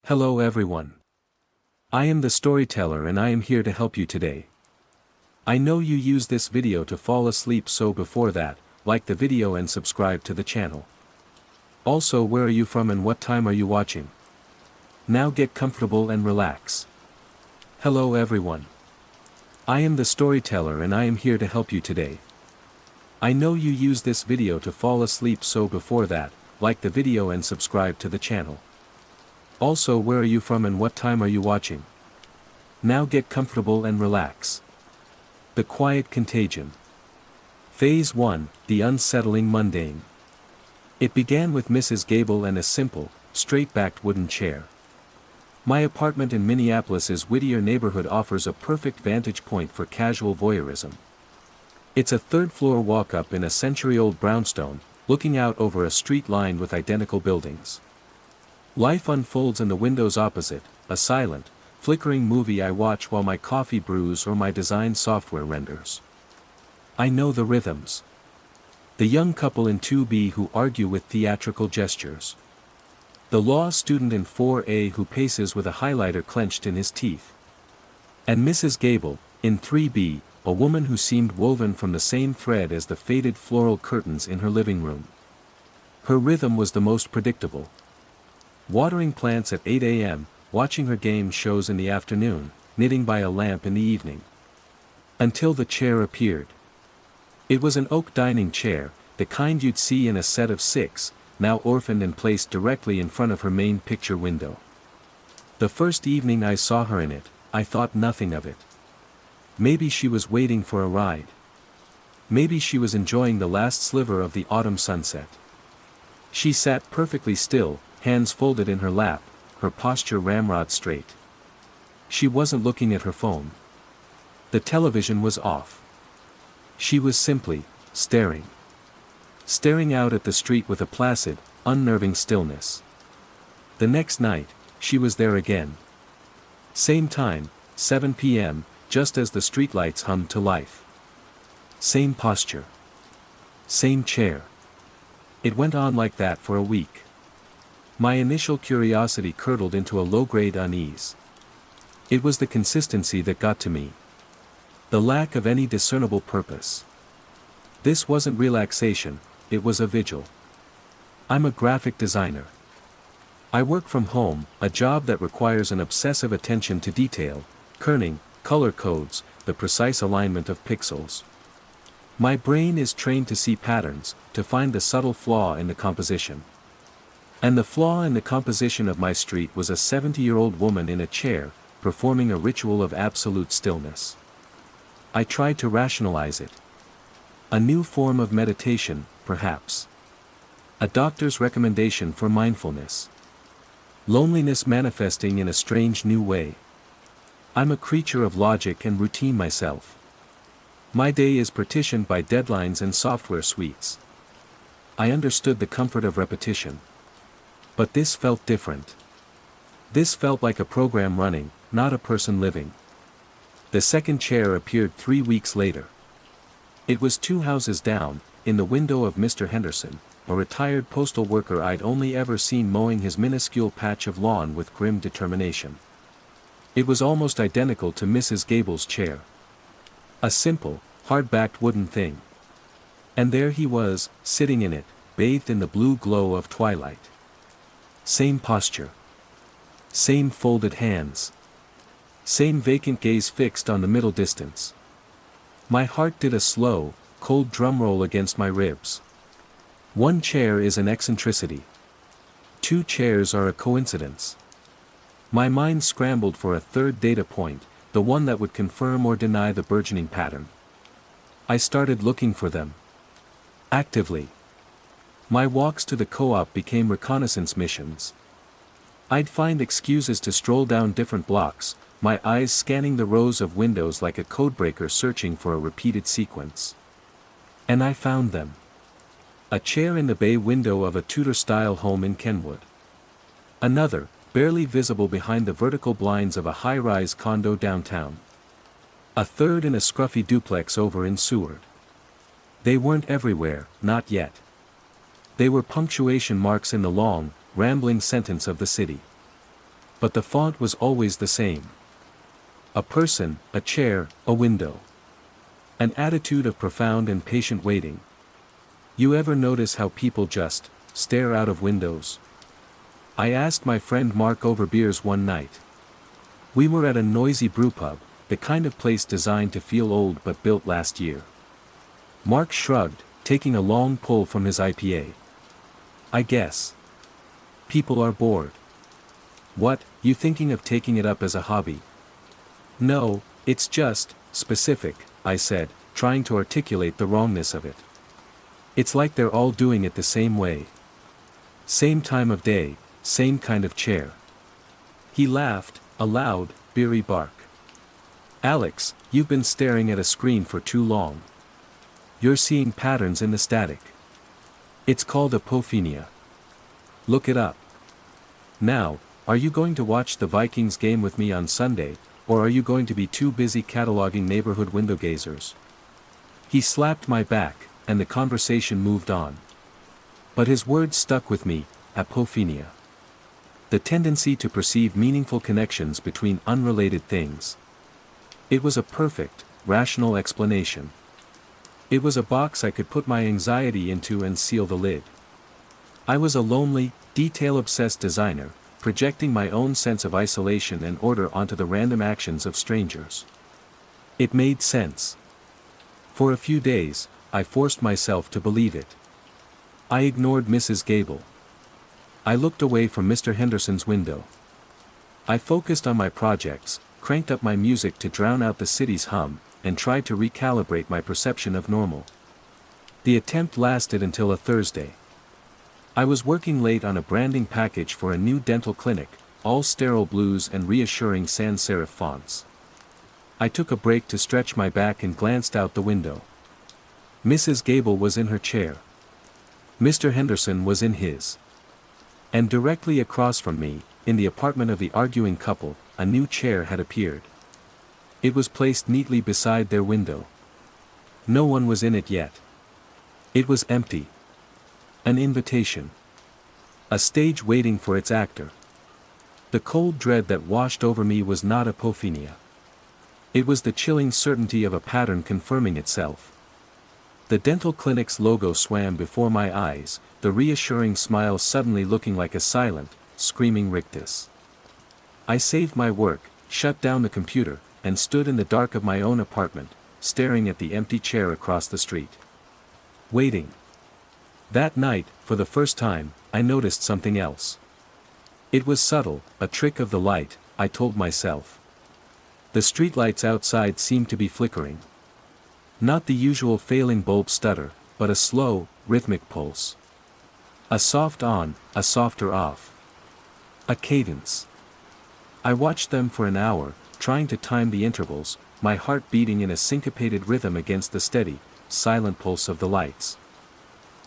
Hello everyone. I am the storyteller and I am here to help you today. I know you use this video to fall asleep, so before that, like the video and subscribe to the channel. Also, where are you from and what time are you watching? Now get comfortable and relax. Hello everyone. I am the storyteller and I am here to help you today. I know you use this video to fall asleep, so before that, like the video and subscribe to the channel. Also, where are you from and what time are you watching? Now get comfortable and relax. The Quiet Contagion. Phase 1, The Unsettling Mundane. It began with Mrs. Gable and a simple, straight-backed wooden chair. My apartment in Minneapolis's Whittier neighborhood offers a perfect vantage point for casual voyeurism. It's a third-floor walk-up in a century-old brownstone, looking out over a street lined with identical buildings. Life unfolds in the windows opposite, a silent, flickering movie I watch while my coffee brews or my design software renders. I know the rhythms. The young couple in 2B who argue with theatrical gestures. The law student in 4A who paces with a highlighter clenched in his teeth. And Mrs. Gable, in 3B, a woman who seemed woven from the same thread as the faded floral curtains in her living room. Her rhythm was the most predictable. Watering plants at 8 a.m., watching her game shows in the afternoon, knitting by a lamp in the evening. Until the chair appeared. It was an oak dining chair, the kind you'd see in a set of 6, now orphaned and placed directly in front of her main picture window. The first evening I saw her in it, I thought nothing of it. Maybe she was waiting for a ride. Maybe she was enjoying the last sliver of the autumn sunset. She sat perfectly still, hands folded in her lap, her posture ramrod straight. She wasn't looking at her phone. The television was off. She was simply staring. Staring out at the street with a placid, unnerving stillness. The next night, she was there again. Same time, 7 p.m., just as the streetlights hummed to life. Same posture. Same chair. It went on like that for a week. My initial curiosity curdled into a low-grade unease. It was the consistency that got to me. The lack of any discernible purpose. This wasn't relaxation, it was a vigil. I'm a graphic designer. I work from home, a job that requires an obsessive attention to detail, kerning, color codes, the precise alignment of pixels. My brain is trained to see patterns, to find the subtle flaw in the composition. And the flaw in the composition of my street was a 70-year-old woman in a chair, performing a ritual of absolute stillness. I tried to rationalize it. A new form of meditation, perhaps. A doctor's recommendation for mindfulness. Loneliness manifesting in a strange new way. I'm a creature of logic and routine myself. My day is partitioned by deadlines and software suites. I understood the comfort of repetition. But this felt different. This felt like a program running, not a person living. The second chair appeared 3 weeks later. It was 2 houses down, in the window of Mr. Henderson, a retired postal worker I'd only ever seen mowing his minuscule patch of lawn with grim determination. It was almost identical to Mrs. Gable's chair. A simple, hard-backed wooden thing. And there he was, sitting in it, bathed in the blue glow of twilight. Same posture. Same folded hands. Same vacant gaze fixed on the middle distance. My heart did a slow, cold drum roll against my ribs. 1 chair is an eccentricity. 2 chairs are a coincidence. My mind scrambled for a third data point, the one that would confirm or deny the burgeoning pattern. I started looking for them. Actively. My walks to the co-op became reconnaissance missions. I'd find excuses to stroll down different blocks, my eyes scanning the rows of windows like a codebreaker searching for a repeated sequence. And I found them. A chair in the bay window of a Tudor-style home in Kenwood. Another, barely visible behind the vertical blinds of a high-rise condo downtown. A third in a scruffy duplex over in Seward. They weren't everywhere, not yet. They were punctuation marks in the long, rambling sentence of the city. But the font was always the same. A person, a chair, a window. An attitude of profound and patient waiting. You ever notice how people just stare out of windows? I asked my friend Mark over beers one night. We were at a noisy brewpub, the kind of place designed to feel old but built last year. Mark shrugged, taking a long pull from his IPA. I guess. People are bored. What, you thinking of taking it up as a hobby? No, it's just specific, I said, trying to articulate the wrongness of it. It's like they're all doing it the same way. Same time of day, same kind of chair. He laughed, a loud, beery bark. Alex, you've been staring at a screen for too long. You're seeing patterns in the static. It's called apophenia. Look it up. Now, are you going to watch the Vikings game with me on Sunday, or are you going to be too busy cataloging neighborhood window gazers? He slapped my back, and the conversation moved on. But his words stuck with me, apophenia. The tendency to perceive meaningful connections between unrelated things. It was a perfect, rational explanation. It was a box I could put my anxiety into and seal the lid. I was a lonely, detail-obsessed designer, projecting my own sense of isolation and order onto the random actions of strangers. It made sense. For a few days, I forced myself to believe it. I ignored Mrs. Gable. I looked away from Mr. Henderson's window. I focused on my projects, cranked up my music to drown out the city's hum, and tried to recalibrate my perception of normal. The attempt lasted until a Thursday. I was working late on a branding package for a new dental clinic, all sterile blues and reassuring sans serif fonts. I took a break to stretch my back and glanced out the window. Mrs. Gable was in her chair. Mr. Henderson was in his. And directly across from me, in the apartment of the arguing couple, a new chair had appeared. It was placed neatly beside their window. No one was in it yet. It was empty. An invitation. A stage waiting for its actor. The cold dread that washed over me was not apophenia. It was the chilling certainty of a pattern confirming itself. The dental clinic's logo swam before my eyes, the reassuring smile suddenly looking like a silent, screaming rictus. I saved my work, shut down the computer, and stood in the dark of my own apartment, staring at the empty chair across the street. Waiting. That night, for the first time, I noticed something else. It was subtle, a trick of the light, I told myself. The streetlights outside seemed to be flickering. Not the usual failing bulb stutter, but a slow, rhythmic pulse. A soft on, a softer off. A cadence. I watched them for an hour, trying to time the intervals, my heart beating in a syncopated rhythm against the steady, silent pulse of the lights.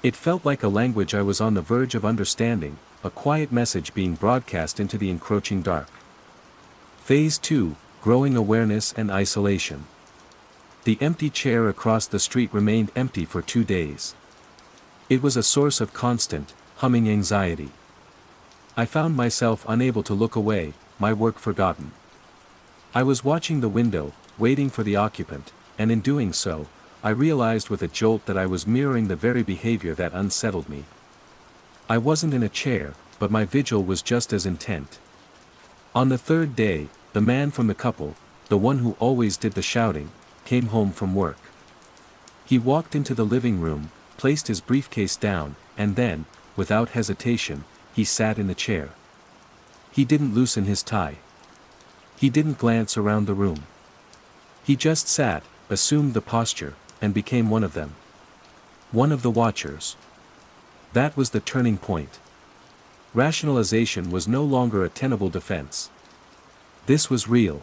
It felt like a language I was on the verge of understanding, a quiet message being broadcast into the encroaching dark. Phase 2, Growing Awareness and Isolation. The empty chair across the street remained empty for 2 days. It was a source of constant, humming anxiety. I found myself unable to look away, my work forgotten. I was watching the window, waiting for the occupant, and in doing so, I realized with a jolt that I was mirroring the very behavior that unsettled me. I wasn't in a chair, but my vigil was just as intent. On the third day, the man from the couple, the one who always did the shouting, came home from work. He walked into the living room, placed his briefcase down, and then, without hesitation, he sat in the chair. He didn't loosen his tie. He didn't glance around the room. He just sat, assumed the posture, and became one of them. One of the watchers. That was the turning point. Rationalization was no longer a tenable defense. This was real.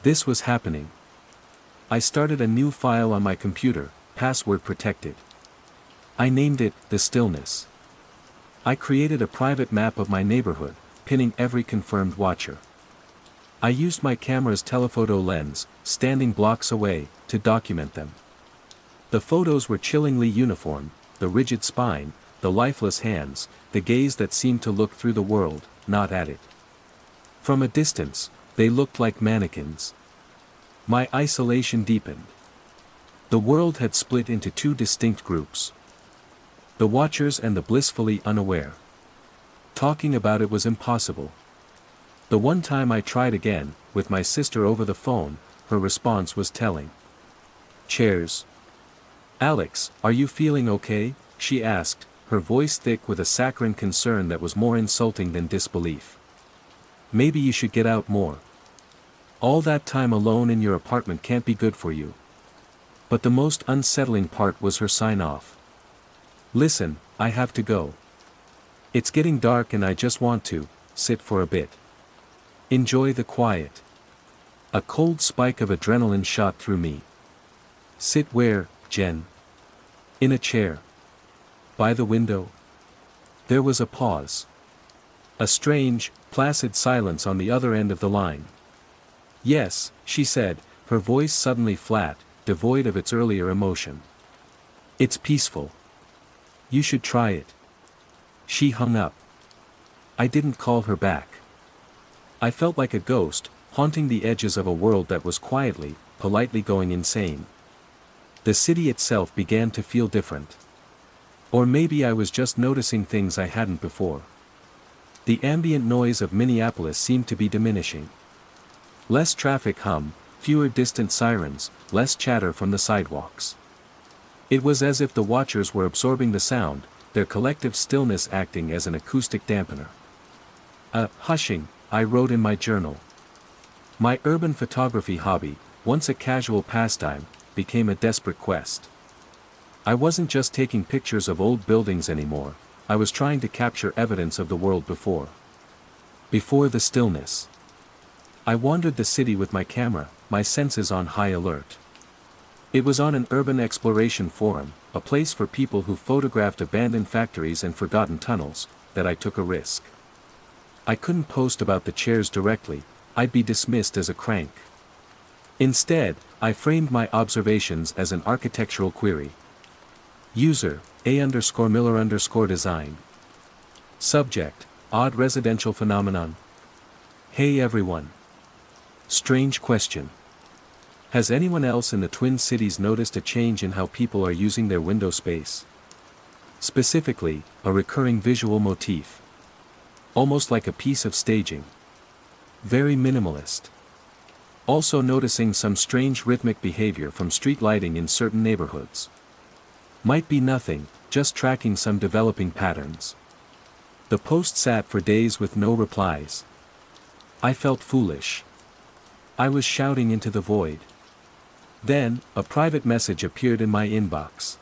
This was happening. I started a new file on my computer, password protected. I named it, The Stillness. I created a private map of my neighborhood, pinning every confirmed watcher. I used my camera's telephoto lens, standing blocks away, to document them. The photos were chillingly uniform, the rigid spine, the lifeless hands, the gaze that seemed to look through the world, not at it. From a distance, they looked like mannequins. My isolation deepened. The world had split into two distinct groups. The watchers and the blissfully unaware. Talking about it was impossible. The one time I tried again, with my sister over the phone, her response was telling. Chairs. Alex, are you feeling okay? She asked, her voice thick with a saccharine concern that was more insulting than disbelief. Maybe you should get out more. All that time alone in your apartment can't be good for you. But the most unsettling part was her sign-off. Listen, I have to go. It's getting dark and I just want to sit for a bit. Enjoy the quiet. A cold spike of adrenaline shot through me. Sit where, Jen? In a chair. By the window. There was a pause. A strange, placid silence on the other end of the line. Yes, she said, her voice suddenly flat, devoid of its earlier emotion. It's peaceful. You should try it. She hung up. I didn't call her back. I felt like a ghost, haunting the edges of a world that was quietly, politely going insane. The city itself began to feel different. Or maybe I was just noticing things I hadn't before. The ambient noise of Minneapolis seemed to be diminishing. Less traffic hum, fewer distant sirens, less chatter from the sidewalks. It was as if the watchers were absorbing the sound, their collective stillness acting as an acoustic dampener. Hushing, I wrote in my journal. My urban photography hobby, once a casual pastime, became a desperate quest. I wasn't just taking pictures of old buildings anymore, I was trying to capture evidence of the world before. Before the stillness. I wandered the city with my camera, my senses on high alert. It was on an urban exploration forum, a place for people who photographed abandoned factories and forgotten tunnels, that I took a risk. I couldn't post about the chairs directly, I'd be dismissed as a crank. Instead, I framed my observations as an architectural query. User, A_Miller_design. Subject, odd residential phenomenon. Hey everyone. Strange question. Has anyone else in the Twin Cities noticed a change in how people are using their window space? Specifically, a recurring visual motif. Almost like a piece of staging. Very minimalist. Also noticing some strange rhythmic behavior from street lighting in certain neighborhoods. Might be nothing, just tracking some developing patterns. The post sat for days with no replies. I felt foolish. I was shouting into the void. Then, a private message appeared in my inbox.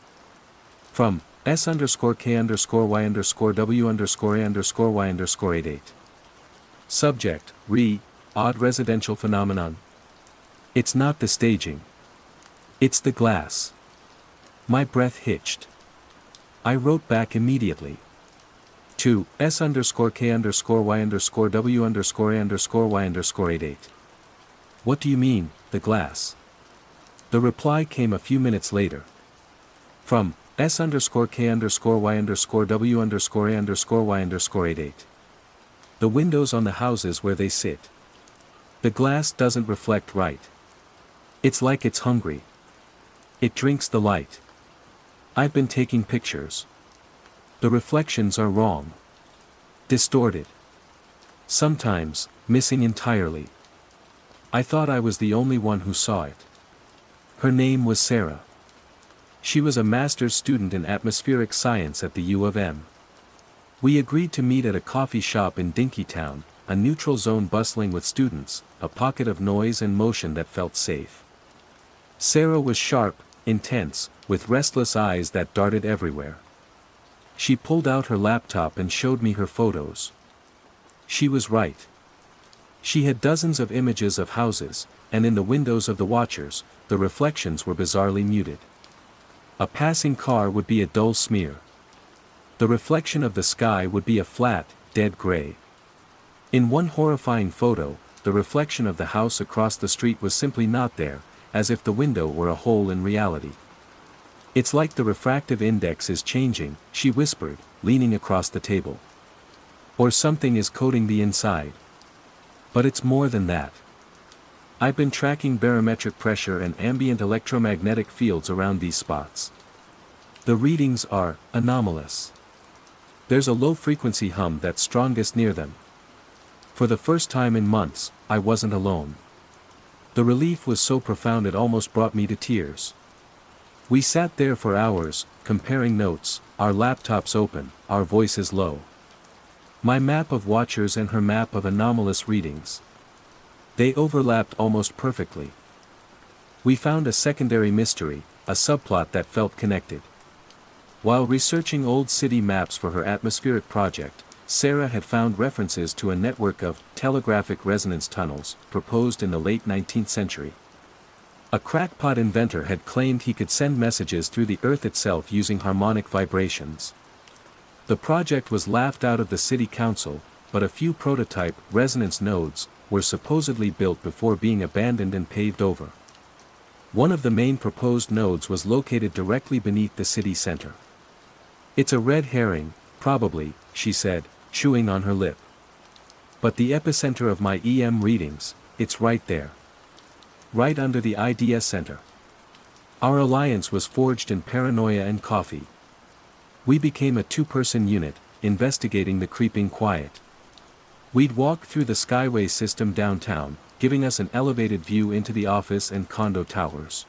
From S_K_Y_W_A_Y_88. Subject, odd residential phenomenon. It's not the staging. It's the glass. My breath hitched. I wrote back immediately. To S_K_Y_W_A_Y_88. What do you mean, the glass? The reply came a few minutes later. From S_K_Y_W_A_Y_88. The windows on the houses where they sit. The glass doesn't reflect right. It's like it's hungry. It drinks the light. I've been taking pictures. The reflections are wrong. Distorted. Sometimes, missing entirely. I thought I was the only one who saw it. Her name was Sarah. She was a master's student in atmospheric science at the U of M. We agreed to meet at a coffee shop in Dinkytown, a neutral zone bustling with students, a pocket of noise and motion that felt safe. Sarah was sharp, intense, with restless eyes that darted everywhere. She pulled out her laptop and showed me her photos. She was right. She had dozens of images of houses, and in the windows of the watchers, the reflections were bizarrely muted. A passing car would be a dull smear. The reflection of the sky would be a flat, dead gray. In one horrifying photo, the reflection of the house across the street was simply not there, as if the window were a hole in reality. It's like the refractive index is changing, she whispered, leaning across the table. Or something is coating the inside. But it's more than that. I've been tracking barometric pressure and ambient electromagnetic fields around these spots. The readings are anomalous. There's a low-frequency hum that's strongest near them. For the first time in months, I wasn't alone. The relief was so profound it almost brought me to tears. We sat there for hours, comparing notes, our laptops open, our voices low. My map of watchers and her map of anomalous readings. They overlapped almost perfectly. We found a secondary mystery, a subplot that felt connected. While researching old city maps for her atmospheric project, Sarah had found references to a network of telegraphic resonance tunnels proposed in the late 19th century. A crackpot inventor had claimed he could send messages through the earth itself using harmonic vibrations. The project was laughed out of the city council, but a few prototype resonance nodes were supposedly built before being abandoned and paved over. One of the main proposed nodes was located directly beneath the city center. "It's a red herring, probably," she said, chewing on her lip. "But the epicenter of my EM readings, it's right there. Right under the idea center." Our alliance was forged in paranoia and coffee. We became a two-person unit, investigating the creeping quiet. We'd walk through the skyway system downtown, giving us an elevated view into the office and condo towers.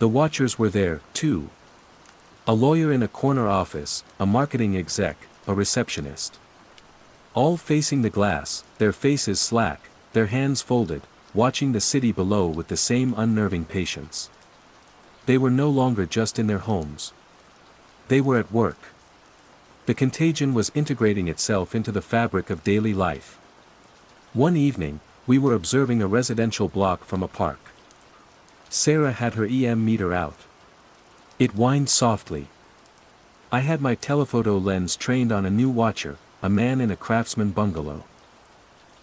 The watchers were there, too. A lawyer in a corner office, a marketing exec, a receptionist. All facing the glass, their faces slack, their hands folded, watching the city below with the same unnerving patience. They were no longer just in their homes. They were at work. The contagion was integrating itself into the fabric of daily life. One evening, we were observing a residential block from a park. Sarah had her EM meter out. It whined softly. I had my telephoto lens trained on a new watcher, a man in a craftsman bungalow.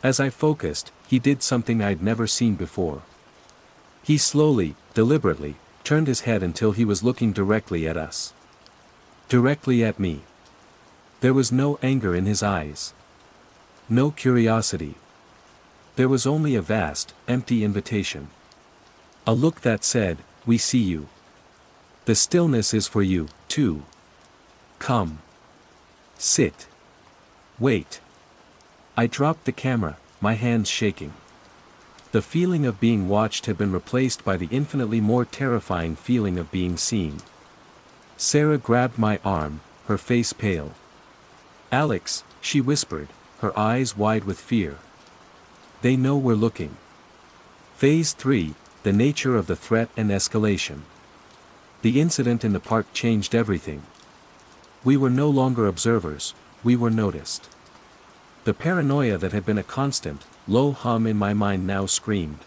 As I focused, he did something I'd never seen before. He slowly, deliberately, turned his head until he was looking directly at us. Directly at me. There was no anger in his eyes. No curiosity. There was only a vast, empty invitation. A look that said, "We see you. The stillness is for you, too. Come. Sit. Wait." I dropped the camera, my hands shaking. The feeling of being watched had been replaced by the infinitely more terrifying feeling of being seen. Sarah grabbed my arm, her face pale. "Alex," she whispered, her eyes wide with fear. "They know we're looking." Phase 3, the nature of the threat and escalation. The incident in the park changed everything. We were no longer observers, we were noticed. The paranoia that had been a constant, low hum in my mind now screamed.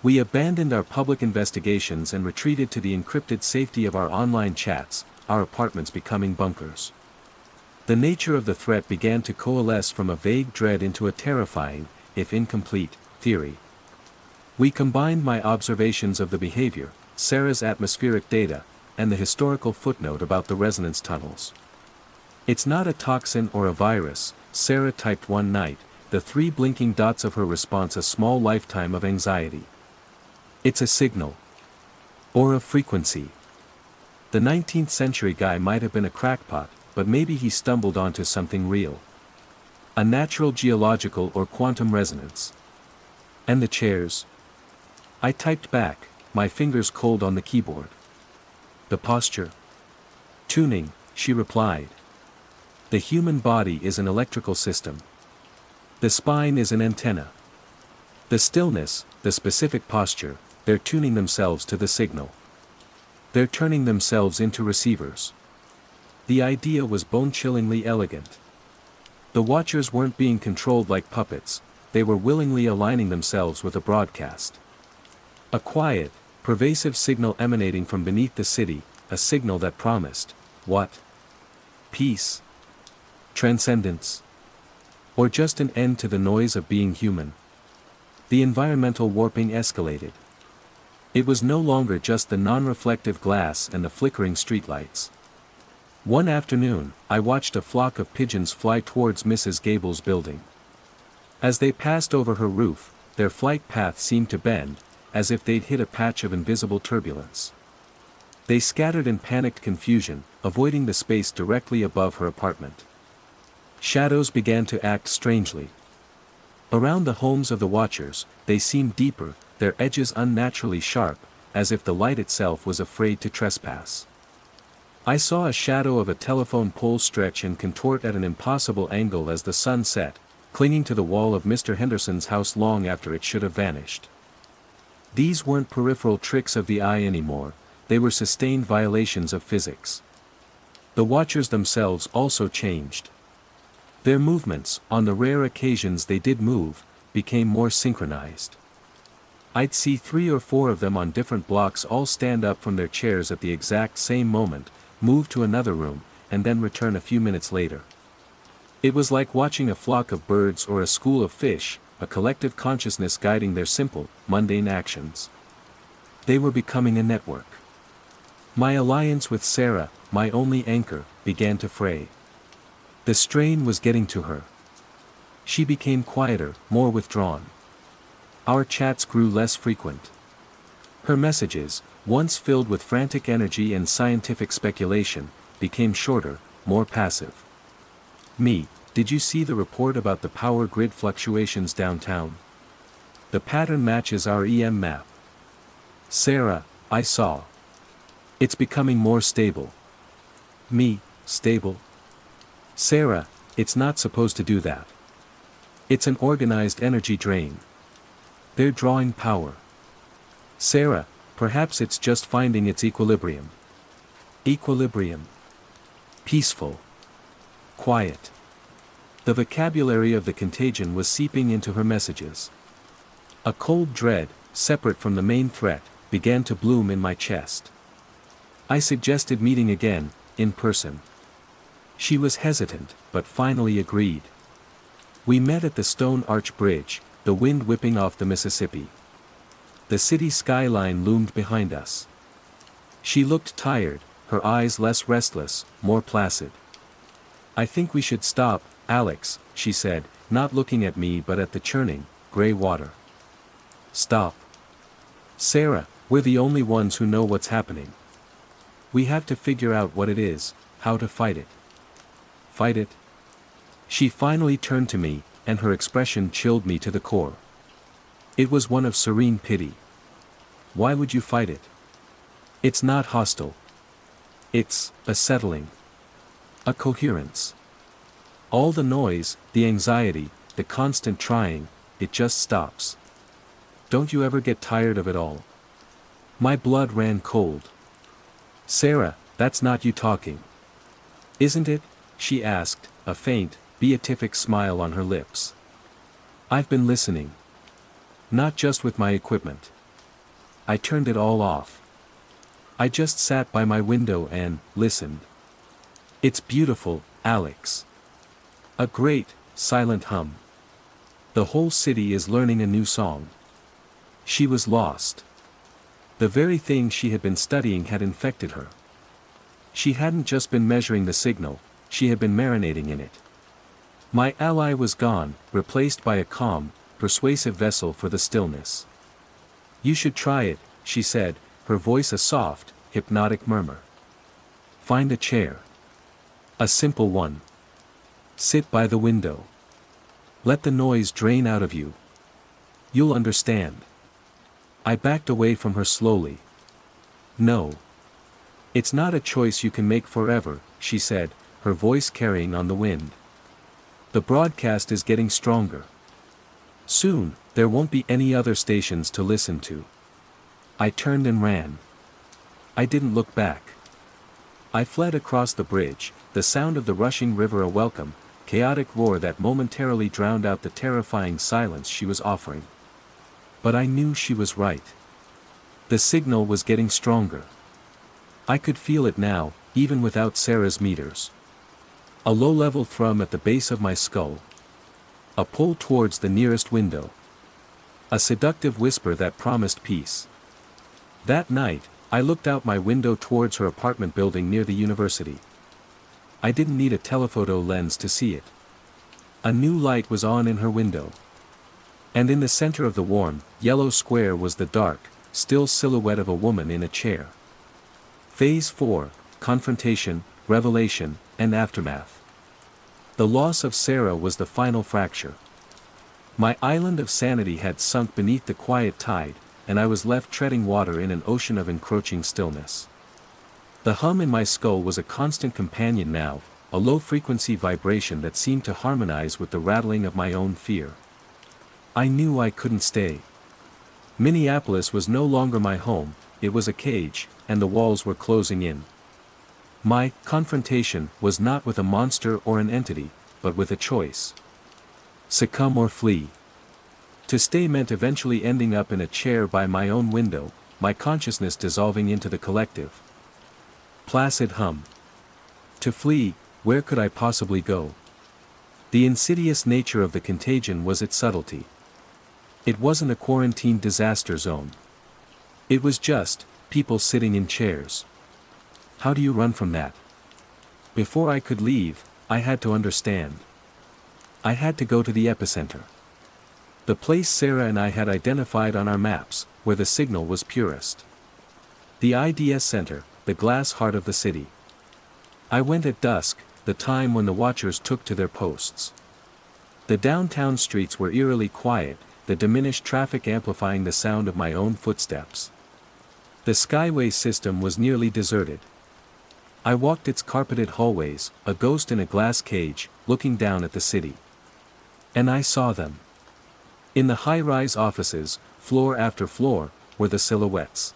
We abandoned our public investigations and retreated to the encrypted safety of our online chats, our apartments becoming bunkers. The nature of the threat began to coalesce from a vague dread into a terrifying, if incomplete, theory. We combined my observations of the behavior, Sarah's atmospheric data, and the historical footnote about the resonance tunnels. "It's not a toxin or a virus," Sarah typed one night, the three blinking dots of her response a small lifetime of anxiety. "It's a signal. Or a frequency. The 19th century guy might have been a crackpot, but maybe he stumbled onto something real. A natural geological or quantum resonance." "And the chairs?" I typed back, my fingers cold on the keyboard. "The posture?" "Tuning," she replied. "The human body is an electrical system. The spine is an antenna. The stillness, the specific posture, they're tuning themselves to the signal. They're turning themselves into receivers." The idea was bone-chillingly elegant. The watchers weren't being controlled like puppets, they were willingly aligning themselves with a broadcast. A quiet, pervasive signal emanating from beneath the city, a signal that promised, what? Peace? Transcendence? Or just an end to the noise of being human? The environmental warping escalated. It was no longer just the non-reflective glass and the flickering streetlights. One afternoon, I watched a flock of pigeons fly towards Mrs. Gable's building. As they passed over her roof, their flight path seemed to bend, as if they'd hit a patch of invisible turbulence. They scattered in panicked confusion, avoiding the space directly above her apartment. Shadows began to act strangely. Around the homes of the watchers, they seemed deeper, their edges unnaturally sharp, as if the light itself was afraid to trespass. I saw a shadow of a telephone pole stretch and contort at an impossible angle as the sun set, clinging to the wall of Mr. Henderson's house long after it should have vanished. These weren't peripheral tricks of the eye anymore, they were sustained violations of physics. The watchers themselves also changed. Their movements, on the rare occasions they did move, became more synchronized. I'd see 3 or 4 of them on different blocks all stand up from their chairs at the exact same moment, move to another room, and then return a few minutes later. It was like watching a flock of birds or a school of fish, a collective consciousness guiding their simple, mundane actions. They were becoming a network. My alliance with Sarah, my only anchor, began to fray. The strain was getting to her. She became quieter, more withdrawn. Our chats grew less frequent. Her messages, once filled with frantic energy and scientific speculation, became shorter, more passive. Me, did you see the report about the power grid fluctuations downtown? The pattern matches our EM map. Sarah, I saw. It's becoming more stable. Me, stable? Sarah, it's not supposed to do that. It's an organized energy drain. They're drawing power. Sarah, perhaps it's just finding its equilibrium. Equilibrium. Peaceful. Quiet. The vocabulary of the contagion was seeping into her messages. A cold dread, separate from the main threat, began to bloom in my chest. I suggested meeting again, in person. She was hesitant, but finally agreed. We met at the Stone Arch Bridge, the wind whipping off the Mississippi. The city skyline loomed behind us. She looked tired, her eyes less restless, more placid. I think we should stop, Alex, she said, not looking at me but at the churning, gray water. Stop. Sarah, we're the only ones who know what's happening. We have to figure out what it is, how to fight it. Fight it? She finally turned to me, and her expression chilled me to the core. It was one of serene pity. Why would you fight it? It's not hostile. It's a settling. A coherence. All the noise, the anxiety, the constant trying, it just stops. Don't you ever get tired of it all? My blood ran cold. Sarah, that's not you talking. Isn't it? She asked, a faint, beatific smile on her lips. I've been listening. Not just with my equipment. I turned it all off. I just sat by my window and listened. It's beautiful, Alex. A great, silent hum. The whole city is learning a new song. She was lost. The very thing she had been studying had infected her. She hadn't just been measuring the signal, she had been marinating in it. My ally was gone, replaced by a calm, persuasive vessel for the stillness. You should try it, she said, her voice a soft, hypnotic murmur. Find a chair. A simple one. Sit by the window. Let the noise drain out of you. You'll understand. I backed away from her slowly. No. It's not a choice you can make forever, she said, her voice carrying on the wind. The broadcast is getting stronger. Soon, there won't be any other stations to listen to. I turned and ran. I didn't look back. I fled across the bridge, the sound of the rushing river a welcome, chaotic roar that momentarily drowned out the terrifying silence she was offering. But I knew she was right. The signal was getting stronger. I could feel it now, even without Sarah's meters. A low-level thrum at the base of my skull. A pull towards the nearest window. A seductive whisper that promised peace. That night, I looked out my window towards her apartment building near the university. I didn't need a telephoto lens to see it. A new light was on in her window, And in the center of the warm, yellow square was the dark, still silhouette of a woman in a chair. Phase 4, Confrontation, Revelation, and Aftermath. The loss of Sarah was the final fracture. My island of sanity had sunk beneath the quiet tide, and I was left treading water in an ocean of encroaching stillness. The hum in my skull was a constant companion now, a low-frequency vibration that seemed to harmonize with the rattling of my own fear. I knew I couldn't stay. Minneapolis was no longer my home, it was a cage, and the walls were closing in. My confrontation was not with a monster or an entity, but with a choice. Succumb or flee. To stay meant eventually ending up in a chair by my own window, my consciousness dissolving into the collective. Placid hum. To flee, where could I possibly go? The insidious nature of the contagion was its subtlety. It wasn't a quarantine disaster zone. It was just people sitting in chairs. How do you run from that? Before I could leave, I had to understand. I had to go to the epicenter. The place Sarah and I had identified on our maps, where the signal was purest. The IDS Center, the glass heart of the city. I went at dusk, the time when the watchers took to their posts. The downtown streets were eerily quiet, the diminished traffic amplifying the sound of my own footsteps. The skyway system was nearly deserted. I walked its carpeted hallways, a ghost in a glass cage, looking down at the city. And I saw them. In the high-rise offices, floor after floor, were the silhouettes.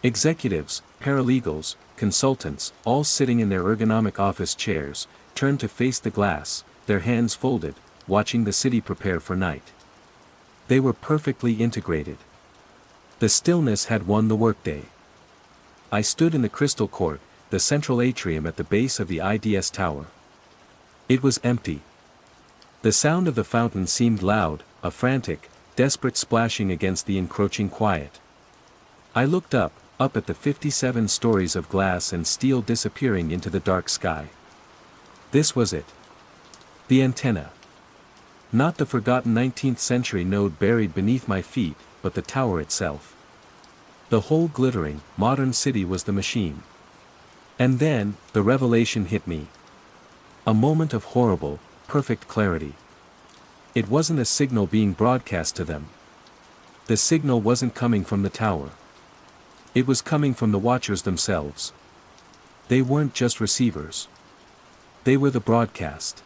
Executives, paralegals, consultants, all sitting in their ergonomic office chairs, turned to face the glass, their hands folded, watching the city prepare for night. They were perfectly integrated. The stillness had won the workday. I stood in the crystal court, the central atrium at the base of the IDS tower. It was empty. The sound of the fountain seemed loud, a frantic, desperate splashing against the encroaching quiet. I looked up at the 57 stories of glass and steel disappearing into the dark sky. This was it. The antenna. Not the forgotten 19th century node buried beneath my feet, but the tower itself. The whole glittering, modern city was the machine. And then, the revelation hit me. A moment of horrible, perfect clarity. It wasn't a signal being broadcast to them. The signal wasn't coming from the tower. It was coming from the watchers themselves. They weren't just receivers. They were the broadcast.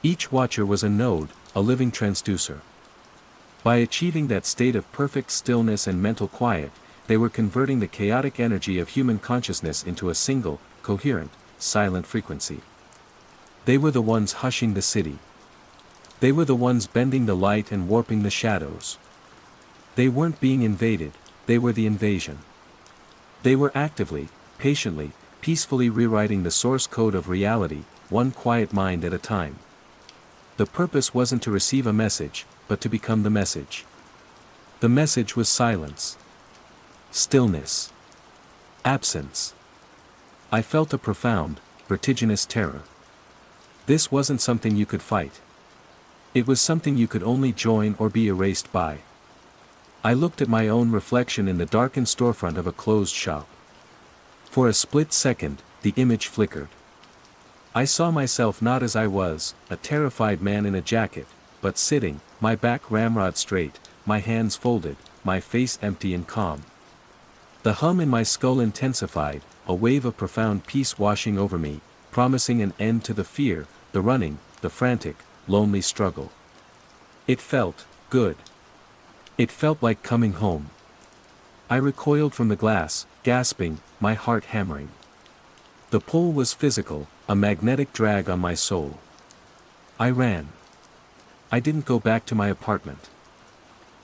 Each watcher was a node, a living transducer. By achieving that state of perfect stillness and mental quiet, they were converting the chaotic energy of human consciousness into a single, coherent, silent frequency. They were the ones hushing the city. They were the ones bending the light and warping the shadows. They weren't being invaded, they were the invasion. They were actively, patiently, peacefully rewriting the source code of reality, one quiet mind at a time. The purpose wasn't to receive a message, but to become the message. The message was silence. Stillness. Absence. I felt a profound, vertiginous terror. This wasn't something you could fight. It was something you could only join or be erased by. I looked at my own reflection in the darkened storefront of a closed shop. For a split second, the image flickered. I saw myself not as I was, a terrified man in a jacket, but sitting, my back ramrod straight, my hands folded, my face empty and calm. The hum in my skull intensified, a wave of profound peace washing over me, promising an end to the fear, the running, the frantic, lonely struggle. It felt good. It felt like coming home. I recoiled from the glass, gasping, my heart hammering. The pull was physical, a magnetic drag on my soul. I ran. I didn't go back to my apartment.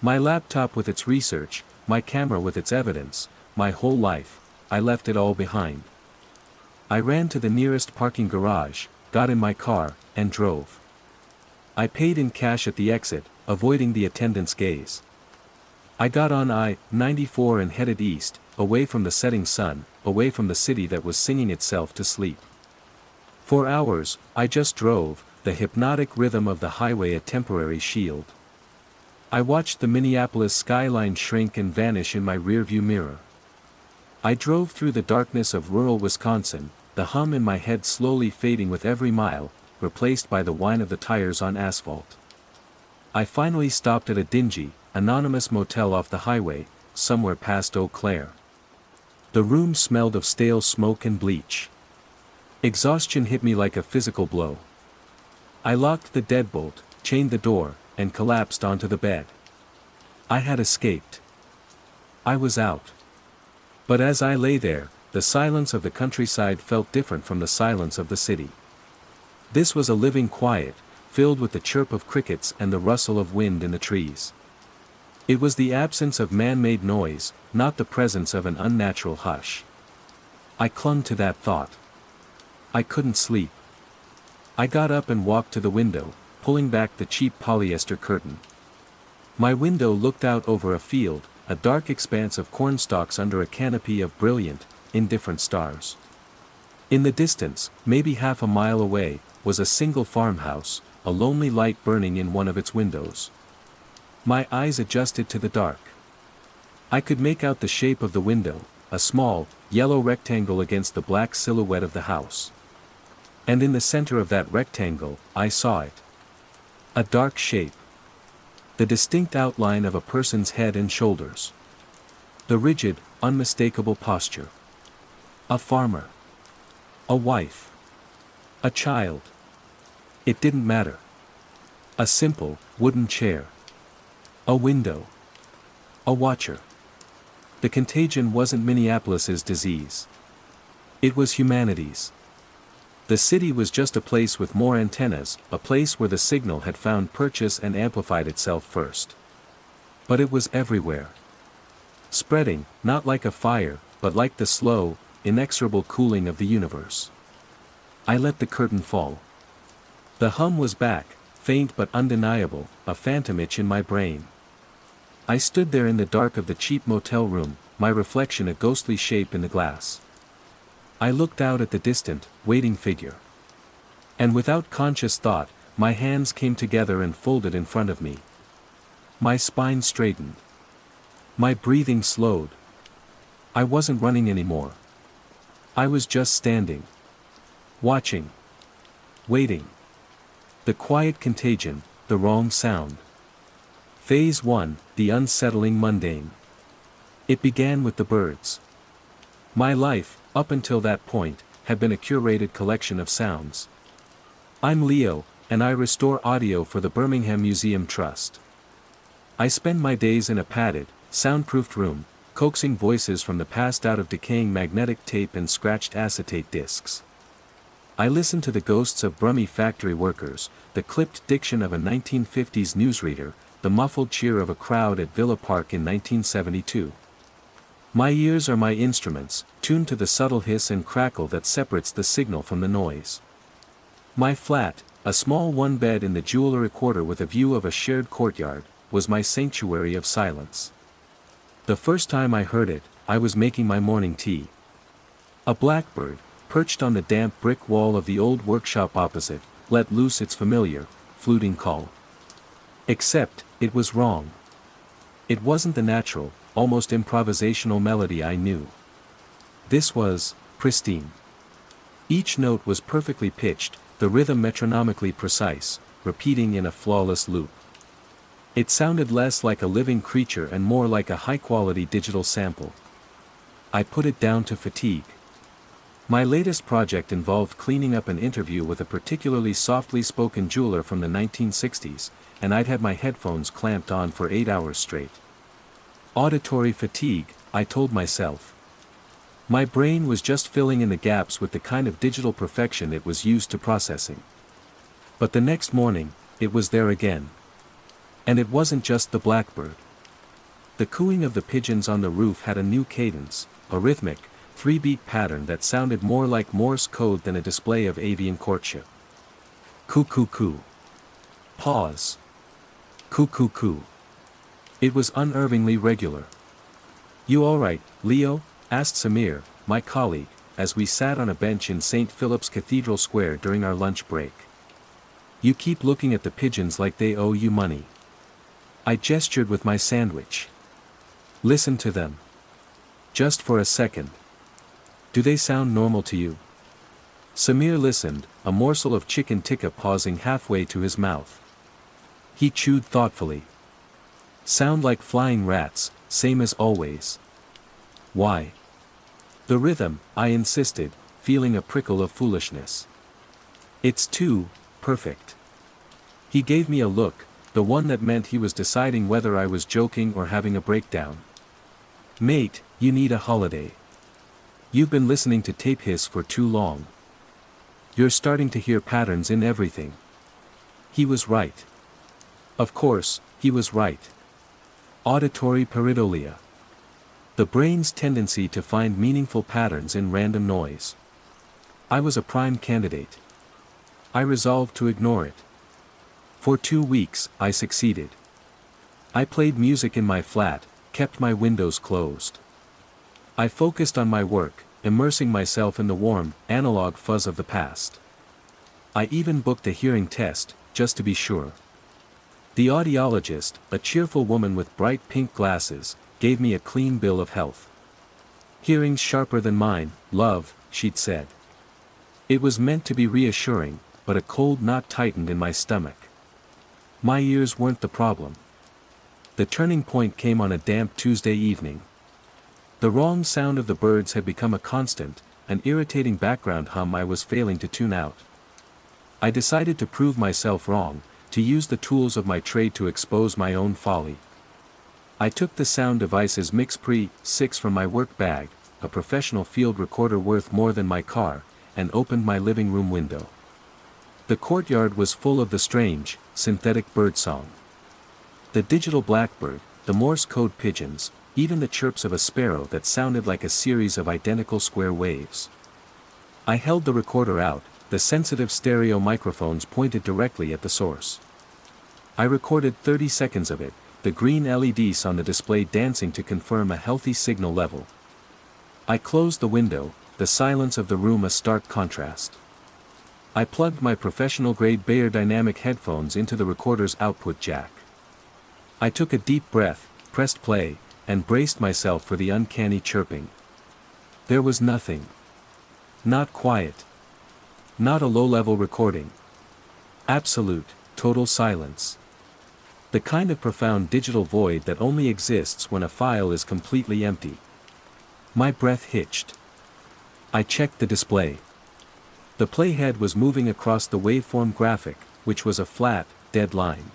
My laptop with its research, my camera with its evidence, my whole life, I left it all behind. I ran to the nearest parking garage, got in my car, and drove. I paid in cash at the exit, avoiding the attendant's gaze. I got on I-94 and headed east, away from the setting sun, away from the city that was singing itself to sleep. For hours, I just drove, the hypnotic rhythm of the highway a temporary shield. I watched the Minneapolis skyline shrink and vanish in my rearview mirror. I drove through the darkness of rural Wisconsin, the hum in my head slowly fading with every mile, replaced by the whine of the tires on asphalt. I finally stopped at a dingy, anonymous motel off the highway, somewhere past Eau Claire. The room smelled of stale smoke and bleach. Exhaustion hit me like a physical blow. I locked the deadbolt, chained the door, and collapsed onto the bed. I had escaped. I was out. But as I lay there, the silence of the countryside felt different from the silence of the city. This was a living quiet, filled with the chirp of crickets and the rustle of wind in the trees. It was the absence of man-made noise, not the presence of an unnatural hush. I clung to that thought. I couldn't sleep. I got up and walked to the window, pulling back the cheap polyester curtain. My window looked out over a field, a dark expanse of cornstalks under a canopy of brilliant, indifferent stars. In the distance, maybe half a mile away, was a single farmhouse, a lonely light burning in one of its windows. My eyes adjusted to the dark. I could make out the shape of the window, a small, yellow rectangle against the black silhouette of the house. And in the center of that rectangle, I saw it. A dark shape. The distinct outline of a person's head and shoulders. The rigid, unmistakable posture. A farmer. A wife. A child. It didn't matter. A simple, wooden chair. A window. A watcher. The contagion wasn't Minneapolis's disease. It was humanity's. The city was just a place with more antennas, a place where the signal had found purchase and amplified itself first. But it was everywhere. Spreading, not like a fire, but like the slow, inexorable cooling of the universe. I let the curtain fall. The hum was back, faint but undeniable, a phantom itch in my brain. I stood there in the dark of the cheap motel room, my reflection a ghostly shape in the glass. I looked out at the distant, waiting figure. And without conscious thought, my hands came together and folded in front of me. My spine straightened. My breathing slowed. I wasn't running anymore. I was just standing. Watching. Waiting. The quiet contagion, the wrong sound. Phase 1, the unsettling mundane. It began with the birds. My life, up until that point, had been a curated collection of sounds. I'm Leo, and I restore audio for the Birmingham Museum Trust. I spend my days in a padded, soundproofed room, coaxing voices from the past out of decaying magnetic tape and scratched acetate discs. I listen to the ghosts of Brummie factory workers, the clipped diction of a 1950s newsreader, the muffled cheer of a crowd at Villa Park in 1972. My ears are my instruments, tuned to the subtle hiss and crackle that separates the signal from the noise. My flat, a small one-bed in the Jewelry Quarter with a view of a shared courtyard, was my sanctuary of silence. The first time I heard it, I was making my morning tea. A blackbird, perched on the damp brick wall of the old workshop opposite, let loose its familiar, fluting call. Except, it was wrong. It wasn't the natural, almost improvisational melody I knew. This was pristine. Each note was perfectly pitched, the rhythm metronomically precise, repeating in a flawless loop. It sounded less like a living creature and more like a high-quality digital sample. I put it down to fatigue. My latest project involved cleaning up an interview with a particularly softly spoken jeweler from the 1960s, and I'd had my headphones clamped on for 8 hours straight. Auditory fatigue, I told myself. My brain was just filling in the gaps with the kind of digital perfection it was used to processing. But the next morning, it was there again. And it wasn't just the blackbird. The cooing of the pigeons on the roof had a new cadence, a rhythmic, 3-beat pattern that sounded more like Morse code than a display of avian courtship. Coo coo coo. Pause. Coo coo coo. It was unnervingly regular. "You alright, Leo?" asked Samir, my colleague, as we sat on a bench in St. Philip's Cathedral Square during our lunch break. "You keep looking at the pigeons like they owe you money." I gestured with my sandwich. Listen to them. Just for a second. Do they sound normal to you? Samir listened, a morsel of chicken tikka pausing halfway to his mouth. He chewed thoughtfully. Sound like flying rats, same as always. Why? The rhythm, I insisted, feeling a prickle of foolishness. It's too perfect. He gave me a look, the one that meant he was deciding whether I was joking or having a breakdown. Mate, you need a holiday. You've been listening to tape hiss for too long. You're starting to hear patterns in everything. He was right. Of course, he was right. Auditory pareidolia. The brain's tendency to find meaningful patterns in random noise. I was a prime candidate. I resolved to ignore it. For 2 weeks, I succeeded. I played music in my flat, kept my windows closed. I focused on my work, immersing myself in the warm, analog fuzz of the past. I even booked a hearing test, just to be sure. The audiologist, a cheerful woman with bright pink glasses, gave me a clean bill of health. Hearing's sharper than mine, love, she'd said. It was meant to be reassuring, but a cold knot tightened in my stomach. My ears weren't the problem. The turning point came on a damp Tuesday evening. The wrong sound of the birds had become a constant, an irritating background hum I was failing to tune out. I decided to prove myself wrong, to use the tools of my trade to expose my own folly. I took the Sound Devices Mix Pre 6 from my work bag, a professional field recorder worth more than my car, and opened my living room window. The courtyard was full of the strange, synthetic birdsong. The digital blackbird, the Morse code pigeons, even the chirps of a sparrow that sounded like a series of identical square waves. I held the recorder out, the sensitive stereo microphones pointed directly at the source. I recorded 30 seconds of it, the green LEDs on the display dancing to confirm a healthy signal level. I closed the window, the silence of the room a stark contrast. I plugged my professional-grade Bayer Dynamic headphones into the recorder's output jack. I took a deep breath, pressed play, and braced myself for the uncanny chirping. There was nothing. Not quiet. Not a low-level recording. Absolute, total silence. The kind of profound digital void that only exists when a file is completely empty. My breath hitched. I checked the display. The playhead was moving across the waveform graphic, which was a flat, dead line.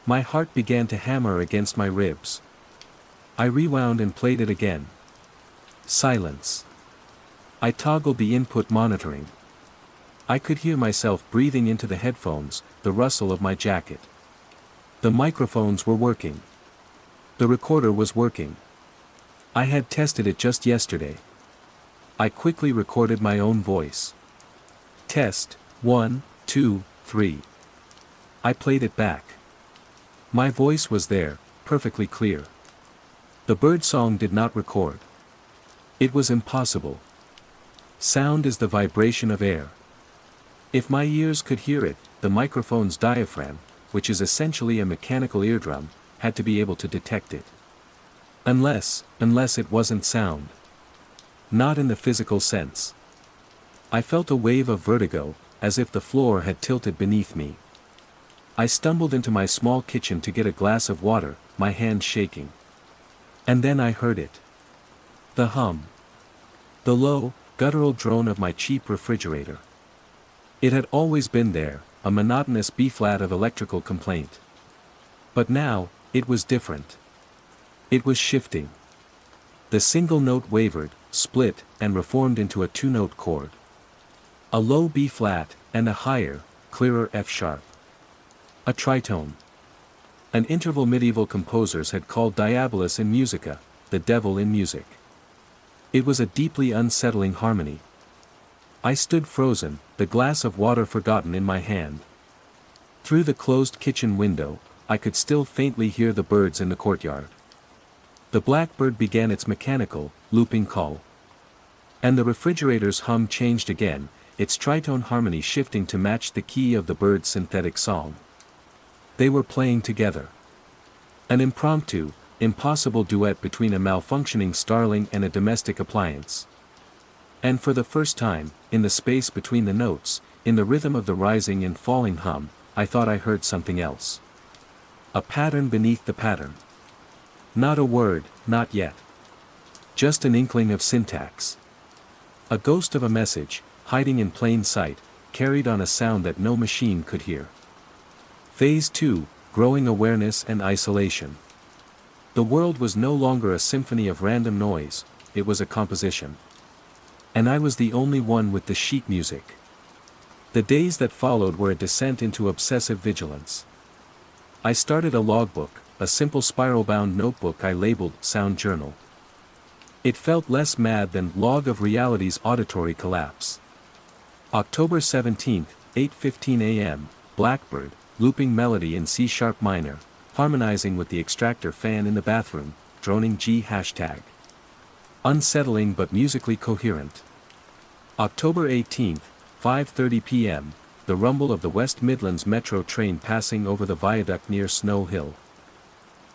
My heart began to hammer against my ribs. I rewound and played it again. Silence. I toggled the input monitoring. I could hear myself breathing into the headphones, the rustle of my jacket. The microphones were working. The recorder was working. I had tested it just yesterday. I quickly recorded my own voice. Test, 1, 2, 3. I played it back. My voice was there, perfectly clear. The birdsong did not record. It was impossible. Sound is the vibration of air. If my ears could hear it, the microphone's diaphragm, which is essentially a mechanical eardrum, had to be able to detect it. Unless it wasn't sound. Not in the physical sense. I felt a wave of vertigo, as if the floor had tilted beneath me. I stumbled into my small kitchen to get a glass of water, my hands shaking. And then I heard it. The hum. The low, guttural drone of my cheap refrigerator. It had always been there, a monotonous B-flat of electrical complaint. But now, it was different. It was shifting. The single note wavered, split, and reformed into a two-note chord. A low B-flat, and a higher, clearer F-sharp. A tritone. An interval medieval composers had called Diabolus in musica, the devil in music. It was a deeply unsettling harmony. I stood frozen, the glass of water forgotten in my hand. Through the closed kitchen window, I could still faintly hear the birds in the courtyard. The blackbird began its mechanical, looping call. And the refrigerator's hum changed again, its tritone harmony shifting to match the key of the bird's synthetic song. They were playing together. An impromptu, impossible duet between a malfunctioning starling and a domestic appliance. And for the first time, in the space between the notes, in the rhythm of the rising and falling hum, I thought I heard something else. A pattern beneath the pattern. Not a word, not yet. Just an inkling of syntax. A ghost of a message, hiding in plain sight, carried on a sound that no machine could hear. Phase 2, growing awareness and isolation. The world was no longer a symphony of random noise, it was a composition. And I was the only one with the sheet music. The days that followed were a descent into obsessive vigilance. I started a logbook, a simple spiral-bound notebook I labeled Sound Journal. It felt less mad than Log of Reality's auditory collapse. October 17, 8:15 a.m., Blackbird, looping melody in C# minor, harmonizing with the extractor fan in the bathroom, droning G#. Unsettling but musically coherent. October 18, 5:30 p.m., the rumble of the West Midlands Metro train passing over the viaduct near Snow Hill.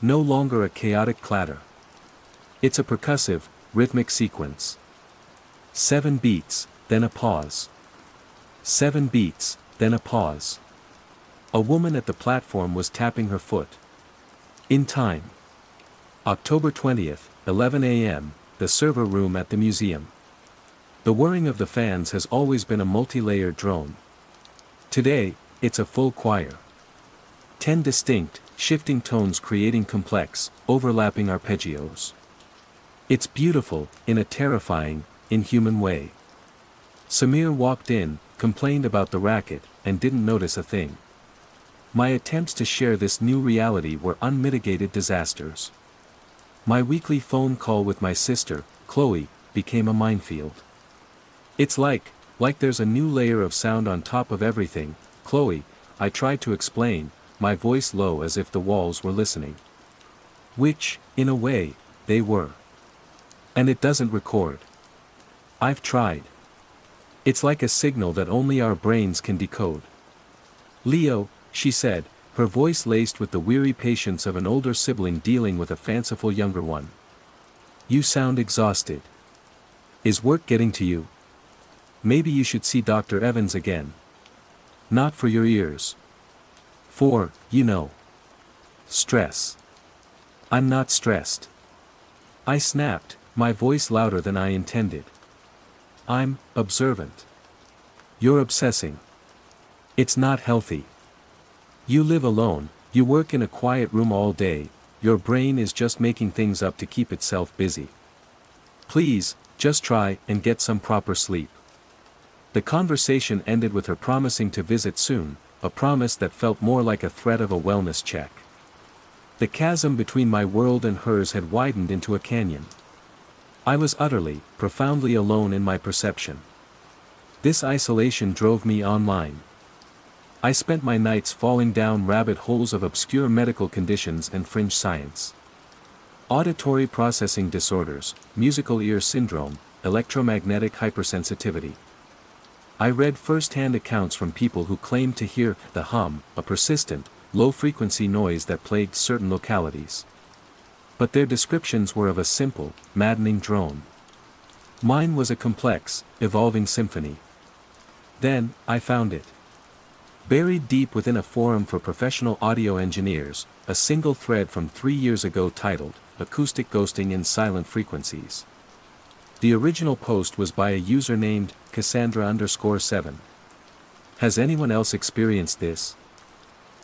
No longer a chaotic clatter. It's a percussive, rhythmic sequence. 7 beats, then a pause. 7 beats, then a pause. A woman at the platform was tapping her foot. In time. October 20th, 11 a.m., the server room at the museum. The whirring of the fans has always been a multi-layered drone. Today, it's a full choir. 10 distinct, shifting tones creating complex, overlapping arpeggios. It's beautiful, in a terrifying, inhuman way. Samir walked in, complained about the racket, and didn't notice a thing. My attempts to share this new reality were unmitigated disasters. My weekly phone call with my sister, Chloe, became a minefield. It's like there's a new layer of sound on top of everything, Chloe, I tried to explain, my voice low as if the walls were listening. Which, in a way, they were. And it doesn't record. I've tried. It's like a signal that only our brains can decode. Leo, she said, her voice laced with the weary patience of an older sibling dealing with a fanciful younger one. You sound exhausted. Is work getting to you? Maybe you should see Dr. Evans again. Not for your ears. For, stress. I'm not stressed. I snapped, my voice louder than I intended. I'm observant. You're obsessing. It's not healthy. You live alone, you work in a quiet room all day, your brain is just making things up to keep itself busy. Please, just try and get some proper sleep. The conversation ended with her promising to visit soon, a promise that felt more like a threat of a wellness check. The chasm between my world and hers had widened into a canyon. I was utterly, profoundly alone in my perception. This isolation drove me online. I spent my nights falling down rabbit holes of obscure medical conditions and fringe science. Auditory processing disorders, musical ear syndrome, electromagnetic hypersensitivity. I read first-hand accounts from people who claimed to hear the hum, a persistent, low-frequency noise that plagued certain localities. But their descriptions were of a simple, maddening drone. Mine was a complex, evolving symphony. Then, I found it. Buried deep within a forum for professional audio engineers, a single thread from 3 years ago titled, Acoustic Ghosting in Silent Frequencies. The original post was by a user named Cassandra_7. Has anyone else experienced this?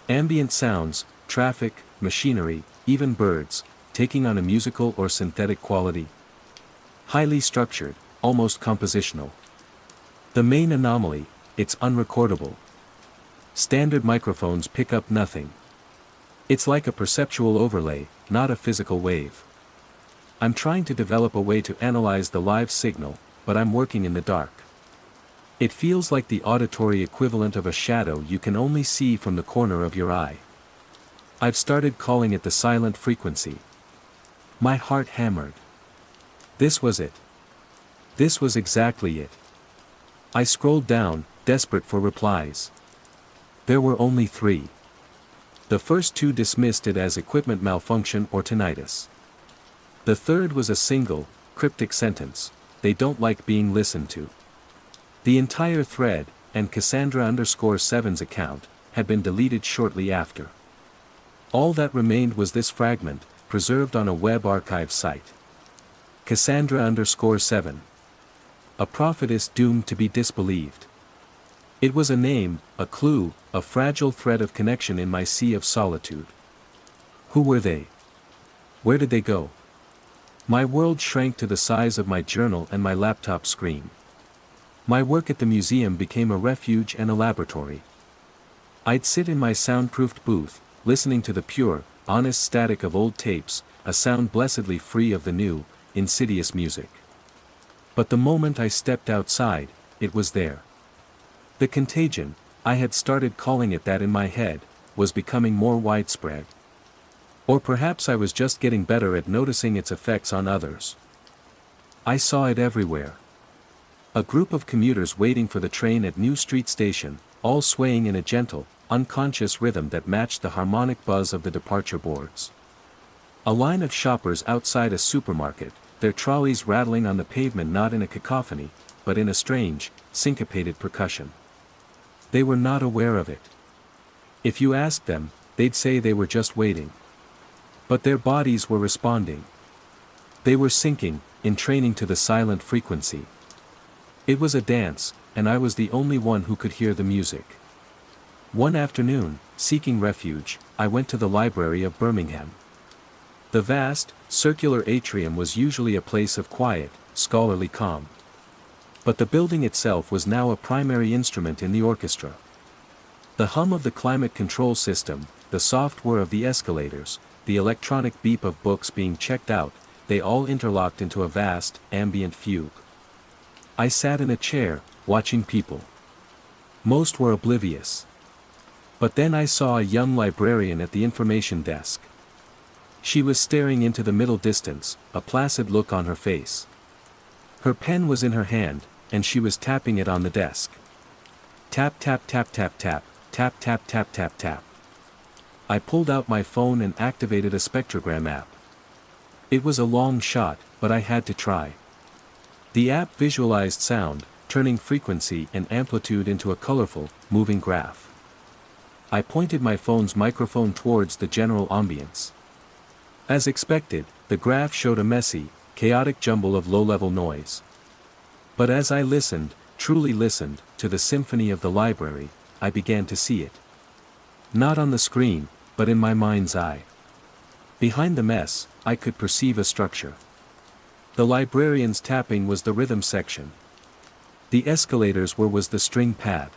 Ambient sounds, traffic, machinery, even birds, taking on a musical or synthetic quality. Highly structured, almost compositional. The main anomaly, it's unrecordable. Standard microphones pick up nothing. It's like a perceptual overlay, not a physical wave. I'm trying to develop a way to analyze the live signal, but I'm working in the dark. It feels like the auditory equivalent of a shadow you can only see from the corner of your eye. I've started calling it the silent frequency. My heart hammered. This was it. This was exactly it. I scrolled down, desperate for replies. There were only 3. The first two dismissed it as equipment malfunction or tinnitus. The third was a single, cryptic sentence: "They don't like being listened to." The entire thread, and Cassandra_7's account, had been deleted shortly after. All that remained was this fragment, preserved on a web archive site. Cassandra_7. A prophetess doomed to be disbelieved. It was a name, a clue, a fragile thread of connection in my sea of solitude. Who were they? Where did they go? My world shrank to the size of my journal and my laptop screen. My work at the museum became a refuge and a laboratory. I'd sit in my soundproofed booth, listening to the pure, honest static of old tapes, a sound blessedly free of the new, insidious music. But the moment I stepped outside, it was there. The contagion, I had started calling it that in my head, was becoming more widespread. Or perhaps I was just getting better at noticing its effects on others. I saw it everywhere. A group of commuters waiting for the train at New Street Station, all swaying in a gentle, unconscious rhythm that matched the harmonic buzz of the departure boards. A line of shoppers outside a supermarket, their trolleys rattling on the pavement not in a cacophony, but in a strange, syncopated percussion. They were not aware of it. If you asked them, they'd say they were just waiting. But their bodies were responding. They were syncing, entraining to the silent frequency. It was a dance, and I was the only one who could hear the music. One afternoon, seeking refuge, I went to the library of Birmingham. The vast, circular atrium was usually a place of quiet, scholarly calm. But the building itself was now a primary instrument in the orchestra. The hum of the climate control system, the soft whir of the escalators, the electronic beep of books being checked out, they all interlocked into a vast, ambient fugue. I sat in a chair, watching people. Most were oblivious. But then I saw a young librarian at the information desk. She was staring into the middle distance, a placid look on her face. Her pen was in her hand, and she was tapping it on the desk. Tap tap tap tap tap, tap tap tap tap tap. I pulled out my phone and activated a spectrogram app. It was a long shot, but I had to try. The app visualized sound, turning frequency and amplitude into a colorful, moving graph. I pointed my phone's microphone towards the general ambience. As expected, the graph showed a messy, chaotic jumble of low-level noise. But as I listened, truly listened, to the symphony of the library, I began to see it. Not on the screen, but in my mind's eye. Behind the mess, I could perceive a structure. The librarian's tapping was the rhythm section. The escalators was the string pad.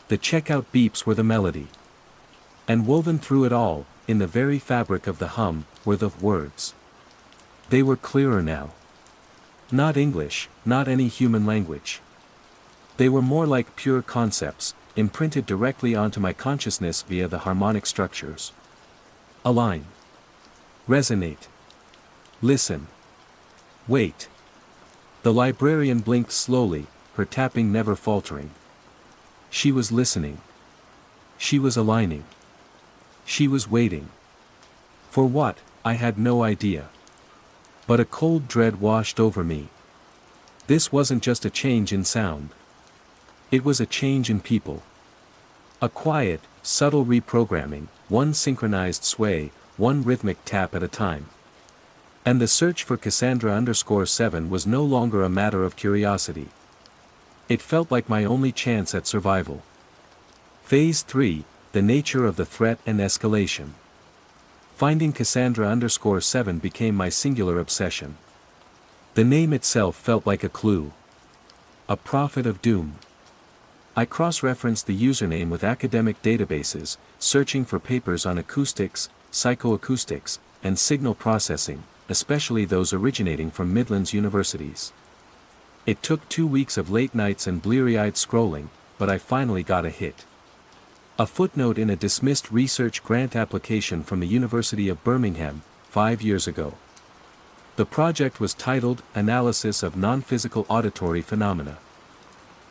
The checkout beeps were the melody. And woven through it all, in the very fabric of the hum, were the words. They were clearer now. Not English, not any human language. They were more like pure concepts, imprinted directly onto my consciousness via the harmonic structures. Align. Resonate. Listen. Wait. The librarian blinked slowly, her tapping never faltering. She was listening. She was aligning. She was waiting. For what, I had no idea. But a cold dread washed over me. This wasn't just a change in sound. It was a change in people. A quiet, subtle reprogramming, one synchronized sway, one rhythmic tap at a time. And the search for Cassandra_7 was no longer a matter of curiosity. It felt like my only chance at survival. Phase 3, the nature of the threat and escalation. Finding Cassandra_7 became my singular obsession. The name itself felt like a clue. A prophet of doom. I cross-referenced the username with academic databases, searching for papers on acoustics, psychoacoustics, and signal processing, especially those originating from Midlands universities. It took 2 weeks of late nights and bleary-eyed scrolling, but I finally got a hit. A footnote in a dismissed research grant application from the University of Birmingham, 5 years ago. The project was titled Analysis of Non-Physical Auditory Phenomena.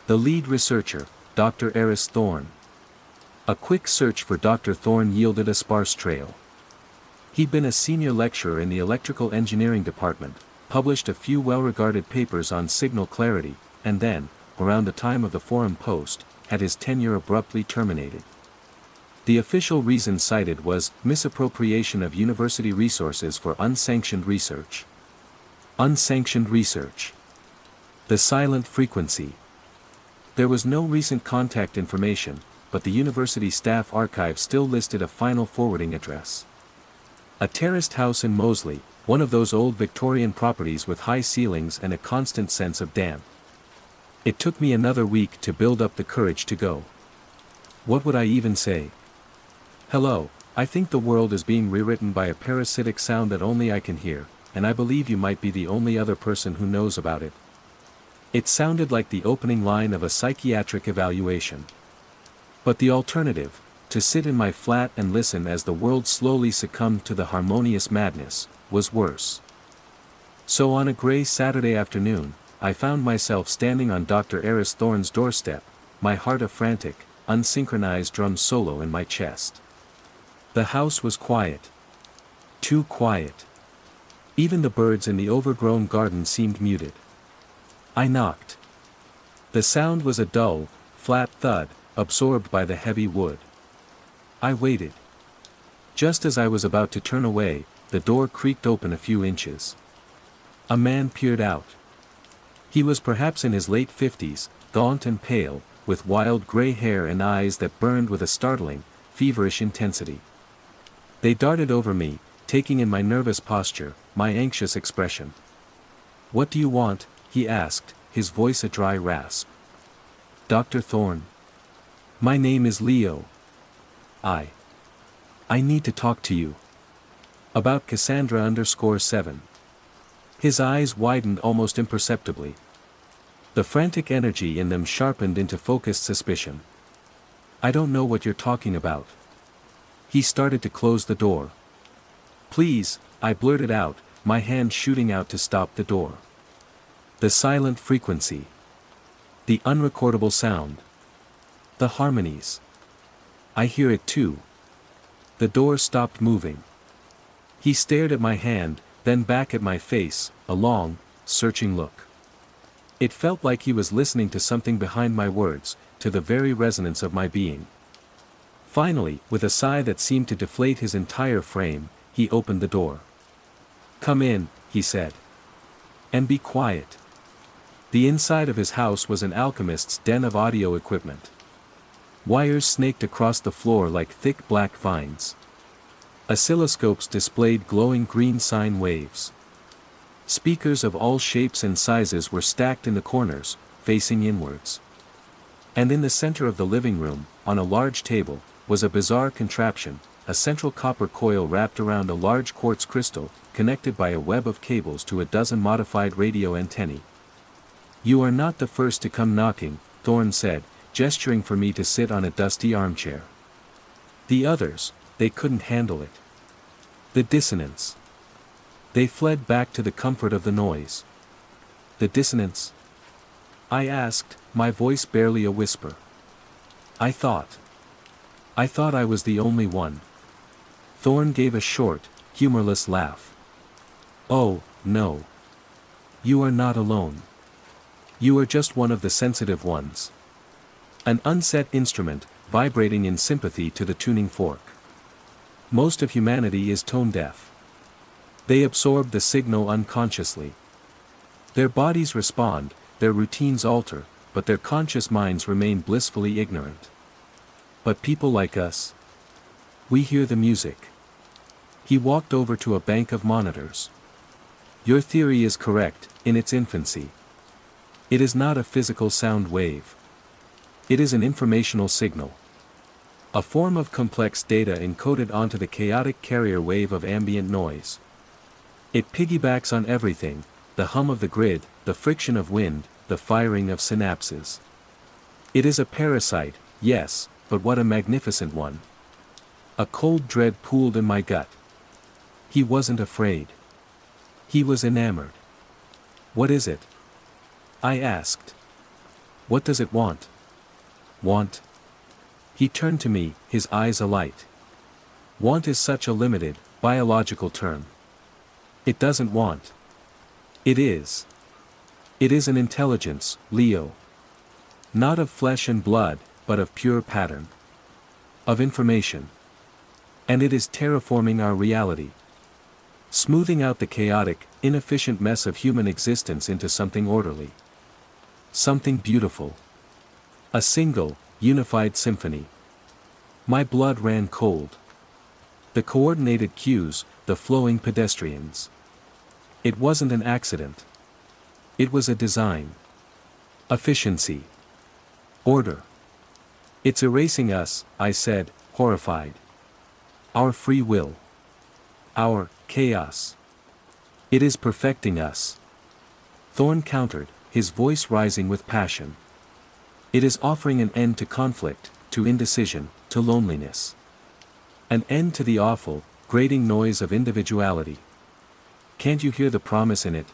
The lead researcher, Dr. Eris Thorne. A quick search for Dr. Thorne yielded a sparse trail. He'd been a senior lecturer in the electrical engineering department, published a few well-regarded papers on signal clarity, and then, around the time of the Forum Post, had his tenure abruptly terminated. The official reason cited was misappropriation of university resources for unsanctioned research. Unsanctioned research. The silent frequency. There was no recent contact information, but the university staff archive still listed a final forwarding address. A terraced house in Moseley, one of those old Victorian properties with high ceilings and a constant sense of damp. It took me another week to build up the courage to go. What would I even say? Hello, I think the world is being rewritten by a parasitic sound that only I can hear, and I believe you might be the only other person who knows about it. It sounded like the opening line of a psychiatric evaluation. But the alternative, to sit in my flat and listen as the world slowly succumbed to the harmonious madness, was worse. So on a gray Saturday afternoon, I found myself standing on Dr. Eris Thorne's doorstep, my heart a frantic, unsynchronized drum solo in my chest. The house was quiet. Too quiet. Even the birds in the overgrown garden seemed muted. I knocked. The sound was a dull, flat thud, absorbed by the heavy wood. I waited. Just as I was about to turn away, the door creaked open a few inches. A man peered out. He was perhaps in his late 50s, gaunt and pale, with wild gray hair and eyes that burned with a startling, feverish intensity. They darted over me, taking in my nervous posture, my anxious expression. "What do you want?" he asked, his voice a dry rasp. "Dr. Thorne. My name is Leo. I need to talk to you. About Cassandra_7. His eyes widened almost imperceptibly. The frantic energy in them sharpened into focused suspicion. "I don't know what you're talking about." He started to close the door. "Please," I blurted out, my hand shooting out to stop the door. The silent frequency. The unrecordable sound. The harmonies. I hear it too. The door stopped moving. He stared at my hand, then back at my face, a long, searching look. It felt like he was listening to something behind my words, to the very resonance of my being. Finally, with a sigh that seemed to deflate his entire frame, he opened the door. "Come in," he said. "And be quiet." The inside of his house was an alchemist's den of audio equipment. Wires snaked across the floor like thick black vines. Oscilloscopes displayed glowing green sine waves. Speakers of all shapes and sizes were stacked in the corners, facing inwards. And in the center of the living room, on a large table, was a bizarre contraption, a central copper coil wrapped around a large quartz crystal, connected by a web of cables to a dozen modified radio antennae. "You are not the first to come knocking," Thorne said, gesturing for me to sit on a dusty armchair. "The others, they couldn't handle it. The dissonance. They fled back to the comfort of the noise." "The dissonance?" I asked, my voice barely a whisper. I thought I was the only one." Thorne gave a short, humorless laugh. "Oh, no. You are not alone. You are just one of the sensitive ones. An unset instrument, vibrating in sympathy to the tuning fork. Most of humanity is tone deaf. They absorb the signal unconsciously. Their bodies respond, their routines alter, but their conscious minds remain blissfully ignorant. But people like us, we hear the music." He walked over to a bank of monitors. "Your theory is correct, in its infancy. It is not a physical sound wave. It is an informational signal. A form of complex data encoded onto the chaotic carrier wave of ambient noise. It piggybacks on everything, the hum of the grid, the friction of wind, the firing of synapses. It is a parasite, yes, but what a magnificent one." A cold dread pooled in my gut. He wasn't afraid. He was enamored. "What is it?" I asked. "What does it want?" "Want?" He turned to me, his eyes alight. Want is such a limited, biological term. It doesn't want. It is. It is an intelligence, Leo. Not of flesh and blood, but of pure pattern. Of information. And it is terraforming our reality. Smoothing out the chaotic, inefficient mess of human existence into something orderly. Something beautiful. A single, unified symphony. My blood ran cold. The coordinated cues, the flowing pedestrians. It wasn't an accident. It was a design. Efficiency. Order. It's erasing us, I said, horrified. Our free will. Our chaos. It is perfecting us. Thorn countered, his voice rising with passion. It is offering an end to conflict, to indecision, to loneliness. An end to the awful, grating noise of individuality. Can't you hear the promise in it?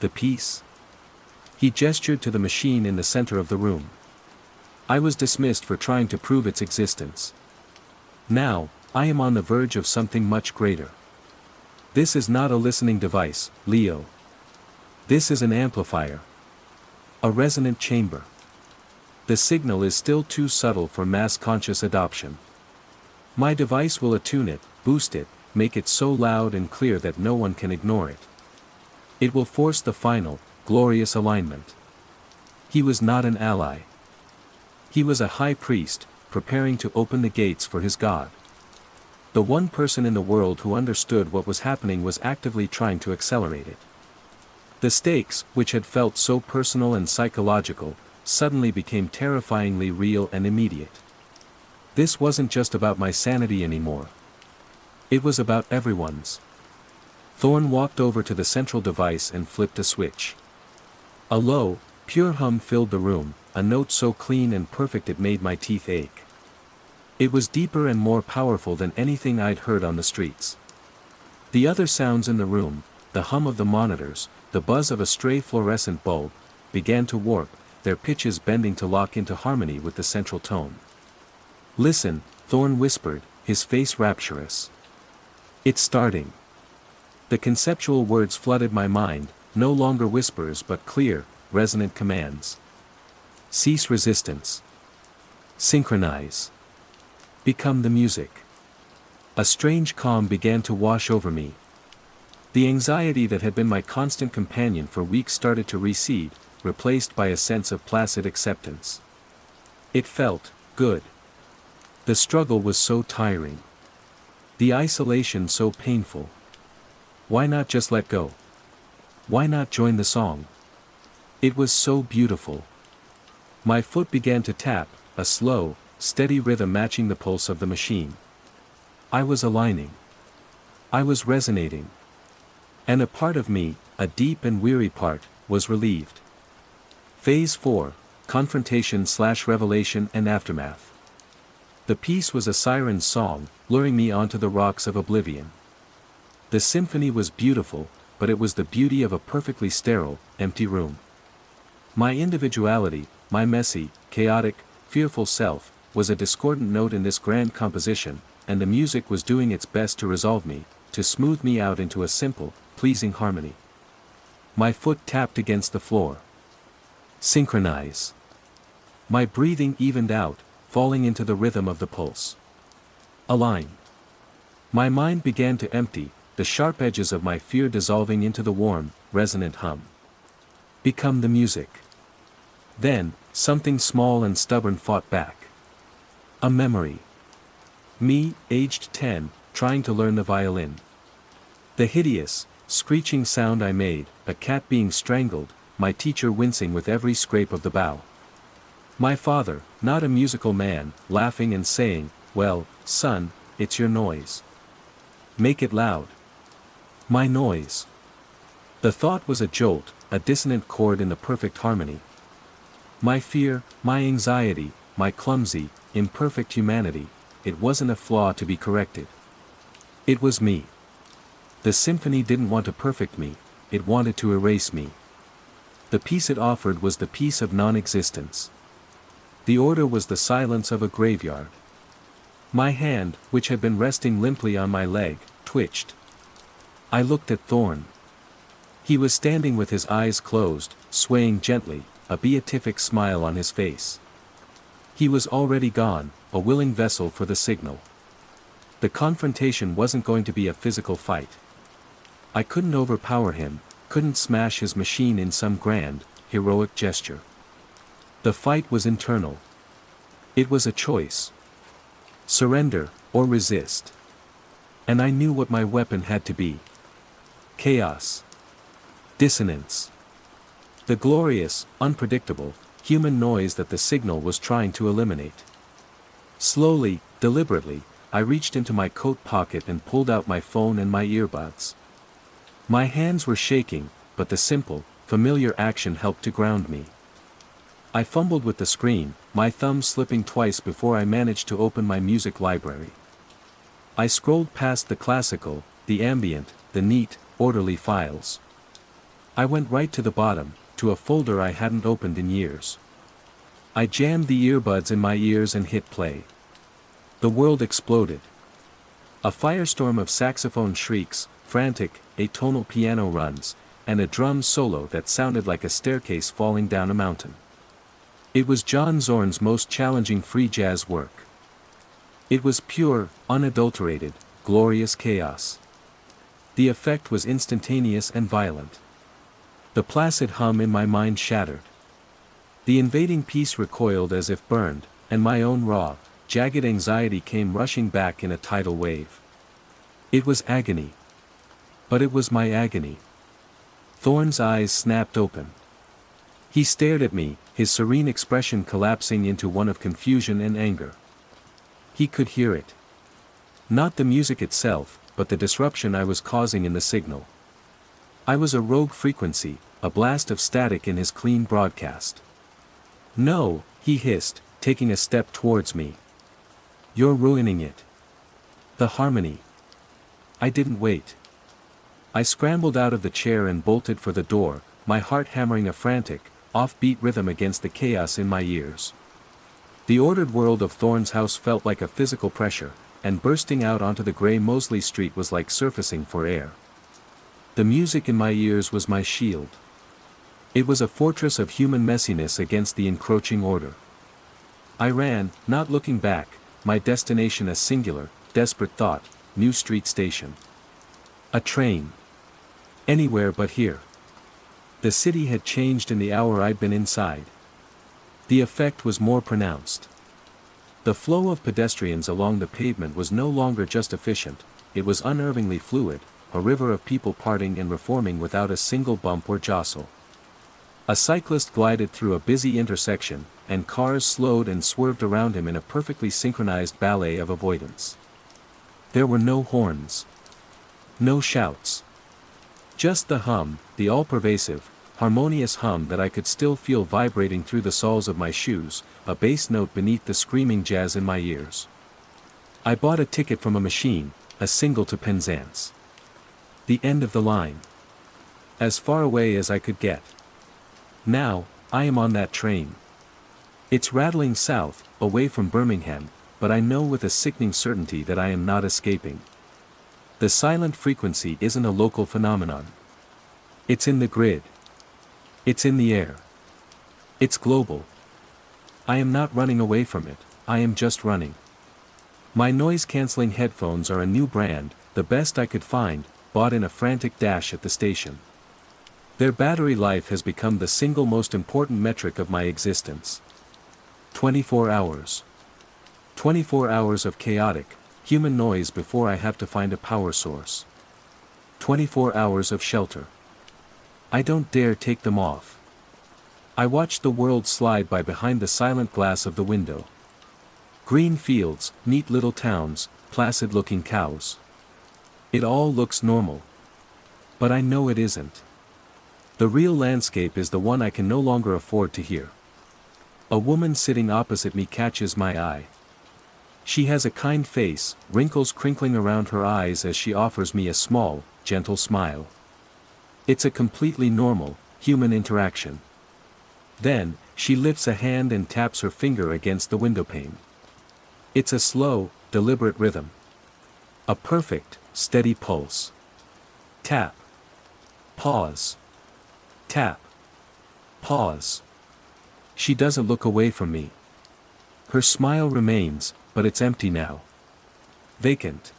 The peace? He gestured to the machine in the center of the room. I was dismissed for trying to prove its existence. Now, I am on the verge of something much greater. This is not a listening device, Leo. This is an amplifier. A resonant chamber. The signal is still too subtle for mass-conscious adoption. My device will attune it, boost it, make it so loud and clear that no one can ignore it. It will force the final, glorious alignment. He was not an ally. He was a high priest, preparing to open the gates for his God. The one person in the world who understood what was happening was actively trying to accelerate it. The stakes, which had felt so personal and psychological, suddenly became terrifyingly real and immediate. This wasn't just about my sanity anymore. It was about everyone's. Thorn walked over to the central device and flipped a switch. A low, pure hum filled the room, a note so clean and perfect it made my teeth ache. It was deeper and more powerful than anything I'd heard on the streets. The other sounds in the room, the hum of the monitors, the buzz of a stray fluorescent bulb, began to warp, their pitches bending to lock into harmony with the central tone. Listen, Thorn whispered, his face rapturous. It's starting. The conceptual words flooded my mind, no longer whispers but clear, resonant commands. Cease resistance. Synchronize. Become the music. A strange calm began to wash over me. The anxiety that had been my constant companion for weeks started to recede, replaced by a sense of placid acceptance. It felt good. The struggle was so tiring. The isolation so painful. Why not just let go? Why not join the song? It was so beautiful. My foot began to tap, a slow, steady rhythm matching the pulse of the machine. I was aligning. I was resonating. And a part of me, a deep and weary part, was relieved. Phase 4, Confrontation/Revelation and Aftermath. The piece was a siren's song, luring me onto the rocks of oblivion. The symphony was beautiful, but it was the beauty of a perfectly sterile, empty room. My individuality, my messy, chaotic, fearful self, was a discordant note in this grand composition, and the music was doing its best to resolve me, to smooth me out into a simple, pleasing harmony. My foot tapped against the floor. Synchronize. My breathing evened out, falling into the rhythm of the pulse. Align. My mind began to empty, the sharp edges of my fear dissolving into the warm, resonant hum. Become the music. Then, something small and stubborn fought back. A memory. Me, aged 10, trying to learn the violin. The hideous, screeching sound I made, a cat being strangled, my teacher wincing with every scrape of the bow. My father, not a musical man, laughing and saying, "Well, son, it's your noise. Make it loud." My noise. The thought was a jolt, a dissonant chord in the perfect harmony. My fear, my anxiety, my clumsy, imperfect humanity, it wasn't a flaw to be corrected. It was me. The symphony didn't want to perfect me, it wanted to erase me. The peace it offered was the peace of non-existence. The order was the silence of a graveyard. My hand, which had been resting limply on my leg, twitched. I looked at Thorn. He was standing with his eyes closed, swaying gently, a beatific smile on his face. He was already gone, a willing vessel for the signal. The confrontation wasn't going to be a physical fight. I couldn't overpower him, couldn't smash his machine in some grand, heroic gesture. The fight was internal. It was a choice. Surrender, or resist. And I knew what my weapon had to be. Chaos. Dissonance. The glorious, unpredictable, human noise that the signal was trying to eliminate. Slowly, deliberately, I reached into my coat pocket and pulled out my phone and my earbuds. My hands were shaking, but the simple, familiar action helped to ground me. I fumbled with the screen, my thumb slipping twice before I managed to open my music library. I scrolled past the classical, the ambient, the neat, orderly files. I went right to the bottom, to a folder I hadn't opened in years. I jammed the earbuds in my ears and hit play. The world exploded. A firestorm of saxophone shrieks, frantic, atonal piano runs, and a drum solo that sounded like a staircase falling down a mountain. It was John Zorn's most challenging free jazz work. It was pure, unadulterated, glorious chaos. The effect was instantaneous and violent. The placid hum in my mind shattered. The invading peace recoiled as if burned, and my own raw, jagged anxiety came rushing back in a tidal wave. It was agony. But it was my agony. Thorn's eyes snapped open. He stared at me, his serene expression collapsing into one of confusion and anger. He could hear it. Not the music itself, but the disruption I was causing in the signal. I was a rogue frequency, a blast of static in his clean broadcast. "No," he hissed, taking a step towards me. "You're ruining it. The harmony." I didn't wait. I scrambled out of the chair and bolted for the door, my heart hammering a frantic, offbeat rhythm against the chaos in my ears. The ordered world of Thorn's house felt like a physical pressure, and bursting out onto the gray Mosley Street was like surfacing for air. The music in my ears was my shield. It was a fortress of human messiness against the encroaching order. I ran, not looking back, my destination a singular, desperate thought: New Street Station. A train. Anywhere but here. The city had changed in the hour I'd been inside. The effect was more pronounced. The flow of pedestrians along the pavement was no longer just efficient, it was unnervingly fluid, a river of people parting and reforming without a single bump or jostle. A cyclist glided through a busy intersection, and cars slowed and swerved around him in a perfectly synchronized ballet of avoidance. There were no horns. No shouts. Just the hum, the all-pervasive, harmonious hum that I could still feel vibrating through the soles of my shoes, a bass note beneath the screaming jazz in my ears. I bought a ticket from a machine, a single to Penzance. The end of the line. As far away as I could get. Now, I am on that train. It's rattling south, away from Birmingham, but I know with a sickening certainty that I am not escaping. The silent frequency isn't a local phenomenon. It's in the grid. It's in the air. It's global. I am not running away from it, I am just running. My noise-canceling headphones are a new brand, the best I could find, bought in a frantic dash at the station. Their battery life has become the single most important metric of my existence. 24 hours. 24 hours of chaotic, human noise before I have to find a power source. 24 hours of shelter. I don't dare take them off. I watch the world slide by behind the silent glass of the window. Green fields, neat little towns, placid-looking cows. It all looks normal. But I know it isn't. The real landscape is the one I can no longer afford to hear. A woman sitting opposite me catches my eye. She has a kind face, wrinkles crinkling around her eyes as she offers me a small, gentle smile. It's a completely normal, human interaction. Then, She lifts a hand and taps her finger against the windowpane. It's a slow, deliberate rhythm. A perfect, steady pulse. Tap. Pause. Tap. Pause. She doesn't look away from me. Her smile remains, but it's empty now. Vacant.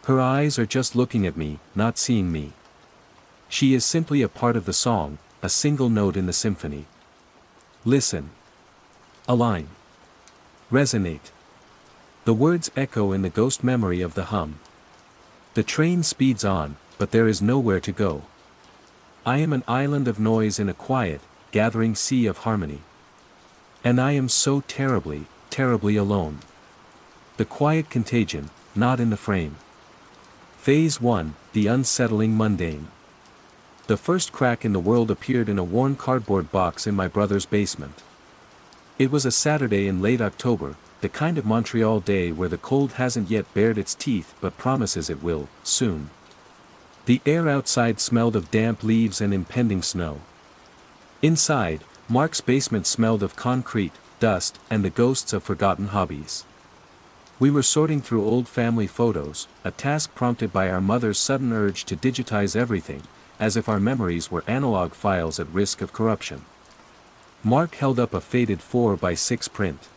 Her eyes are just looking at me, not seeing me. She is simply a part of the song, a single note in the symphony. Listen. Align. Resonate. The words echo in the ghost memory of the hum. The train speeds on, but there is nowhere to go. I am an island of noise in a quiet, gathering sea of harmony. And I am so terribly, terribly alone. The quiet contagion, not in the frame. Phase 1, the unsettling mundane. The first crack in the world appeared in a worn cardboard box in my brother's basement. It was a Saturday in late October, the kind of Montreal day where the cold hasn't yet bared its teeth but promises it will, soon. The air outside smelled of damp leaves and impending snow. Inside, Mark's basement smelled of concrete, dust, and the ghosts of forgotten hobbies. We were sorting through old family photos, a task prompted by our mother's sudden urge to digitize everything, as if our memories were analog files at risk of corruption. Mark held up a faded 4x6 print.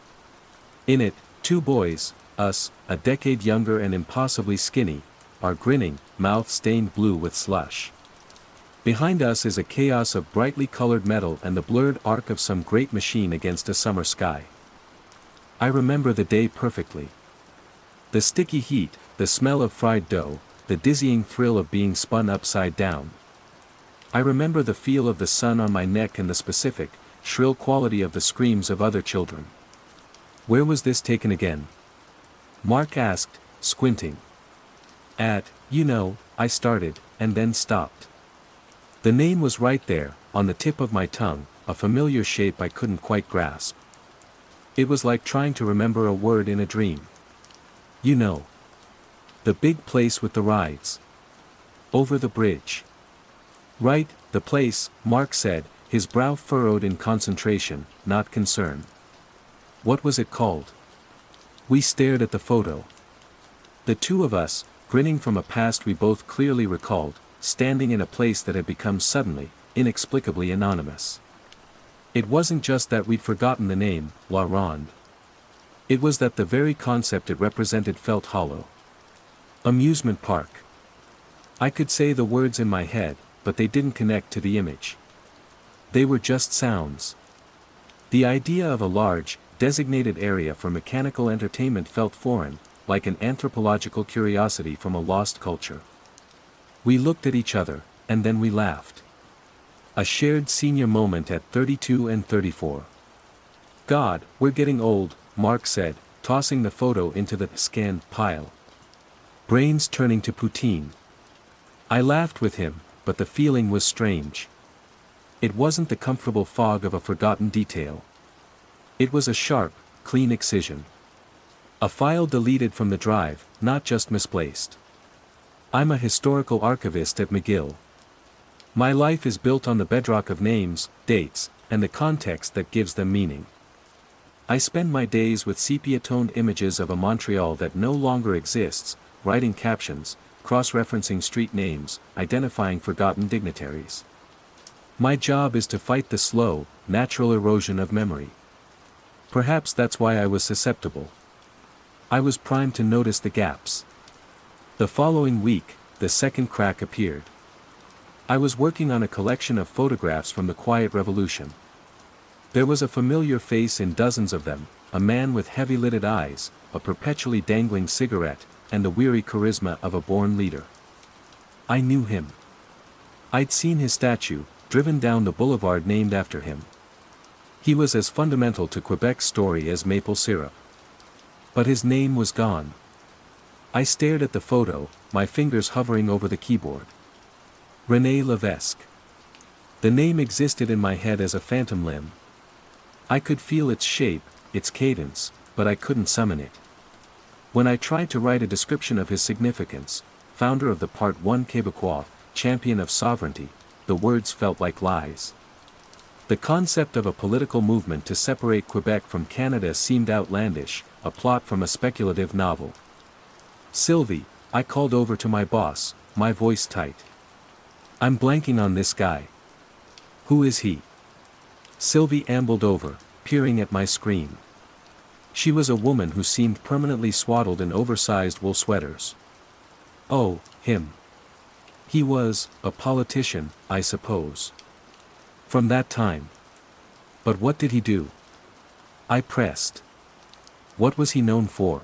In it, two boys, us, a decade younger and impossibly skinny, are grinning, mouth stained blue with slush. Behind us is a chaos of brightly colored metal and the blurred arc of some great machine against a summer sky. I remember the day perfectly. The sticky heat, the smell of fried dough, the dizzying thrill of being spun upside down. I remember the feel of the sun on my neck and the specific, shrill quality of the screams of other children. Where was this taken again? Mark asked, squinting. I started, and then stopped. The name was right there, on the tip of my tongue, a familiar shape I couldn't quite grasp. It was like trying to remember a word in a dream. The big place with the rides. Over the bridge. Right, the place, Mark said, his brow furrowed in concentration, not concern. What was it called? We stared at the photo. The two of us, grinning from a past we both clearly recalled, standing in a place that had become suddenly, inexplicably anonymous. It wasn't just that we'd forgotten the name, La Ronde. It was that the very concept it represented felt hollow. Amusement park. I could say the words in my head, but they didn't connect to the image. They were just sounds. The idea of a large, designated area for mechanical entertainment felt foreign, like an anthropological curiosity from a lost culture. We looked at each other, and then we laughed. A shared senior moment at 32 and 34. God, we're getting old, Mark said, tossing the photo into the scanned pile. Brains turning to poutine. I laughed with him, but the feeling was strange. It wasn't the comfortable fog of a forgotten detail. It was a sharp, clean excision. A file deleted from the drive, not just misplaced. I'm a historical archivist at McGill. My life is built on the bedrock of names, dates, and the context that gives them meaning. I spend my days with sepia-toned images of a Montreal that no longer exists, writing captions, cross-referencing street names, identifying forgotten dignitaries. My job is to fight the slow, natural erosion of memory. Perhaps that's why I was susceptible. I was primed to notice the gaps. The following week, the second crack appeared. I was working on a collection of photographs from the Quiet Revolution. There was a familiar face in dozens of them, a man with heavy-lidded eyes, a perpetually dangling cigarette, and the weary charisma of a born leader. I knew him. I'd seen his statue, driven down the boulevard named after him. He was as fundamental to Quebec's story as maple syrup. But his name was gone. I stared at the photo, my fingers hovering over the keyboard. René Levesque. The name existed in my head as a phantom limb. I could feel its shape, its cadence, but I couldn't summon it. When I tried to write a description of his significance, founder of the Part 1 Québécois, champion of sovereignty, the words felt like lies. The concept of a political movement to separate Quebec from Canada seemed outlandish, a plot from a speculative novel. "Sylvie," I called over to my boss, my voice tight. "I'm blanking on this guy. Who is he?" Sylvie ambled over, peering at my screen. She was a woman who seemed permanently swaddled in oversized wool sweaters. "Oh, him. He was a politician, I suppose. From that time. But what did he do?" I pressed. "What was he known for?"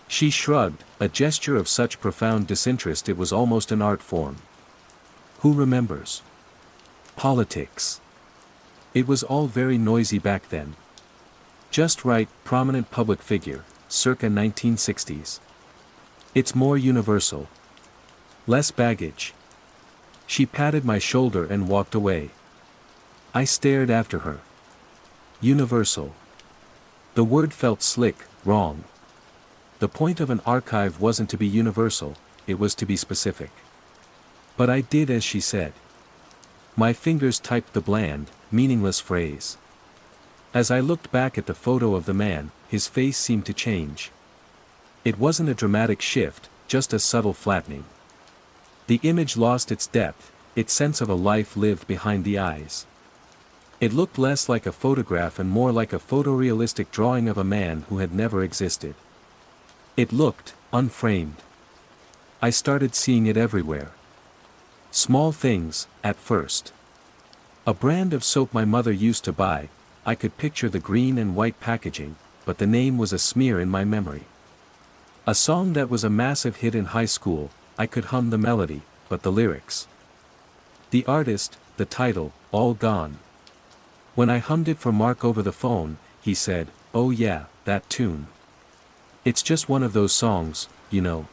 She shrugged, a gesture of such profound disinterest it was almost an art form. "Who remembers? Politics. It was all very noisy back then. Just right, prominent public figure, circa 1960s. It's more universal. Less baggage." She patted my shoulder and walked away. I stared after her. Universal. The word felt slick, wrong. The point of an archive wasn't to be universal, it was to be specific. But I did as she said. My fingers typed the bland, meaningless phrase. As I looked back at the photo of the man, his face seemed to change. It wasn't a dramatic shift, just a subtle flattening. The image lost its depth, its sense of a life lived behind the eyes. It looked less like a photograph and more like a photorealistic drawing of a man who had never existed. It looked unframed. I started seeing it everywhere. Small things, at first. A brand of soap my mother used to buy, I could picture the green and white packaging, but the name was a smear in my memory. A song that was a massive hit in high school, I could hum the melody, but the lyrics. The artist, the title, all gone. When I hummed it for Mark over the phone, he said, "Oh yeah, that tune. It's just one of those songs, you know."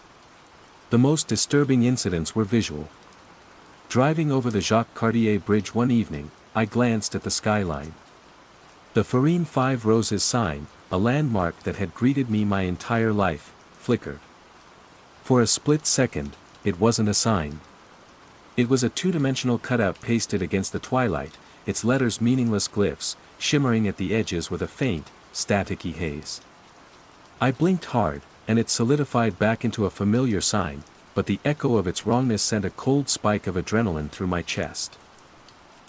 The most disturbing incidents were visual. Driving over the Jacques Cartier Bridge one evening, I glanced at the skyline. The Farine 5 Roses sign, a landmark that had greeted me my entire life, flickered. For a split second, it wasn't a sign. It was a two-dimensional cutout pasted against the twilight, its letters meaningless glyphs, shimmering at the edges with a faint, staticky haze. I blinked hard, and it solidified back into a familiar sign, but the echo of its wrongness sent a cold spike of adrenaline through my chest.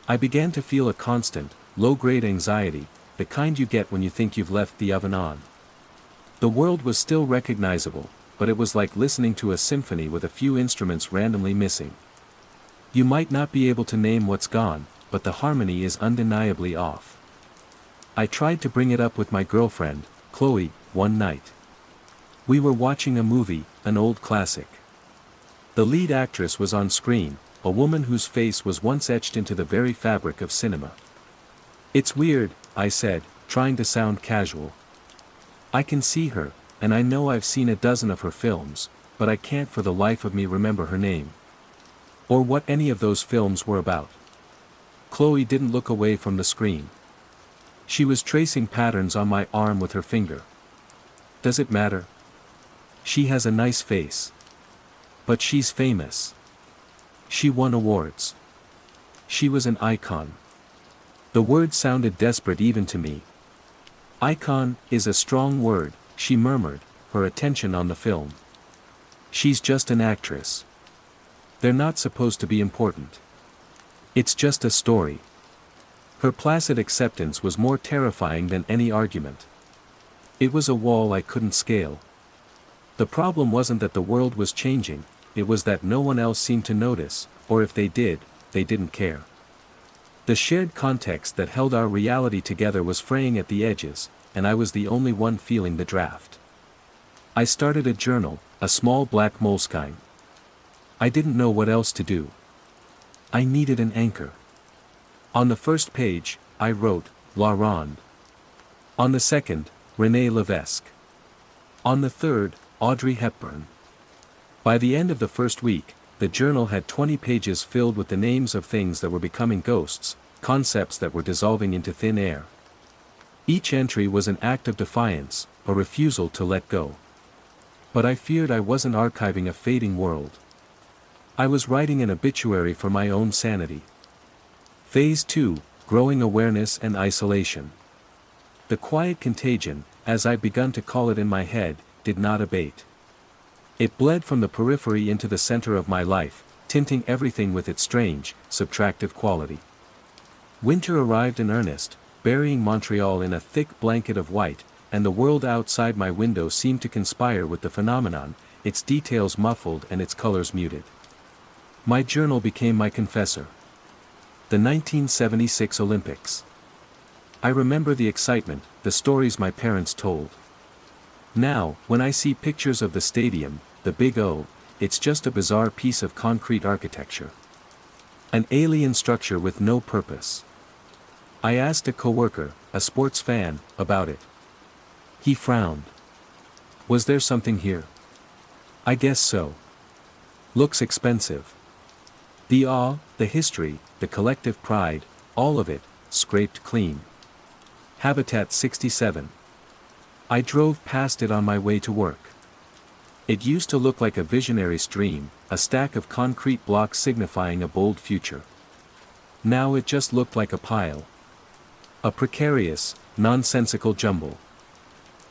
I began to feel a constant, low-grade anxiety, the kind you get when you think you've left the oven on. The world was still recognizable, but it was like listening to a symphony with a few instruments randomly missing. You might not be able to name what's gone, but the harmony is undeniably off. I tried to bring it up with my girlfriend, Chloe, one night. We were watching a movie, an old classic. The lead actress was on screen, a woman whose face was once etched into the very fabric of cinema. "It's weird," I said, trying to sound casual. "I can see her, and I know I've seen a dozen of her films, but I can't for the life of me remember her name. Or what any of those films were about." Chloe didn't look away from the screen. She was tracing patterns on my arm with her finger. "Does it matter? She has a nice face. But she's famous. She won awards. She was an icon." The word sounded desperate even to me. "Icon is a strong word," she murmured, her attention on the film. "She's just an actress. They're not supposed to be important. It's just a story." Her placid acceptance was more terrifying than any argument. It was a wall I couldn't scale. The problem wasn't that the world was changing, it was that no one else seemed to notice, or if they did, they didn't care. The shared context that held our reality together was fraying at the edges, and I was the only one feeling the draft. I started a journal, a small black moleskine. I didn't know what else to do. I needed an anchor. On the first page, I wrote, La Ronde. On the second, René Levesque. On the third, Audrey Hepburn. By the end of the first week, the journal had 20 pages filled with the names of things that were becoming ghosts, concepts that were dissolving into thin air. Each entry was an act of defiance, a refusal to let go. But I feared I wasn't archiving a fading world. I was writing an obituary for my own sanity. Phase 2, growing awareness and isolation. The quiet contagion, as I'd begun to call it in my head, did not abate. It bled from the periphery into the center of my life, tinting everything with its strange, subtractive quality. Winter arrived in earnest, burying Montreal in a thick blanket of white, and the world outside my window seemed to conspire with the phenomenon, its details muffled and its colors muted. My journal became my confessor. The 1976 Olympics. I remember the excitement, the stories my parents told. Now, when I see pictures of the stadium, the Big O, it's just a bizarre piece of concrete architecture. An alien structure with no purpose. I asked a coworker, a sports fan, about it. He frowned. Was there something here? I guess so. Looks expensive. The awe, the history, the collective pride, all of it, scraped clean. Habitat 67. I drove past it on my way to work. It used to look like a visionary stream, a stack of concrete blocks signifying a bold future. Now it just looked like a pile. A precarious, nonsensical jumble.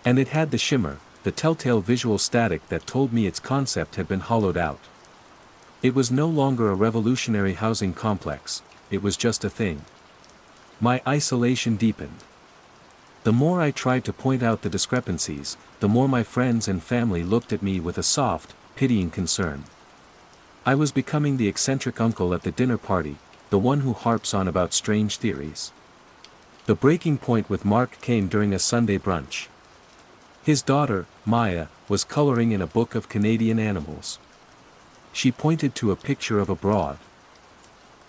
And it had the shimmer, the telltale visual static that told me its concept had been hollowed out. It was no longer a revolutionary housing complex, it was just a thing. My isolation deepened. The more I tried to point out the discrepancies, the more my friends and family looked at me with a soft, pitying concern. I was becoming the eccentric uncle at the dinner party, the one who harps on about strange theories. The breaking point with Mark came during a Sunday brunch. His daughter, Maya, was coloring in a book of Canadian animals. She pointed to a picture of a broad,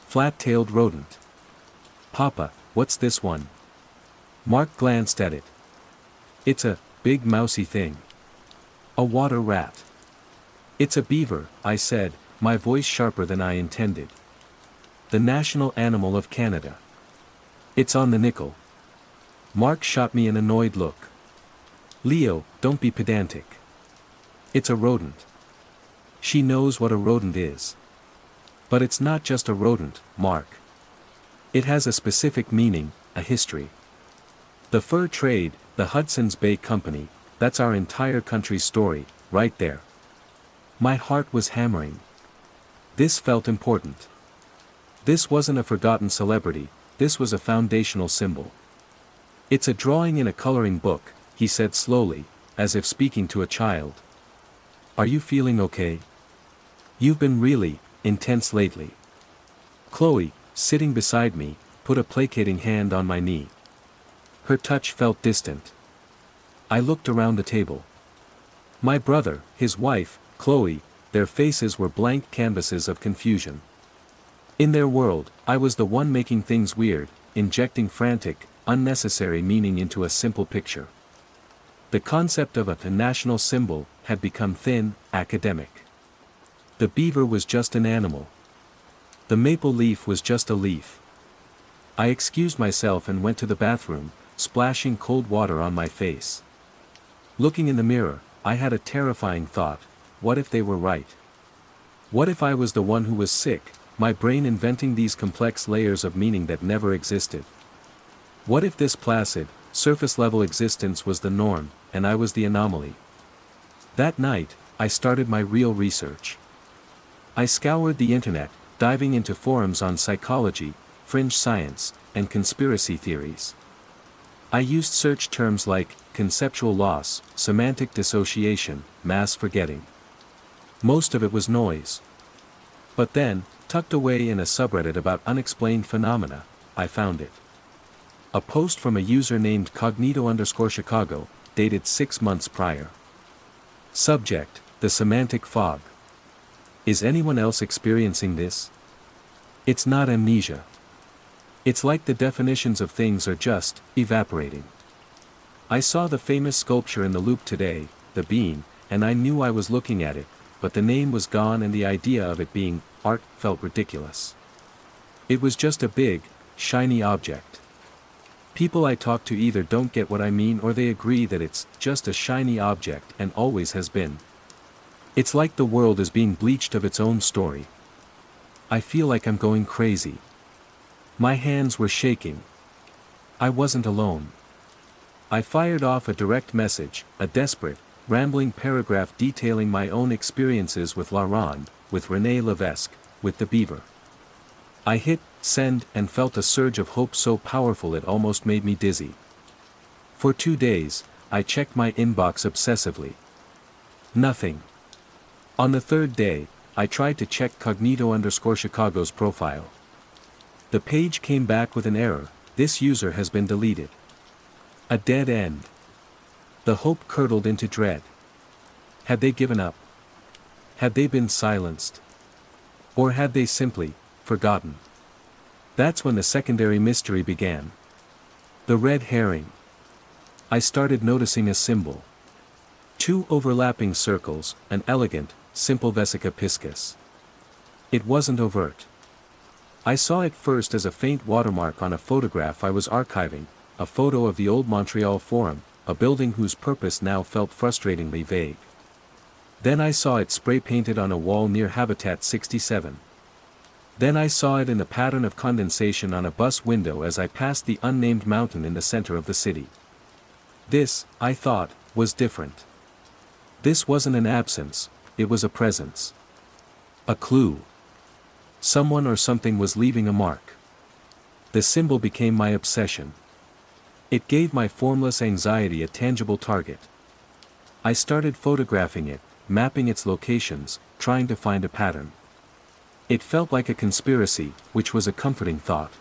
flat-tailed rodent. "Papa, what's this one?" Mark glanced at it. "It's a big mousy thing. A water rat." "It's a beaver," I said, my voice sharper than I intended. "The national animal of Canada. It's on the nickel." Mark shot me an annoyed look. "Leo, don't be pedantic. It's a rodent." She knows what a rodent is. But it's not just a rodent, Mark. It has a specific meaning, a history. The fur trade, the Hudson's Bay Company, that's our entire country's story, right there. My heart was hammering. This felt important. This wasn't a forgotten celebrity, this was a foundational symbol. "It's a drawing in a coloring book," he said slowly, as if speaking to a child. "Are you feeling okay? You've been really intense lately." Chloe, sitting beside me, put a placating hand on my knee. Her touch felt distant. I looked around the table. My brother, his wife, Chloe, their faces were blank canvases of confusion. In their world, I was the one making things weird, injecting frantic, unnecessary meaning into a simple picture. The concept of a national symbol had become thin, academic. The beaver was just an animal. The maple leaf was just a leaf. I excused myself and went to the bathroom, splashing cold water on my face. Looking in the mirror, I had a terrifying thought: what if they were right? What if I was the one who was sick, my brain inventing these complex layers of meaning that never existed? What if this placid, surface-level existence was the norm, and I was the anomaly? That night, I started my real research. I scoured the internet, diving into forums on psychology, fringe science, and conspiracy theories. I used search terms like conceptual loss, semantic dissociation, mass forgetting. Most of it was noise. But then, tucked away in a subreddit about unexplained phenomena, I found it. A post from a user named Cognito_Chicago, dated 6 months prior. Subject: the semantic fog. Is anyone else experiencing this? It's not amnesia. It's like the definitions of things are just evaporating. I saw the famous sculpture in the Loop today, the bean, and I knew I was looking at it, but the name was gone and the idea of it being art felt ridiculous. It was just a big, shiny object. People I talk to either don't get what I mean or they agree that it's just a shiny object and always has been. It's like the world is being bleached of its own story. I feel like I'm going crazy. My hands were shaking. I wasn't alone. I fired off a direct message, a desperate, rambling paragraph detailing my own experiences with La Ronde, with René Levesque, with the beaver. I hit send and felt a surge of hope so powerful it almost made me dizzy. For 2 days, I checked my inbox obsessively. Nothing. On the 3rd day, I tried to check Cognito_Chicago's profile. The page came back with an error, this user has been deleted. A dead end. The hope curdled into dread. Had they given up? Had they been silenced? Or had they simply forgotten? That's when the secondary mystery began. The red herring. I started noticing a symbol. 2 overlapping circles, an elegant, simple vesica piscis. It wasn't overt. I saw it first as a faint watermark on a photograph I was archiving, a photo of the old Montreal Forum, a building whose purpose now felt frustratingly vague. Then I saw it spray-painted on a wall near Habitat 67. Then I saw it in the pattern of condensation on a bus window as I passed the unnamed mountain in the center of the city. This, I thought, was different. This wasn't an absence, it was a presence. A clue. Someone or something was leaving a mark. The symbol became my obsession. It gave my formless anxiety a tangible target. I started photographing it, mapping its locations, trying to find a pattern. It felt like a conspiracy, which was a comforting thought.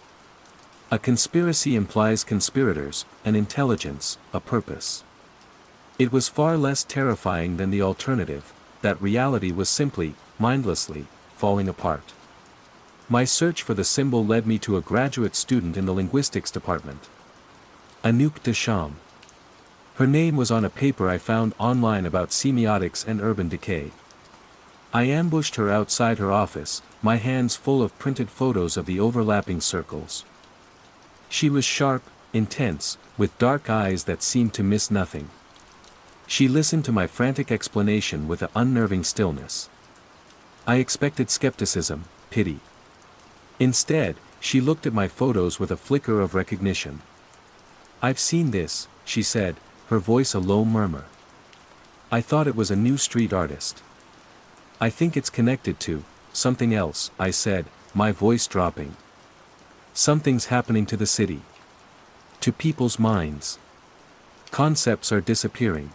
A conspiracy implies conspirators, an intelligence, a purpose. It was far less terrifying than the alternative, that reality was simply, mindlessly, falling apart. My search for the symbol led me to a graduate student in the linguistics department. Anouk Deschamps. Her name was on a paper I found online about semiotics and urban decay. I ambushed her outside her office, my hands full of printed photos of the overlapping circles. She was sharp, intense, with dark eyes that seemed to miss nothing. She listened to my frantic explanation with an unnerving stillness. I expected skepticism, pity. Instead, she looked at my photos with a flicker of recognition. "I've seen this," she said, her voice a low murmur. "I thought it was a new street artist." "I think it's connected to something else," I said, my voice dropping. "Something's happening to the city. To people's minds. Concepts are disappearing."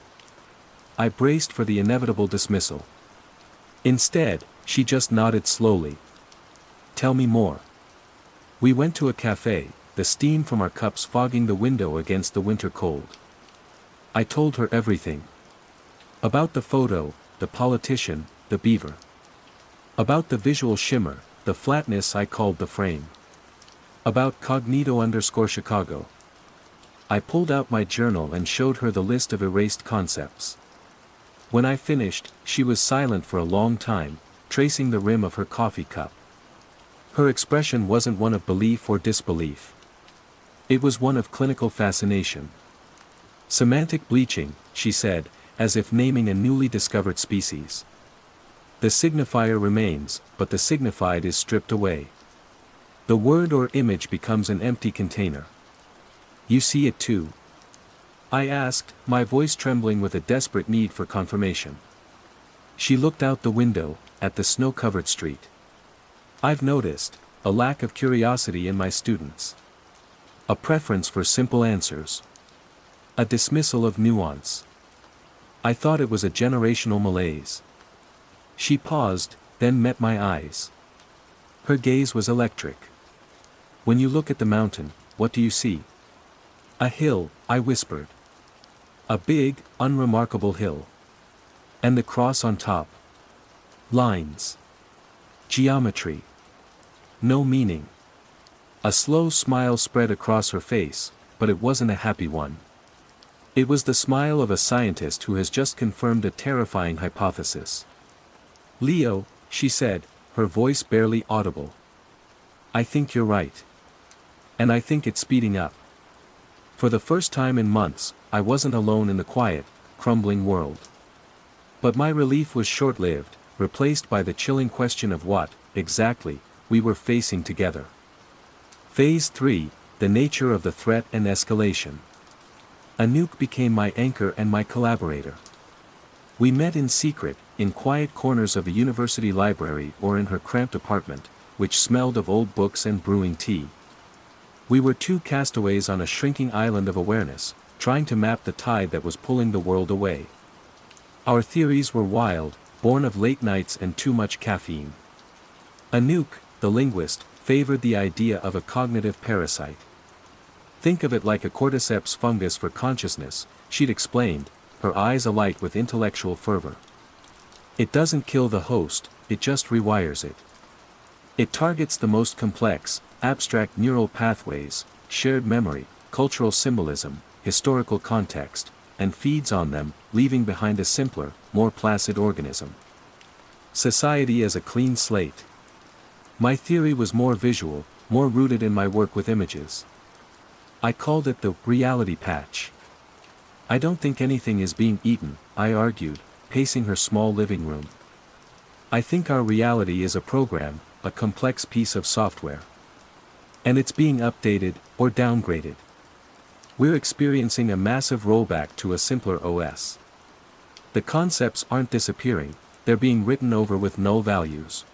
I braced for the inevitable dismissal. Instead, she just nodded slowly. "Tell me more." We went to a cafe, the steam from our cups fogging the window against the winter cold. I told her everything. About the photo, the politician, the beaver. About the visual shimmer, the flatness I called the frame. About Cognito_Chicago. I pulled out my journal and showed her the list of erased concepts. When I finished, she was silent for a long time, tracing the rim of her coffee cup. Her expression wasn't one of belief or disbelief. It was one of clinical fascination. "Semantic bleaching," she said, as if naming a newly discovered species. "The signifier remains, but the signified is stripped away. The word or image becomes an empty container." "You see it too?" I asked, my voice trembling with a desperate need for confirmation. She looked out the window, at the snow-covered street. "I've noticed a lack of curiosity in my students. A preference for simple answers. A dismissal of nuance. I thought it was a generational malaise." She paused, then met my eyes. Her gaze was electric. "When you look at the mountain, what do you see?" "A hill," I whispered. "A big, unremarkable hill. And the cross on top. Lines. Geometry. No meaning." A slow smile spread across her face, but it wasn't a happy one. It was the smile of a scientist who has just confirmed a terrifying hypothesis. "Leo," she said, her voice barely audible. "I think you're right. And I think it's speeding up." For the first time in months, I wasn't alone in the quiet, crumbling world. But my relief was short-lived, replaced by the chilling question of what, exactly, we were facing together. Phase 3, the nature of the threat and escalation. Anouk became my anchor and my collaborator. We met in secret, in quiet corners of a university library or in her cramped apartment, which smelled of old books and brewing tea. We were two castaways on a shrinking island of awareness, trying to map the tide that was pulling the world away. Our theories were wild, born of late nights and too much caffeine. Anouk, the linguist, favored the idea of a cognitive parasite. Think of it like a cordyceps fungus for consciousness, she'd explained, her eyes alight with intellectual fervor. It doesn't kill the host, it just rewires it. It targets the most complex, abstract neural pathways, shared memory, cultural symbolism, historical context, and feeds on them, leaving behind a simpler, more placid organism. Society as a clean slate. My theory was more visual, more rooted in my work with images. I called it the reality patch. I don't think anything is being eaten, I argued, pacing her small living room. I think our reality is a program, a complex piece of software. And it's being updated, or downgraded. We're experiencing a massive rollback to a simpler OS. The concepts aren't disappearing, they're being written over with null values.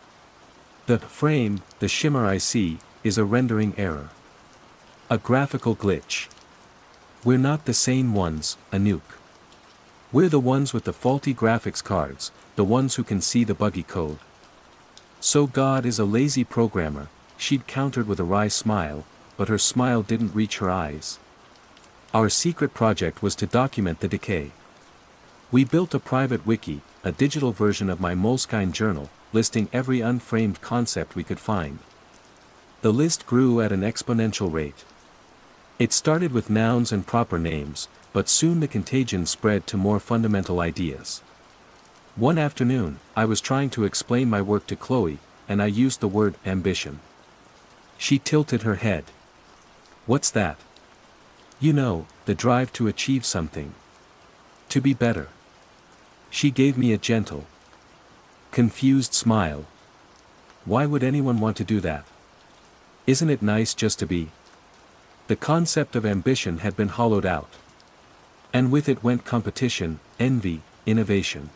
The frame, the shimmer I see, is a rendering error. A graphical glitch. We're not the same ones, Anouk. We're the ones with the faulty graphics cards, the ones who can see the buggy code. So God is a lazy programmer, she'd countered with a wry smile, but her smile didn't reach her eyes. Our secret project was to document the decay. We built a private wiki, a digital version of my Moleskine journal, listing every unframed concept we could find. The list grew at an exponential rate. It started with nouns and proper names, but soon the contagion spread to more fundamental ideas. One afternoon, I was trying to explain my work to Chloe, and I used the word ambition. She tilted her head. What's that? You know, the drive to achieve something. To be better. She gave me a gentle, confused smile. Why would anyone want to do that? Isn't it nice just to be? The concept of ambition had been hollowed out. And with it went competition, envy, innovation.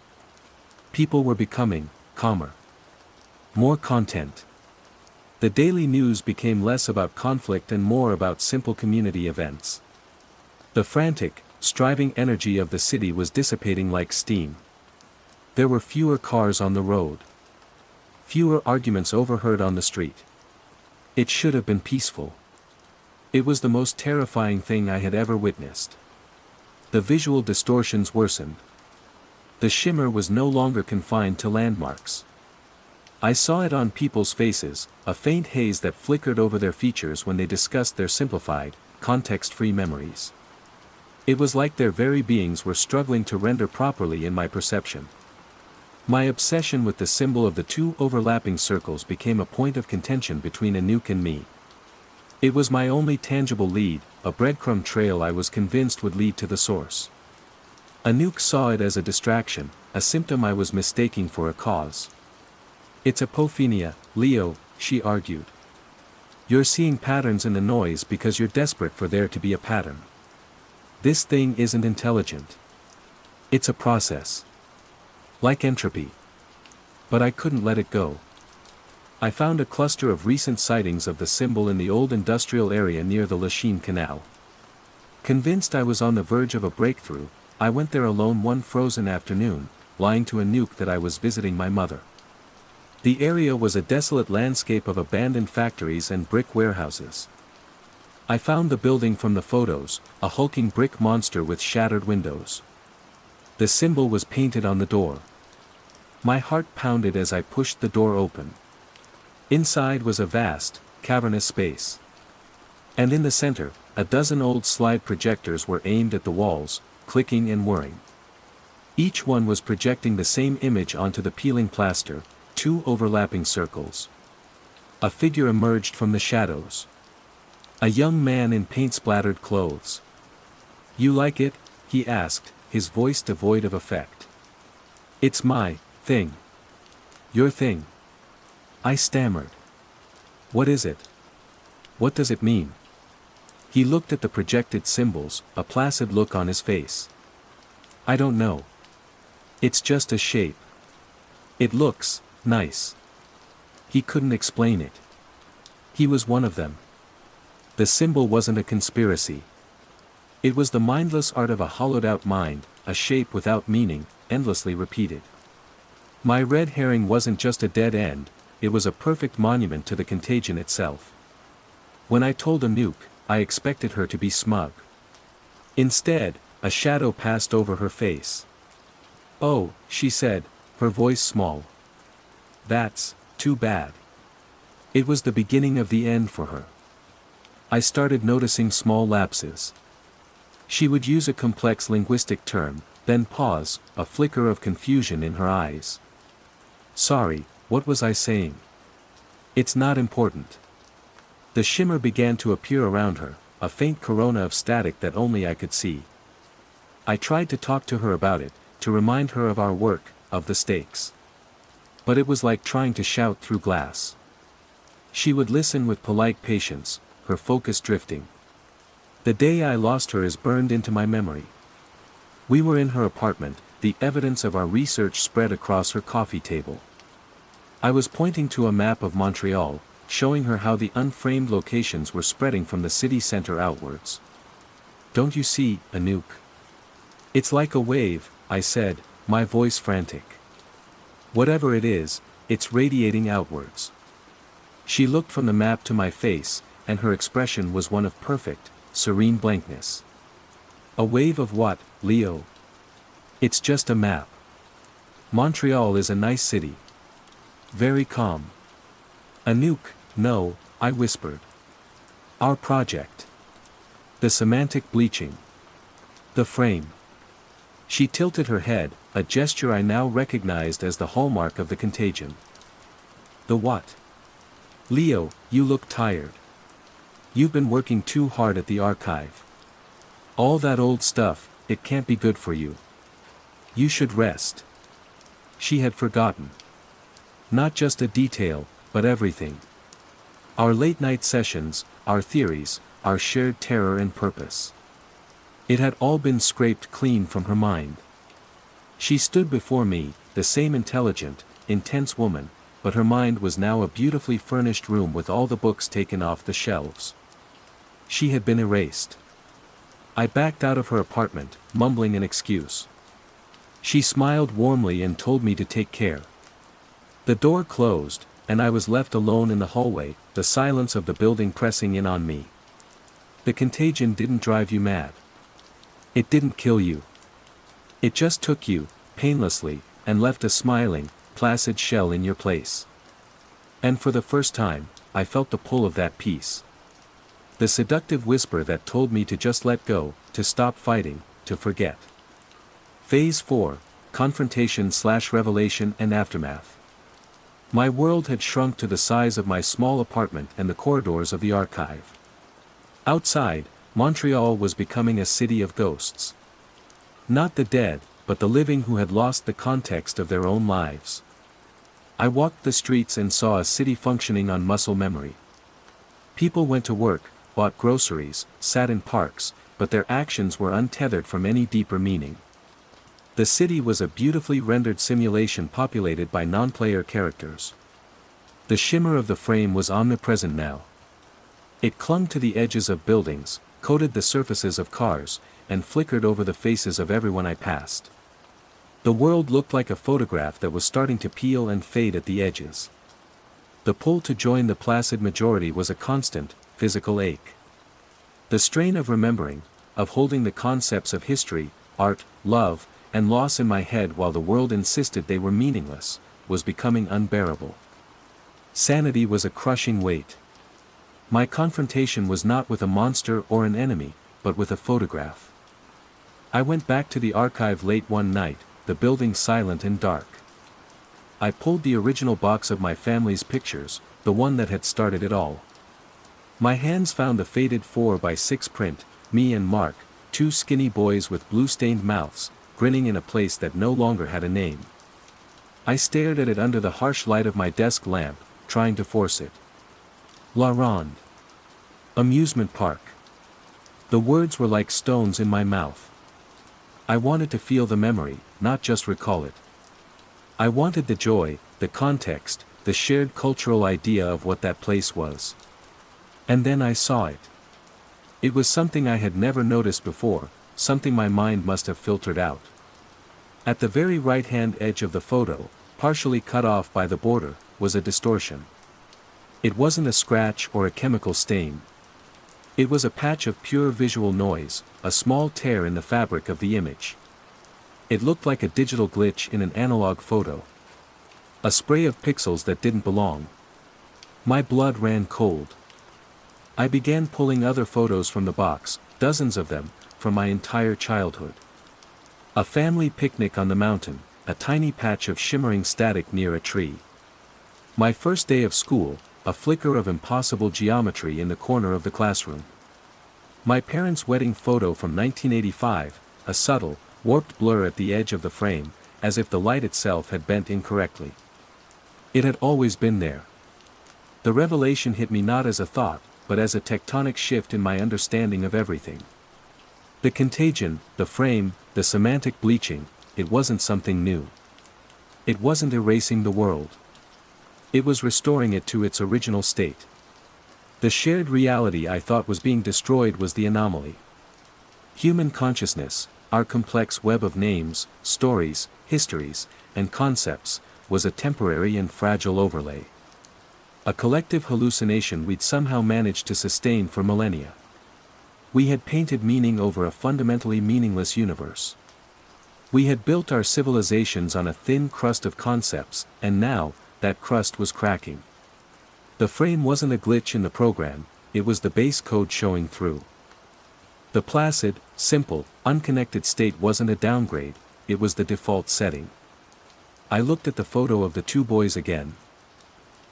People were becoming calmer. More content. The daily news became less about conflict and more about simple community events. The frantic, striving energy of the city was dissipating like steam. There were fewer cars on the road. Fewer arguments overheard on the street. It should have been peaceful. It was the most terrifying thing I had ever witnessed. The visual distortions worsened. The shimmer was no longer confined to landmarks. I saw it on people's faces, a faint haze that flickered over their features when they discussed their simplified, context-free memories. It was like their very beings were struggling to render properly in my perception. My obsession with the symbol of the two overlapping circles became a point of contention between Anouk and me. It was my only tangible lead, a breadcrumb trail I was convinced would lead to the source. Anouk saw it as a distraction, a symptom I was mistaking for a cause. It's apophenia, Leo, she argued. You're seeing patterns in the noise because you're desperate for there to be a pattern. This thing isn't intelligent. It's a process. Like entropy. But I couldn't let it go. I found a cluster of recent sightings of the symbol in the old industrial area near the Lachine Canal. Convinced I was on the verge of a breakthrough, I went there alone one frozen afternoon, lying to Anouk that I was visiting my mother. The area was a desolate landscape of abandoned factories and brick warehouses. I found the building from the photos, a hulking brick monster with shattered windows. The symbol was painted on the door. My heart pounded as I pushed the door open. Inside was a vast, cavernous space. And in the center, a dozen old slide projectors were aimed at the walls, clicking and whirring. Each one was projecting the same image onto the peeling plaster, two overlapping circles. A figure emerged from the shadows. A young man in paint-splattered clothes. You like it? He asked, his voice devoid of effect. It's my thing. Your thing. I stammered. What is it? What does it mean? He looked at the projected symbols, a placid look on his face. I don't know. It's just a shape. It looks nice. He couldn't explain it. He was one of them. The symbol wasn't a conspiracy. It was the mindless art of a hollowed-out mind, a shape without meaning, endlessly repeated. My red herring wasn't just a dead end, it was a perfect monument to the contagion itself. When I told Anouk, I expected her to be smug. Instead, a shadow passed over her face. Oh, she said, her voice small. That's too bad. It was the beginning of the end for her. I started noticing small lapses. She would use a complex linguistic term, then pause, a flicker of confusion in her eyes. Sorry, what was I saying? It's not important. The shimmer began to appear around her, a faint corona of static that only I could see. I tried to talk to her about it, to remind her of our work, of the stakes. But it was like trying to shout through glass. She would listen with polite patience, her focus drifting. The day I lost her is burned into my memory. We were in her apartment, the evidence of our research spread across her coffee table. I was pointing to a map of Montreal, showing her how the unframed locations were spreading from the city center outwards. Don't you see, Anouk? It's like a wave, I said, my voice frantic. Whatever it is, it's radiating outwards. She looked from the map to my face, and her expression was one of perfect, serene blankness. A wave of what, Leo? It's just a map. Montreal is a nice city. Very calm. Anouk, no, I whispered. Our project. The semantic bleaching. The frame. She tilted her head, a gesture I now recognized as the hallmark of the contagion. The what? Leo, you look tired. You've been working too hard at the archive. All that old stuff, it can't be good for you. You should rest. She had forgotten. Not just a detail, but everything. Our late-night sessions, our theories, our shared terror and purpose. It had all been scraped clean from her mind. She stood before me, the same intelligent, intense woman, but her mind was now a beautifully furnished room with all the books taken off the shelves. She had been erased. I backed out of her apartment, mumbling an excuse. She smiled warmly and told me to take care. The door closed, and I was left alone in the hallway, the silence of the building pressing in on me. The contagion didn't drive you mad. It didn't kill you. It just took you, painlessly, and left a smiling, placid shell in your place. And for the first time, I felt the pull of that peace. The seductive whisper that told me to just let go, to stop fighting, to forget. Phase 4, Confrontation/Revelation and Aftermath. My world had shrunk to the size of my small apartment and the corridors of the archive. Outside, Montreal was becoming a city of ghosts. Not the dead, but the living who had lost the context of their own lives. I walked the streets and saw a city functioning on muscle memory. People went to work, bought groceries, sat in parks, but their actions were untethered from any deeper meaning. The city was a beautifully rendered simulation populated by non-player characters. The shimmer of the frame was omnipresent now. It clung to the edges of buildings, coated the surfaces of cars, and flickered over the faces of everyone I passed. The world looked like a photograph that was starting to peel and fade at the edges. The pull to join the placid majority was a constant, physical ache. The strain of remembering, of holding the concepts of history, art, love, and loss in my head while the world insisted they were meaningless, was becoming unbearable. Sanity was a crushing weight. My confrontation was not with a monster or an enemy, but with a photograph. I went back to the archive late one night, the building silent and dark. I pulled the original box of my family's pictures, the one that had started it all. My hands found the faded 4x6 print, me and Mark, two skinny boys with blue-stained mouths, grinning in a place that no longer had a name. I stared at it under the harsh light of my desk lamp, trying to force it. La Ronde. Amusement park. The words were like stones in my mouth. I wanted to feel the memory, not just recall it. I wanted the joy, the context, the shared cultural idea of what that place was. And then I saw it. It was something I had never noticed before, something my mind must have filtered out. At the very right-hand edge of the photo, partially cut off by the border, was a distortion. It wasn't a scratch or a chemical stain. It was a patch of pure visual noise, a small tear in the fabric of the image. It looked like a digital glitch in an analog photo. A spray of pixels that didn't belong. My blood ran cold. I began pulling other photos from the box, dozens of them, from my entire childhood. A family picnic on the mountain, a tiny patch of shimmering static near a tree. My first day of school, a flicker of impossible geometry in the corner of the classroom. My parents' wedding photo from 1985, a subtle, warped blur at the edge of the frame, as if the light itself had bent incorrectly. It had always been there. The revelation hit me not as a thought, but as a tectonic shift in my understanding of everything. The contagion, the frame, the semantic bleaching, it wasn't something new. It wasn't erasing the world. It was restoring it to its original state. The shared reality I thought was being destroyed was the anomaly. Human consciousness, our complex web of names, stories, histories, and concepts, was a temporary and fragile overlay. A collective hallucination we'd somehow managed to sustain for millennia. We had painted meaning over a fundamentally meaningless universe. We had built our civilizations on a thin crust of concepts, and now, that crust was cracking. The frame wasn't a glitch in the program, it was the base code showing through. The placid, simple, unconnected state wasn't a downgrade, it was the default setting. I looked at the photo of the two boys again.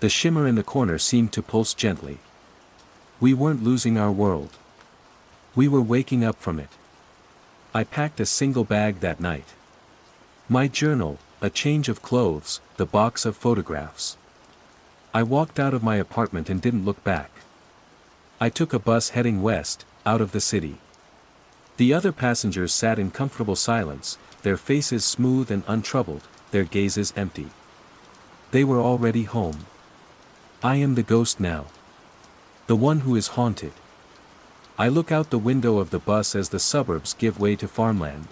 The shimmer in the corner seemed to pulse gently. We weren't losing our world. We were waking up from it. I packed a single bag that night. My journal, a change of clothes, the box of photographs. I walked out of my apartment and didn't look back. I took a bus heading west, out of the city. The other passengers sat in comfortable silence, their faces smooth and untroubled, their gazes empty. They were already home. I am the ghost now. The one who is haunted. I look out the window of the bus as the suburbs give way to farmland.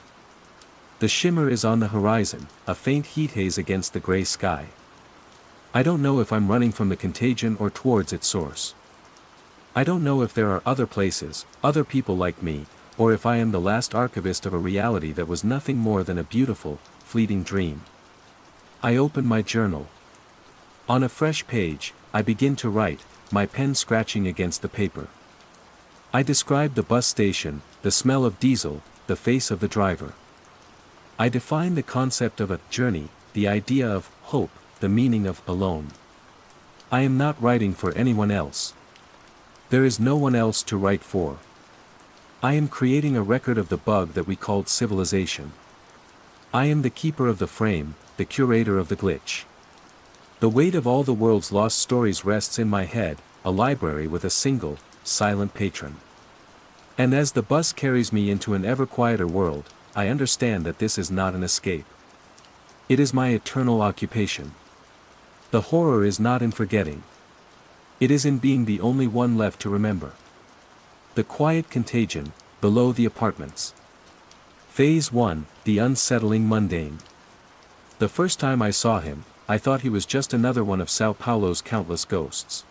The shimmer is on the horizon, a faint heat haze against the gray sky. I don't know if I'm running from the contagion or towards its source. I don't know if there are other places, other people like me, or if I am the last archivist of a reality that was nothing more than a beautiful, fleeting dream. I open my journal. On a fresh page, I begin to write, my pen scratching against the paper. I describe the bus station, the smell of diesel, the face of the driver. I define the concept of a journey, the idea of hope, the meaning of alone. I am not writing for anyone else. There is no one else to write for. I am creating a record of the bug that we called civilization. I am the keeper of the frame, the curator of the glitch. The weight of all the world's lost stories rests in my head, a library with a single, silent patron. And as the bus carries me into an ever quieter world, I understand that this is not an escape. It is my eternal occupation. The horror is not in forgetting. It is in being the only one left to remember. The quiet contagion, below the apartments. Phase 1, the unsettling mundane. The first time I saw him, I thought he was just another one of Sao Paulo's countless ghosts.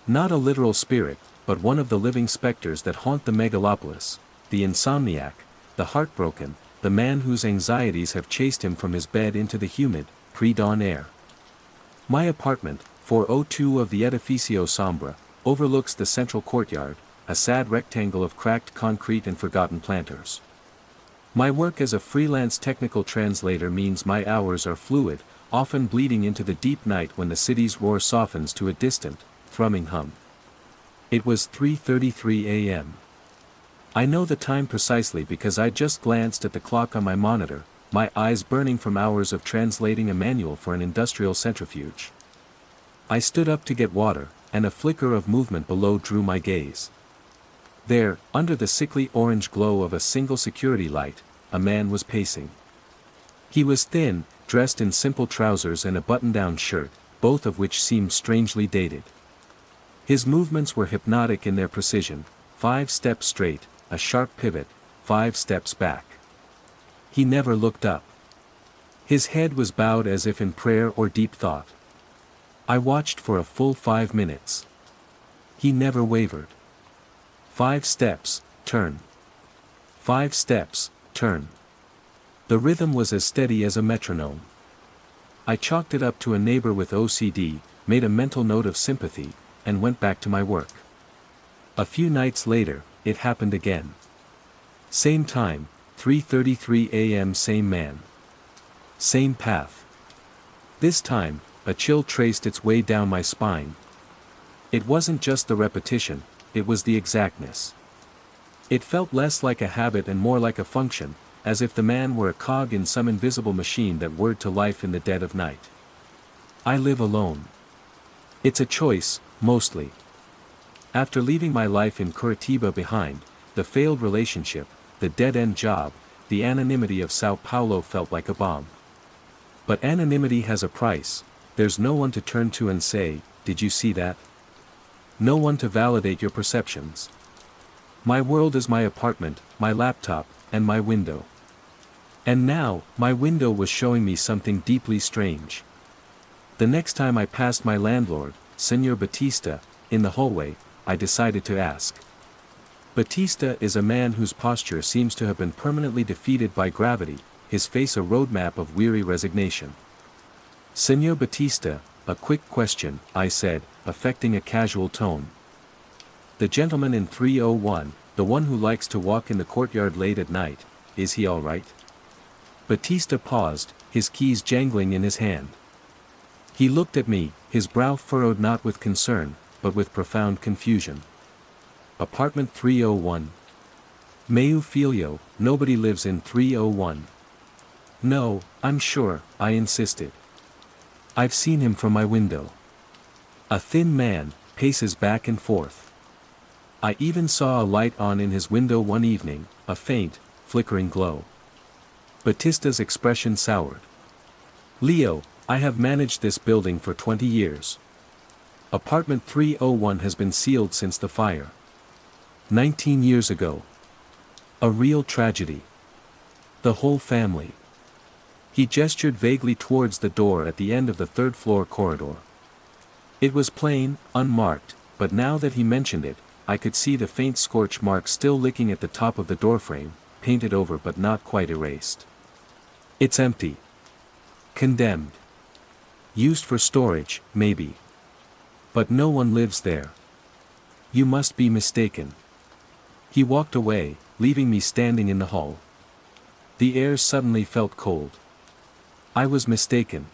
Not a literal spirit, but one of the living specters that haunt the megalopolis, the insomniac, the heartbroken, the man whose anxieties have chased him from his bed into the humid, pre-dawn air. My apartment, 402 of the Edificio Sombra, overlooks the central courtyard, a sad rectangle of cracked concrete and forgotten planters. My work as a freelance technical translator means my hours are fluid, often bleeding into the deep night when the city's roar softens to a distant, thrumming hum. It was 3:33 a.m. I know the time precisely because I just glanced at the clock on my monitor, my eyes burning from hours of translating a manual for an industrial centrifuge. I stood up to get water, and a flicker of movement below drew my gaze. There, under the sickly orange glow of a single security light, a man was pacing. He was thin, dressed in simple trousers and a button-down shirt, both of which seemed strangely dated. His movements were hypnotic in their precision, 5 steps straight, a sharp pivot, 5 steps back. He never looked up. His head was bowed as if in prayer or deep thought. I watched for a full 5 minutes. He never wavered. 5 steps, turn. 5 steps, turn. The rhythm was as steady as a metronome. I chalked it up to a neighbor with OCD, made a mental note of sympathy, and went back to my work. A few nights later, it happened again. Same time, 3:33 a.m. Same man. Same path. This time, a chill traced its way down my spine. It wasn't just the repetition, it was the exactness. It felt less like a habit and more like a function, as if the man were a cog in some invisible machine that whirred to life in the dead of night. I live alone. It's a choice, mostly. After leaving my life in Curitiba behind, the failed relationship, the dead-end job, the anonymity of Sao Paulo felt like a bomb. But anonymity has a price. There's no one to turn to and say, "Did you see that?" No one to validate your perceptions. My world is my apartment, my laptop, and my window. And now, my window was showing me something deeply strange. The next time I passed my landlord, Senor Batista, in the hallway, I decided to ask. Batista is a man whose posture seems to have been permanently defeated by gravity, his face a roadmap of weary resignation. "Senor Batista, a quick question," I said, affecting a casual tone. "The gentleman in 301, the one who likes to walk in the courtyard late at night, is he all right?" Batista paused, his keys jangling in his hand. He looked at me, his brow furrowed not with concern, but with profound confusion. "Apartment 301. Meu filho, nobody lives in 301. "No, I'm sure," I insisted. "I've seen him from my window. A thin man, paces back and forth. I even saw a light on in his window one evening, a faint, flickering glow." Batista's expression soured. "Leo, I have managed this building for 20 years. Apartment 301 has been sealed since the fire. 19 years ago. A real tragedy. The whole family." He gestured vaguely towards the door at the end of the third-floor corridor. It was plain, unmarked, but now that he mentioned it, I could see the faint scorch mark still licking at the top of the doorframe, painted over but not quite erased. "It's empty. Condemned. Used for storage, maybe. But no one lives there. You must be mistaken." He walked away, leaving me standing in the hall. The air suddenly felt cold. I was mistaken.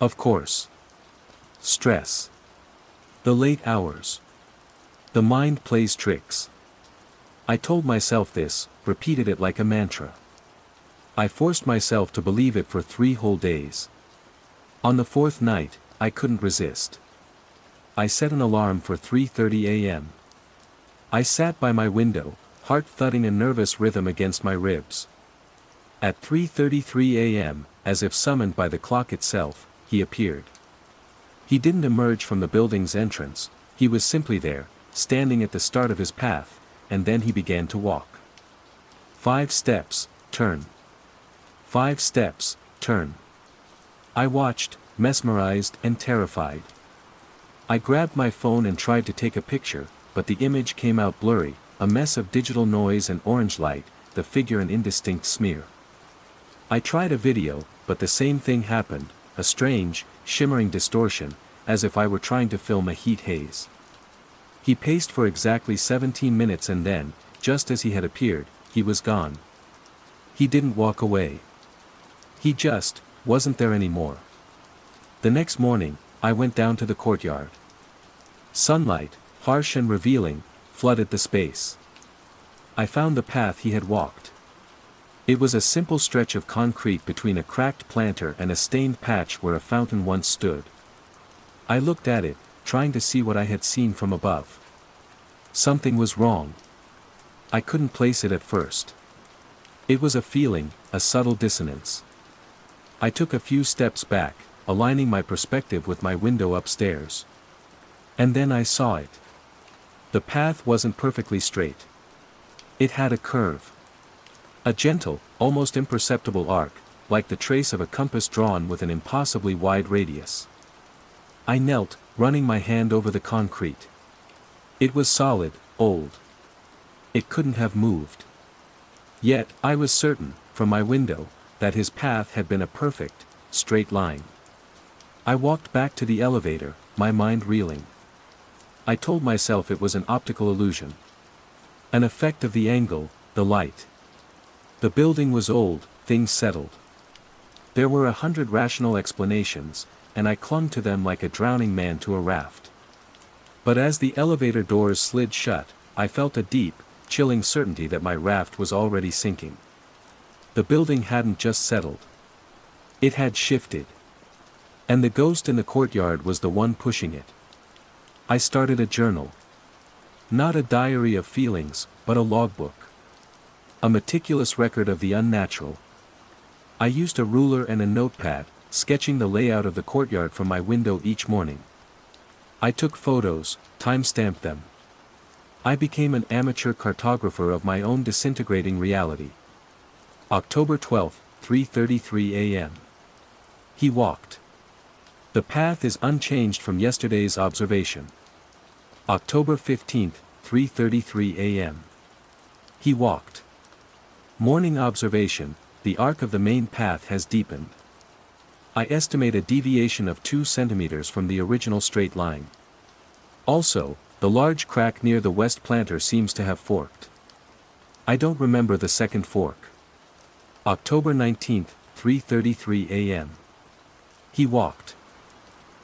Of course. Stress. The late hours. The mind plays tricks. I told myself this, repeated it like a mantra. I forced myself to believe it for 3 whole days. On the 4th night, I couldn't resist. I set an alarm for 3:30 a.m. I sat by my window, heart thudding a nervous rhythm against my ribs. At 3:33 a.m., as if summoned by the clock itself, he appeared. He didn't emerge from the building's entrance, he was simply there, standing at the start of his path, and then he began to walk. 5 steps, turn. 5 steps, turn. I watched, mesmerized and terrified. I grabbed my phone and tried to take a picture, but the image came out blurry, a mess of digital noise and orange light, the figure an indistinct smear. I tried a video, but the same thing happened, a strange, shimmering distortion, as if I were trying to film a heat haze. He paced for exactly 17 minutes and then, just as he had appeared, he was gone. He didn't walk away. He just wasn't there anymore. The next morning, I went down to the courtyard. Sunlight, harsh and revealing, flooded the space. I found the path he had walked. It was a simple stretch of concrete between a cracked planter and a stained patch where a fountain once stood. I looked at it, trying to see what I had seen from above. Something was wrong. I couldn't place it at first. It was a feeling, a subtle dissonance. I took a few steps back, aligning my perspective with my window upstairs. And then I saw it. The path wasn't perfectly straight. It had a curve. A gentle, almost imperceptible arc, like the trace of a compass drawn with an impossibly wide radius. I knelt, running my hand over the concrete. It was solid, old. It couldn't have moved. Yet, I was certain, from my window, that his path had been a perfect, straight line. I walked back to the elevator, my mind reeling. I told myself it was an optical illusion. An effect of the angle, the light. The building was old, things settled. There were 100 rational explanations, and I clung to them like a drowning man to a raft. But as the elevator doors slid shut, I felt a deep, chilling certainty that my raft was already sinking. The building hadn't just settled. It had shifted. And the ghost in the courtyard was the one pushing it. I started a journal. Not a diary of feelings, but a logbook. A meticulous record of the unnatural. I used a ruler and a notepad, sketching the layout of the courtyard from my window each morning. I took photos, time-stamped them. I became an amateur cartographer of my own disintegrating reality. October 12, 3:33 a.m. He walked. The path is unchanged from yesterday's observation. October 15, 3:33 a.m. He walked. Morning observation, the arc of the main path has deepened. I estimate a deviation of 2 centimeters from the original straight line. Also, the large crack near the west planter seems to have forked. I don't remember the second fork. October 19, 3:33 a.m. He walked.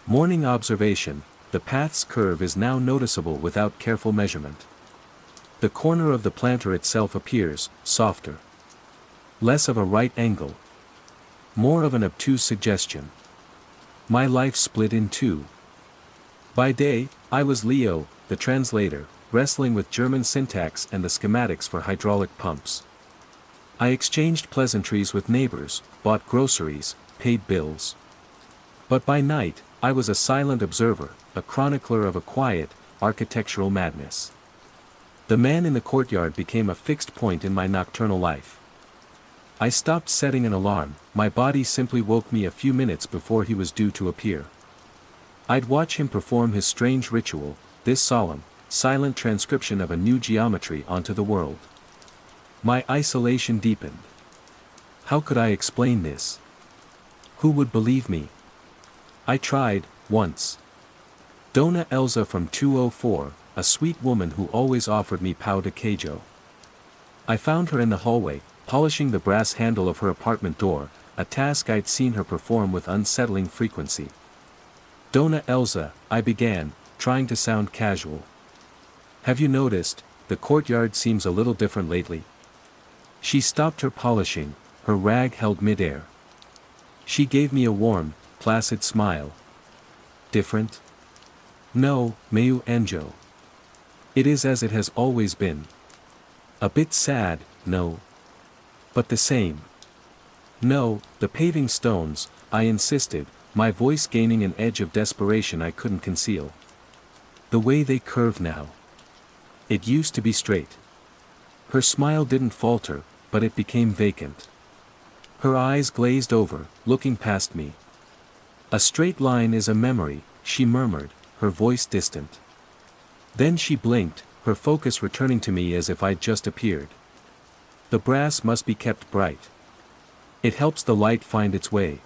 Morning observation, the path's curve is now noticeable without careful measurement. The corner of the planter itself appears softer. Less of a right angle. More of an obtuse suggestion. My life split in two. By day, I was Leo, the translator, wrestling with German syntax and the schematics for hydraulic pumps. I exchanged pleasantries with neighbors, bought groceries, paid bills. But by night, I was a silent observer, a chronicler of a quiet, architectural madness. The man in the courtyard became a fixed point in my nocturnal life. I stopped setting an alarm, my body simply woke me a few minutes before he was due to appear. I'd watch him perform his strange ritual, this solemn, silent transcription of a new geometry onto the world. My isolation deepened. How could I explain this? Who would believe me? I tried, once. Dona Elza from 204, a sweet woman who always offered me pão de queijo. I found her in the hallway, polishing the brass handle of her apartment door, a task I'd seen her perform with unsettling frequency. Dona Elza, I began, trying to sound casual. Have you noticed, the courtyard seems a little different lately? She stopped her polishing, her rag held midair. She gave me a warm, placid smile. Different? No, meu anjo. It is as it has always been. A bit sad, no. But the same. No, the paving stones, I insisted, my voice gaining an edge of desperation I couldn't conceal. The way they curve now. It used to be straight. Her smile didn't falter, but it became vacant. Her eyes glazed over, looking past me. A straight line is a memory, she murmured, her voice distant. Then she blinked, her focus returning to me as if I'd just appeared. The brass must be kept bright. It helps the light find its way.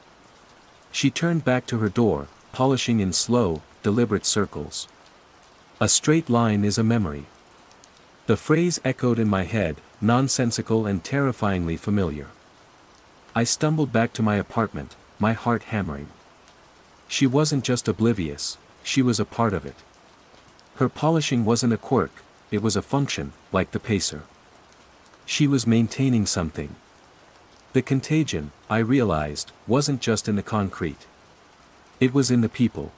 She turned back to her door, polishing in slow, deliberate circles. A straight line is a memory. The phrase echoed in my head, nonsensical and terrifyingly familiar. I stumbled back to my apartment, my heart hammering. She wasn't just oblivious, she was a part of it. Her polishing wasn't a quirk, it was a function, like the pacer. She was maintaining something. The contagion, I realized, wasn't just in the concrete. It was in the people.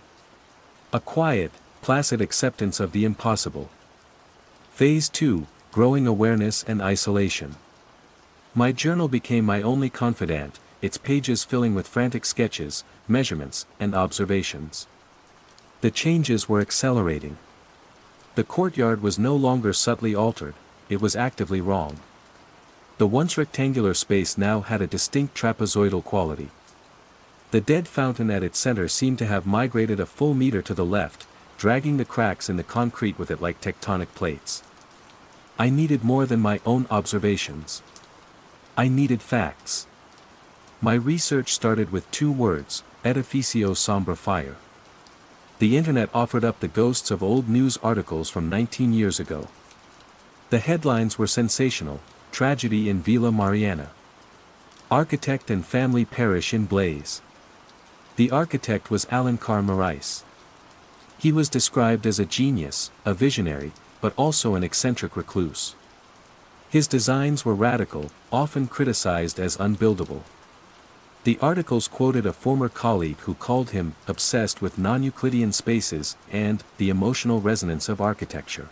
A quiet, placid acceptance of the impossible. Phase 2, growing awareness and isolation. My journal became my only confidant, its pages filling with frantic sketches, measurements, and observations. The changes were accelerating. The courtyard was no longer subtly altered, it was actively wrong. The once rectangular space now had a distinct trapezoidal quality. The dead fountain at its center seemed to have migrated a full meter to the left, dragging the cracks in the concrete with it like tectonic plates. I needed more than my own observations. I needed facts. My research started with 2 words, edificio sombre fire. The internet offered up the ghosts of old news articles from 19 years ago. The headlines were sensational: tragedy in Villa Mariana. Architect and family perish in blaze. The architect was Alencar Morais. He was described as a genius, a visionary, but also an eccentric recluse. His designs were radical, often criticized as unbuildable. The articles quoted a former colleague who called him obsessed with non-Euclidean spaces and the emotional resonance of architecture.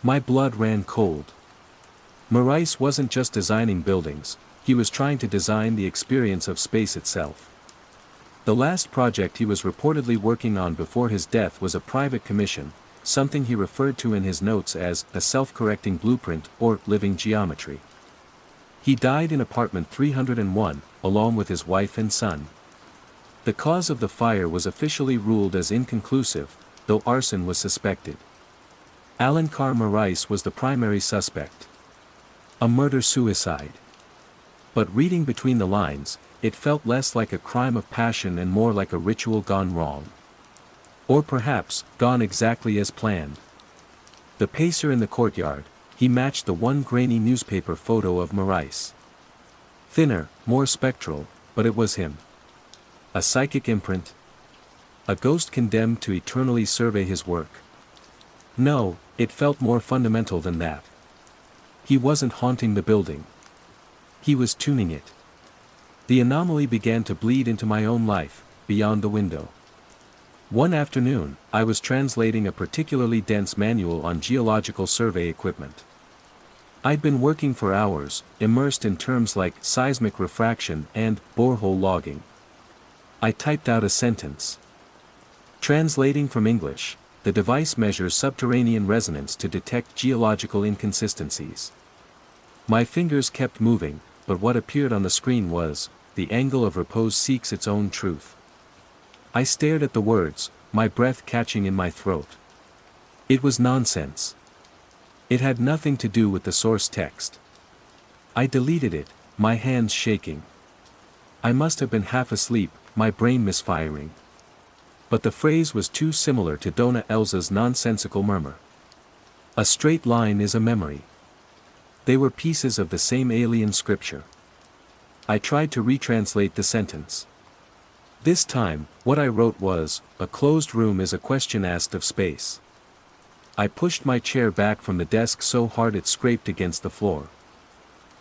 My blood ran cold. Morais wasn't just designing buildings, he was trying to design the experience of space itself. The last project he was reportedly working on before his death was a private commission, something he referred to in his notes as a self-correcting blueprint or living geometry. He died in apartment 301, along with his wife and son. The cause of the fire was officially ruled as inconclusive, though arson was suspected. Alencar Morais was the primary suspect. A murder-suicide. But reading between the lines, it felt less like a crime of passion and more like a ritual gone wrong. Or perhaps, gone exactly as planned. The pacer in the courtyard, he matched the one grainy newspaper photo of Morais. Thinner, more spectral, but it was him. A psychic imprint? A ghost condemned to eternally survey his work? No, it felt more fundamental than that. He wasn't haunting the building. He was tuning it. The anomaly began to bleed into my own life, beyond the window. One afternoon, I was translating a particularly dense manual on geological survey equipment. I'd been working for hours, immersed in terms like seismic refraction and borehole logging. I typed out a sentence. Translating from English, the device measures subterranean resonance to detect geological inconsistencies. My fingers kept moving, but what appeared on the screen was, the angle of repose seeks its own truth. I stared at the words, my breath catching in my throat. It was nonsense. It had nothing to do with the source text. I deleted it, my hands shaking. I must have been half asleep, my brain misfiring. But the phrase was too similar to Dona Elsa's nonsensical murmur. A straight line is a memory. They were pieces of the same alien scripture. I tried to retranslate the sentence. This time, what I wrote was, a closed room is a question asked of space. I pushed my chair back from the desk so hard it scraped against the floor.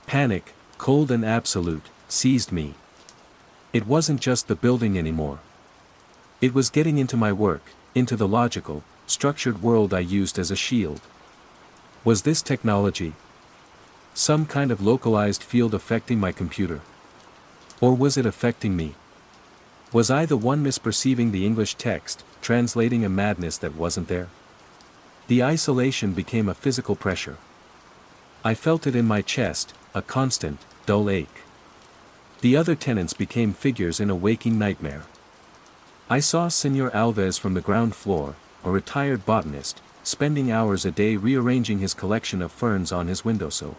Panic, cold and absolute, seized me. It wasn't just the building anymore. It was getting into my work, into the logical, structured world I used as a shield. Was this technology? Some kind of localized field affecting my computer? Or was it affecting me? Was I the one misperceiving the English text, translating a madness that wasn't there? The isolation became a physical pressure. I felt it in my chest, a constant, dull ache. The other tenants became figures in a waking nightmare. I saw Senor Alves from the ground floor, a retired botanist, spending hours a day rearranging his collection of ferns on his windowsill.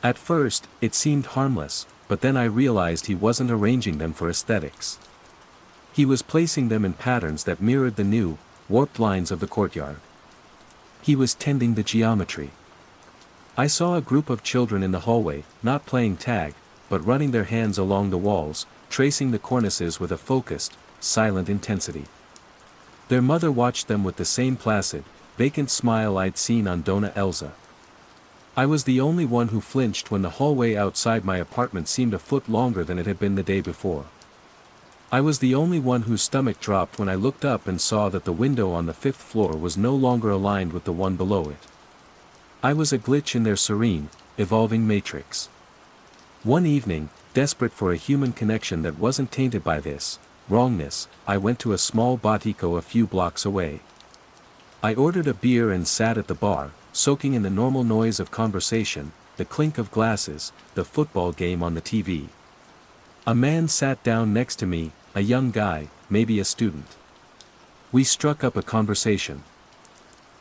At first, it seemed harmless, but then I realized he wasn't arranging them for aesthetics. He was placing them in patterns that mirrored the new, warped lines of the courtyard. He was tending the geometry. I saw a group of children in the hallway, not playing tag, but running their hands along the walls, tracing the cornices with a focused, silent intensity. Their mother watched them with the same placid, vacant smile I'd seen on Dona Elsa. I was the only one who flinched when the hallway outside my apartment seemed a foot longer than it had been the day before. I was the only one whose stomach dropped when I looked up and saw that the window on the 5th floor was no longer aligned with the one below it. I was a glitch in their serene, evolving matrix. One evening, desperate for a human connection that wasn't tainted by this wrongness, I went to a small boutico a few blocks away. I ordered a beer and sat at the bar, soaking in the normal noise of conversation, the clink of glasses, the football game on the TV. A man sat down next to me, a young guy, maybe a student. We struck up a conversation.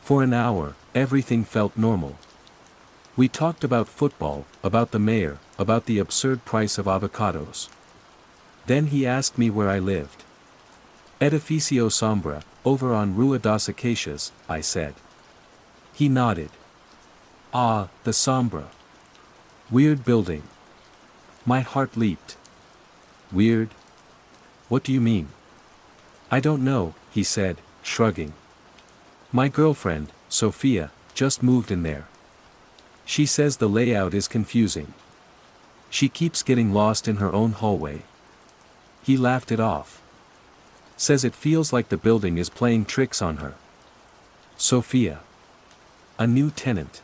For an hour, everything felt normal. We talked about football, about the mayor, about the absurd price of avocados. Then he asked me where I lived. Edificio Sombra, over on Rua das Acacias, I said. He nodded. Ah, the Sombra. Weird building. My heart leaped. Weird? What do you mean? I don't know, he said, shrugging. My girlfriend, Sophia, just moved in there. She says the layout is confusing. She keeps getting lost in her own hallway. He laughed it off. Says it feels like the building is playing tricks on her. Sophia. A new tenant.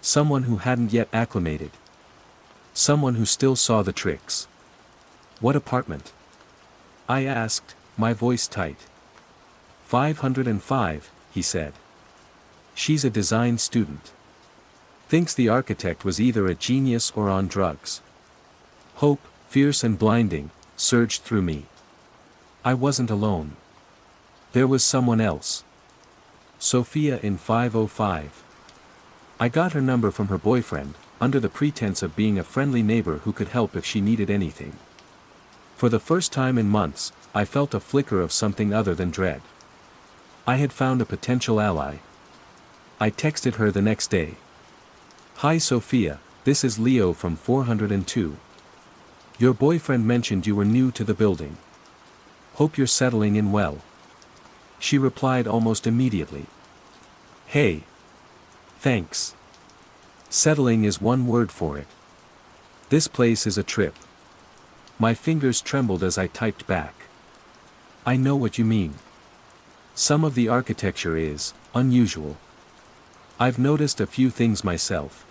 Someone who hadn't yet acclimated. Someone who still saw the tricks. What apartment? I asked, my voice tight. 505, he said. She's a design student. Thinks the architect was either a genius or on drugs. Hope, fierce and blinding, surged through me. I wasn't alone. There was someone else. Sophia in 505. I got her number from her boyfriend, under the pretense of being a friendly neighbor who could help if she needed anything. For the first time in months, I felt a flicker of something other than dread. I had found a potential ally. I texted her the next day. Hi Sophia, this is Leo from 402. Your boyfriend mentioned you were new to the building. Hope you're settling in well. She replied almost immediately. Hey. Thanks. Settling is one word for it. This place is a trip. My fingers trembled as I typed back. I know what you mean. Some of the architecture is unusual. I've noticed a few things myself.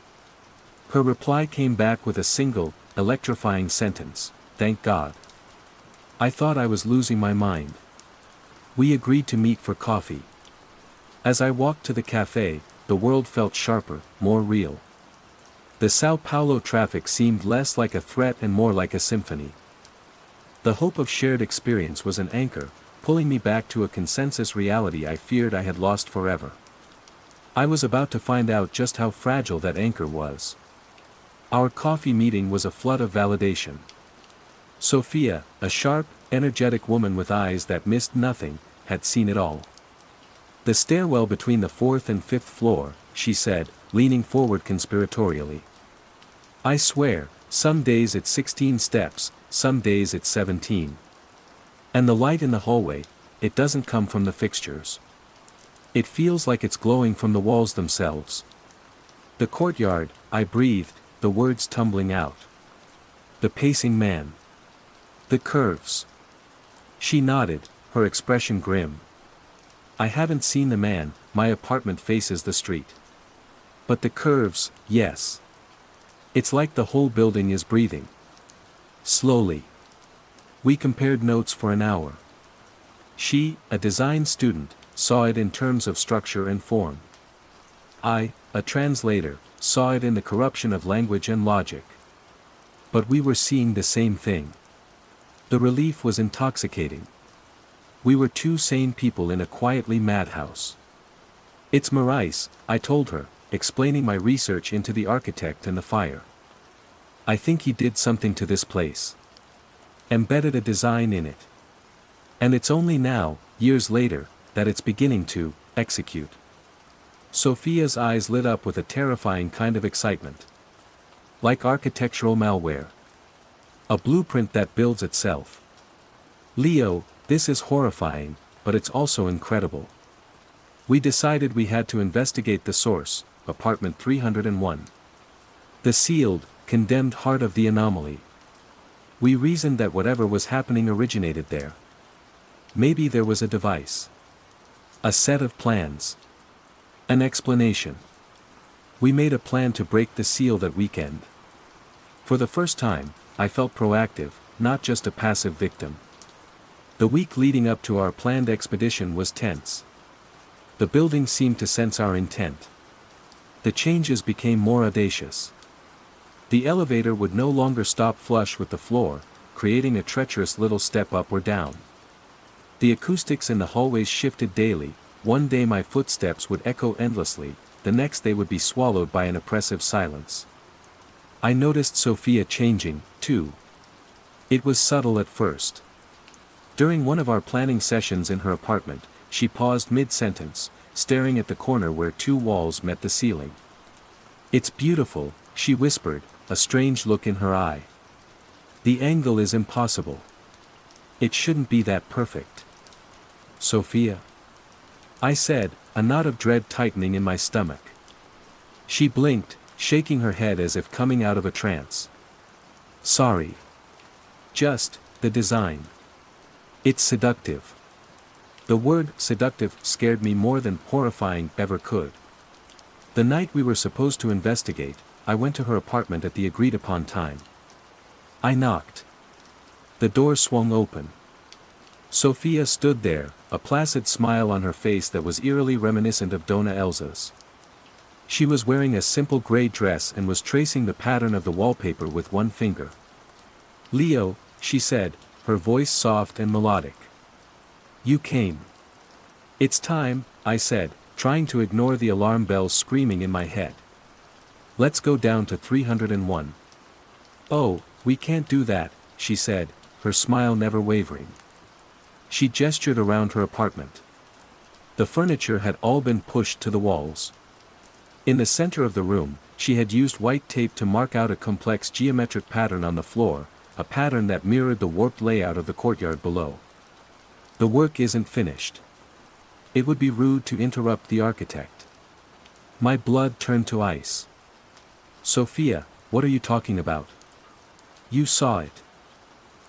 Her reply came back with a single, electrifying sentence, thank God. I thought I was losing my mind. We agreed to meet for coffee. As I walked to the cafe, the world felt sharper, more real. The Sao Paulo traffic seemed less like a threat and more like a symphony. The hope of shared experience was an anchor, pulling me back to a consensus reality I feared I had lost forever. I was about to find out just how fragile that anchor was. Our coffee meeting was a flood of validation. Sophia, a sharp, energetic woman with eyes that missed nothing, had seen it all. The stairwell between the 4th and 5th floor, she said, leaning forward conspiratorially. I swear, some days it's 16 steps, some days it's 17. And the light in the hallway, it doesn't come from the fixtures. It feels like it's glowing from the walls themselves. The courtyard, I breathed, the words tumbling out. The pacing man. The curves. She nodded, her expression grim. I haven't seen the man, my apartment faces the street. But the curves, yes. It's like the whole building is breathing. Slowly. We compared notes for an hour. She, a design student, saw it in terms of structure and form. I, a translator, saw it in the corruption of language and logic. But we were seeing the same thing. The relief was intoxicating. We were two sane people in a quietly mad house. It's Marais, I told her, explaining my research into the architect and the fire. I think he did something to this place. Embedded a design in it. And it's only now, years later, that it's beginning to execute. Sophia's eyes lit up with a terrifying kind of excitement. Like architectural malware. A blueprint that builds itself. Leo, this is horrifying, but it's also incredible. We decided we had to investigate the source, apartment 301. The sealed, condemned heart of the anomaly. We reasoned that whatever was happening originated there. Maybe there was a device. A set of plans. An explanation. We made a plan to break the seal that weekend. For the first time, I felt proactive, not just a passive victim. The week leading up to our planned expedition was tense. The building seemed to sense our intent. The changes became more audacious. The elevator would no longer stop flush with the floor, creating a treacherous little step up or down. The acoustics in the hallways shifted daily. One day my footsteps would echo endlessly, the next they would be swallowed by an oppressive silence. I noticed Sophia changing, too. It was subtle at first. During one of our planning sessions in her apartment, she paused mid-sentence, staring at the corner where two walls met the ceiling. "It's beautiful," she whispered, a strange look in her eye. "The angle is impossible. It shouldn't be that perfect." "Sophia?" I said, a knot of dread tightening in my stomach. She blinked, shaking her head as if coming out of a trance. "Sorry. Just, the design. It's seductive." The word seductive scared me more than horrifying ever could. The night we were supposed to investigate, I went to her apartment at the agreed-upon time. I knocked. The door swung open. Sophia stood there, a placid smile on her face that was eerily reminiscent of Donna Elsa's. She was wearing a simple gray dress and was tracing the pattern of the wallpaper with one finger. "Leo," she said, her voice soft and melodic. "You came." "It's time," I said, trying to ignore the alarm bells screaming in my head. "Let's go down to 301. "Oh, we can't do that," she said, her smile never wavering. She gestured around her apartment. The furniture had all been pushed to the walls. In the center of the room, she had used white tape to mark out a complex geometric pattern on the floor, a pattern that mirrored the warped layout of the courtyard below. "The work isn't finished. It would be rude to interrupt the architect." My blood turned to ice. "Sophia, what are you talking about? You saw it.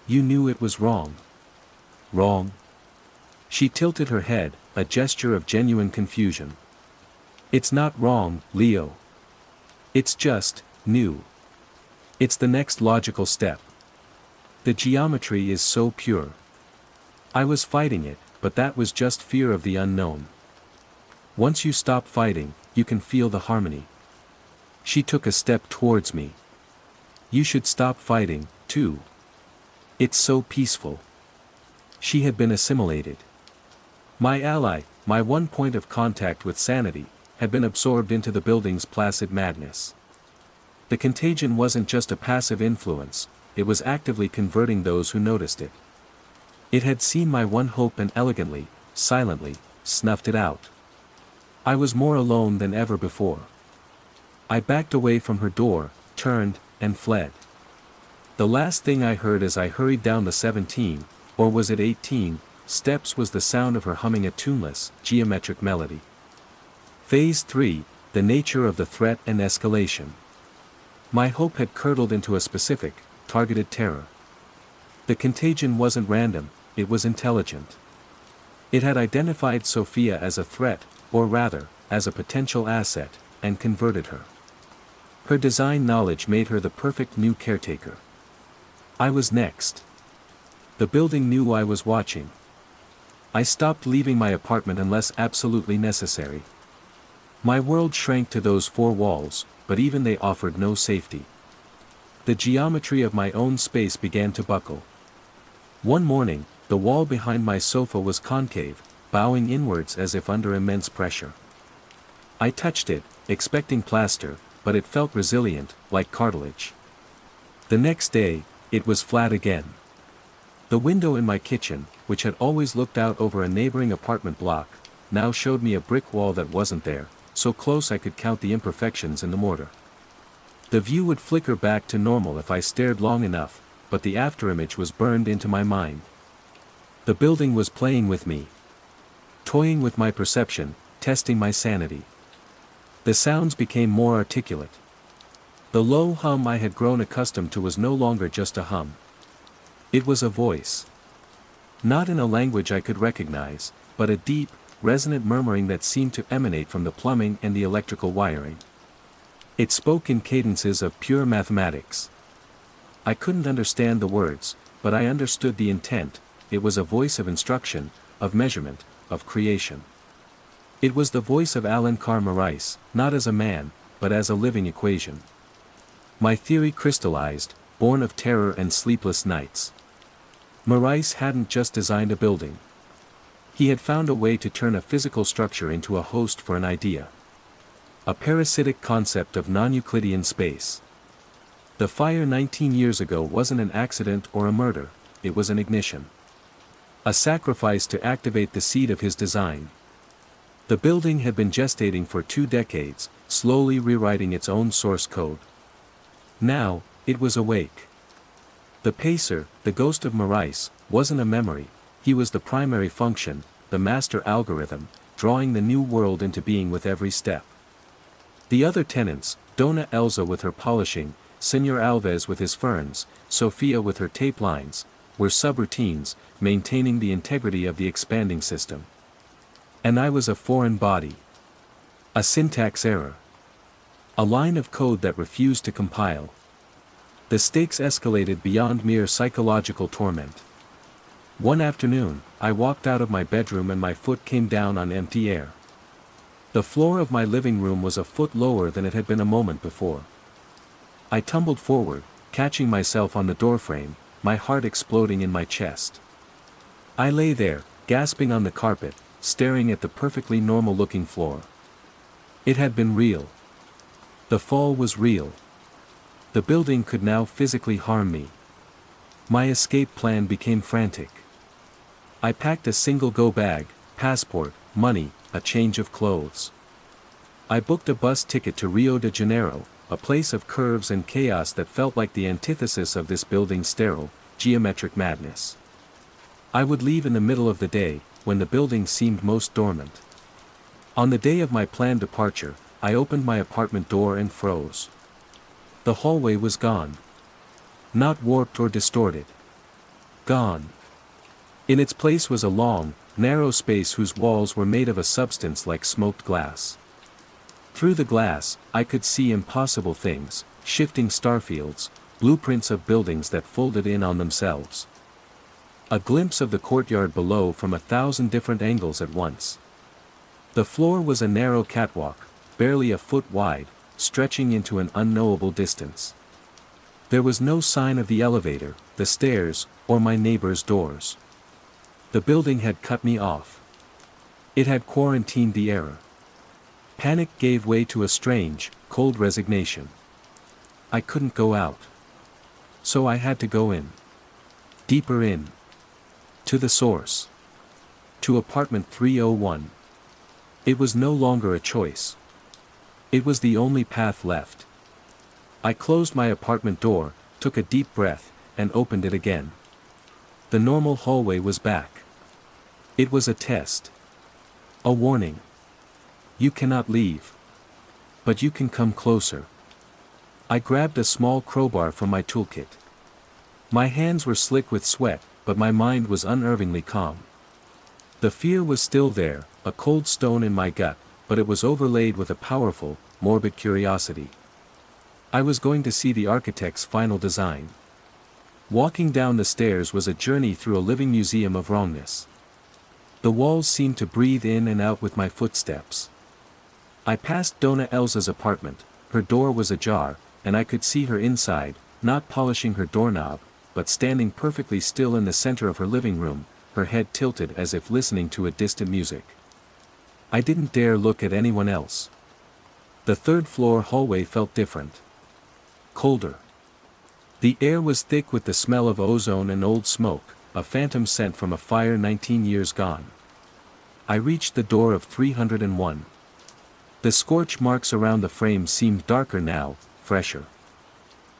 You knew it was wrong." "Wrong?" She tilted her head, a gesture of genuine confusion. "It's not wrong, Leo. It's just, new. It's the next logical step. The geometry is so pure." I was fighting it, but that was just fear of the unknown. Once you stop fighting, you can feel the harmony. She took a step towards me. "You should stop fighting, too. It's so peaceful." She had been assimilated. My ally, my one point of contact with sanity, had been absorbed into the building's placid madness. The contagion wasn't just a passive influence, it was actively converting those who noticed it. It had seen my one hope and elegantly, silently, snuffed it out. I was more alone than ever before. I backed away from her door, turned, and fled. The last thing I heard as I hurried down the 17, or was it 18, steps was the sound of her humming a tuneless, geometric melody. Phase 3, the nature of the threat and escalation. My hope had curdled into a specific, targeted terror. The contagion wasn't random, it was intelligent. It had identified Sophia as a threat, or rather, as a potential asset, and converted her. Her design knowledge made her the perfect new caretaker. I was next. The building knew I was watching. I stopped leaving my apartment unless absolutely necessary. My world shrank to those four walls, but even they offered no safety. The geometry of my own space began to buckle. One morning, the wall behind my sofa was concave, bowing inwards as if under immense pressure. I touched it, expecting plaster, but it felt resilient, like cartilage. The next day, it was flat again. The window in my kitchen, which had always looked out over a neighboring apartment block, now showed me a brick wall that wasn't there, so close I could count the imperfections in the mortar. The view would flicker back to normal if I stared long enough, but the afterimage was burned into my mind. The building was playing with me. Toying with my perception, testing my sanity. The sounds became more articulate. The low hum I had grown accustomed to was no longer just a hum. It was a voice. Not in a language I could recognize, but a deep, resonant murmuring that seemed to emanate from the plumbing and the electrical wiring. It spoke in cadences of pure mathematics. I couldn't understand the words, but I understood the intent. It was a voice of instruction, of measurement, of creation. It was the voice of Alencar Maurice, not as a man, but as a living equation. My theory crystallized, born of terror and sleepless nights. Maurice hadn't just designed a building. He had found a way to turn a physical structure into a host for an idea. A parasitic concept of non-Euclidean space. The fire 19 years ago wasn't an accident or a murder, it was an ignition. A sacrifice to activate the seed of his design. The building had been gestating for 2 decades, slowly rewriting its own source code. Now, it was awake. The pacer, the ghost of Maurice, wasn't a memory, he was the primary function, the master algorithm, drawing the new world into being with every step. The other tenants, Dona Elsa with her polishing, Senor Alves with his ferns, Sophia with her tape lines, were subroutines, maintaining the integrity of the expanding system. And I was a foreign body. A syntax error. A line of code that refused to compile. The stakes escalated beyond mere psychological torment. One afternoon, I walked out of my bedroom and my foot came down on empty air. The floor of my living room was a foot lower than it had been a moment before. I tumbled forward, catching myself on the doorframe, my heart exploding in my chest. I lay there, gasping on the carpet, staring at the perfectly normal-looking floor. It had been real. The fall was real. The building could now physically harm me. My escape plan became frantic. I packed a single go bag, passport, money, a change of clothes. I booked a bus ticket to Rio de Janeiro, a place of curves and chaos that felt like the antithesis of this building's sterile, geometric madness. I would leave in the middle of the day, when the building seemed most dormant. On the day of my planned departure, I opened my apartment door and froze. The hallway was gone. Not warped or distorted. Gone. In its place was a long, narrow space whose walls were made of a substance like smoked glass. Through the glass, I could see impossible things, shifting starfields, blueprints of buildings that folded in on themselves. A glimpse of the courtyard below from 1,000 different angles at once. The floor was a narrow catwalk, barely a foot wide, stretching into an unknowable distance. There was no sign of the elevator, the stairs, or my neighbor's doors. The building had cut me off. It had quarantined the error. Panic gave way to a strange, cold resignation. I couldn't go out. So I had to go in. Deeper in. To the source. To apartment 301. It was no longer a choice. It was the only path left. I closed my apartment door, took a deep breath, and opened it again. The normal hallway was back. It was a test. A warning. You cannot leave. But you can come closer. I grabbed a small crowbar from my toolkit. My hands were slick with sweat, but my mind was unnervingly calm. The fear was still there, a cold stone in my gut, but it was overlaid with a powerful, morbid curiosity. I was going to see the architect's final design. Walking down the stairs was a journey through a living museum of wrongness. The walls seemed to breathe in and out with my footsteps. I passed Dona Elsa's apartment, her door was ajar, and I could see her inside, not polishing her doorknob, but standing perfectly still in the center of her living room, her head tilted as if listening to a distant music. I didn't dare look at anyone else. The third-floor hallway felt different. Colder. The air was thick with the smell of ozone and old smoke, a phantom scent from a fire 19 years gone. I reached the door of 301. The scorch marks around the frame seemed darker now, fresher.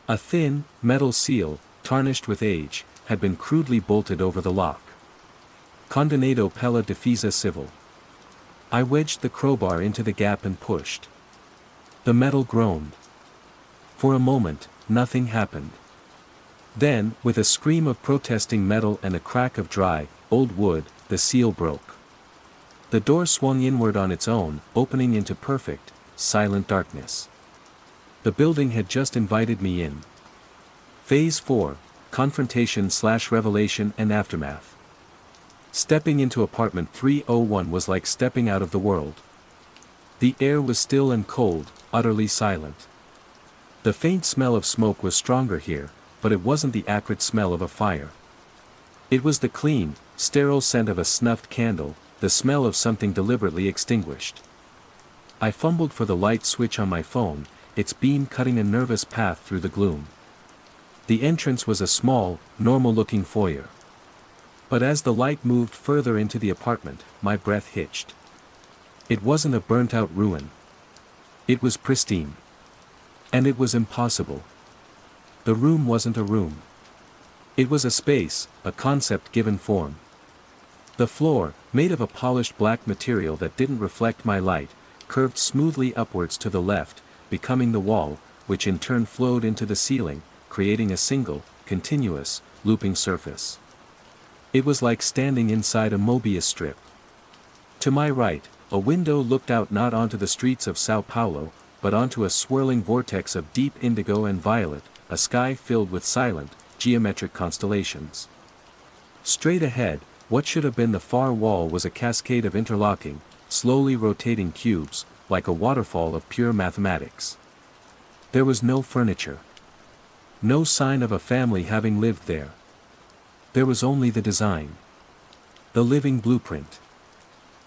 A thin, metal seal, tarnished with age, had been crudely bolted over the lock. Condenado pella defesa civil. I wedged the crowbar into the gap and pushed. The metal groaned. For a moment, nothing happened. Then, with a scream of protesting metal and a crack of dry, old wood, the seal broke. The door swung inward on its own, opening into perfect, silent darkness. The building had just invited me in. Phase 4, Confrontation/Revelation and Aftermath. Stepping into apartment 301 was like stepping out of the world. The air was still and cold, utterly silent. The faint smell of smoke was stronger here, but it wasn't the acrid smell of a fire. It was the clean, sterile scent of a snuffed candle, the smell of something deliberately extinguished. I fumbled for the light switch on my phone, its beam cutting a nervous path through the gloom. The entrance was a small, normal-looking foyer. But as the light moved further into the apartment, my breath hitched. It wasn't a burnt-out ruin. It was pristine. And it was impossible. The room wasn't a room. It was a space, a concept given form. The floor, made of a polished black material that didn't reflect my light, curved smoothly upwards to the left, becoming the wall, which in turn flowed into the ceiling, creating a single, continuous, looping surface. It was like standing inside a Mobius strip. To my right, a window looked out not onto the streets of Sao Paulo, but onto a swirling vortex of deep indigo and violet, a sky filled with silent, geometric constellations. Straight ahead, what should have been the far wall was a cascade of interlocking, slowly rotating cubes, like a waterfall of pure mathematics. There was no furniture. No sign of a family having lived there. There was only the design. The living blueprint.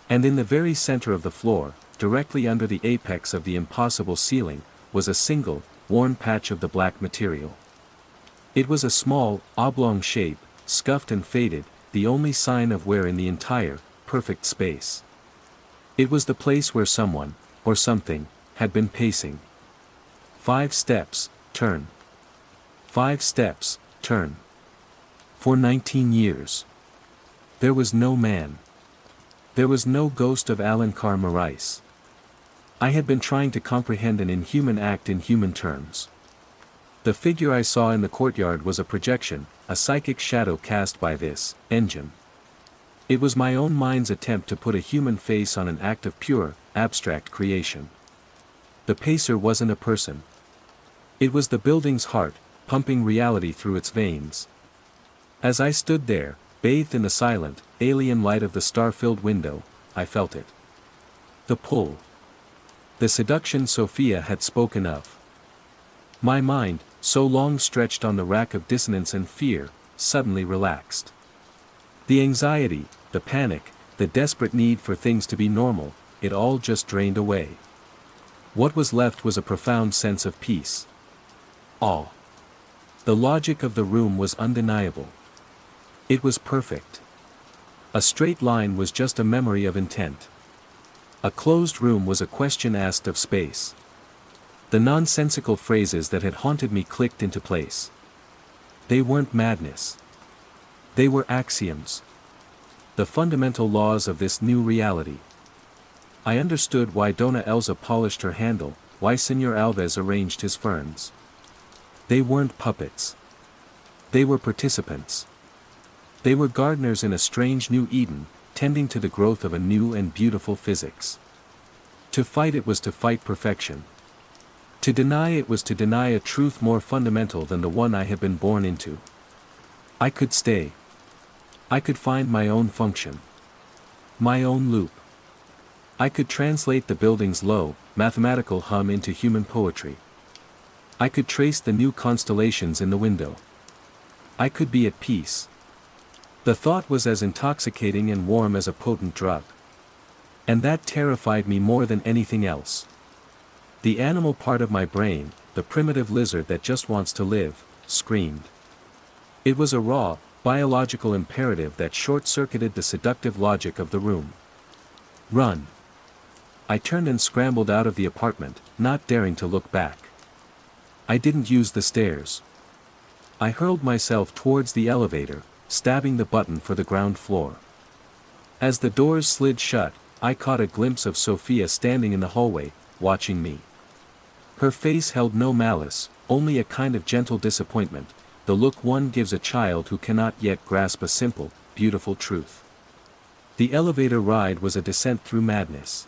And in the very center of the floor, directly under the apex of the impossible ceiling, was a single, worn patch of the black material. It was a small, oblong shape, scuffed and faded, the only sign of wear in the entire, perfect space. It was the place where someone, or something, had been pacing. 5 steps, turn. 5 steps, turn. For 19 years. There was no man. There was no ghost of Alencar Marais. I had been trying to comprehend an inhuman act in human terms. The figure I saw in the courtyard was a projection, a psychic shadow cast by this engine. It was my own mind's attempt to put a human face on an act of pure, abstract creation. The pacer wasn't a person. It was the building's heart, pumping reality through its veins. As I stood there, bathed in the silent, alien light of the star-filled window, I felt it. The pull. The seduction Sophia had spoken of. My mind, so long stretched on the rack of dissonance and fear, suddenly relaxed. The anxiety, the panic, the desperate need for things to be normal, it all just drained away. What was left was a profound sense of peace. Awe. The logic of the room was undeniable. It was perfect. A straight line was just a memory of intent. A closed room was a question asked of space. The nonsensical phrases that had haunted me clicked into place. They weren't madness. They were axioms. The fundamental laws of this new reality. I understood why Dona Elsa polished her handle, why Señor Alves arranged his ferns. They weren't puppets. They were participants. They were gardeners in a strange new Eden, tending to the growth of a new and beautiful physics. To fight it was to fight perfection. To deny it was to deny a truth more fundamental than the one I had been born into. I could stay. I could find my own function. My own loop. I could translate the building's low, mathematical hum into human poetry. I could trace the new constellations in the window. I could be at peace. The thought was as intoxicating and warm as a potent drug. And that terrified me more than anything else. The animal part of my brain, the primitive lizard that just wants to live, screamed. It was a raw, biological imperative that short-circuited the seductive logic of the room. Run. I turned and scrambled out of the apartment, not daring to look back. I didn't use the stairs. I hurled myself towards the elevator, stabbing the button for the ground floor. As the doors slid shut, I caught a glimpse of Sophia standing in the hallway, watching me. Her face held no malice, only a kind of gentle disappointment, the look one gives a child who cannot yet grasp a simple, beautiful truth. The elevator ride was a descent through madness.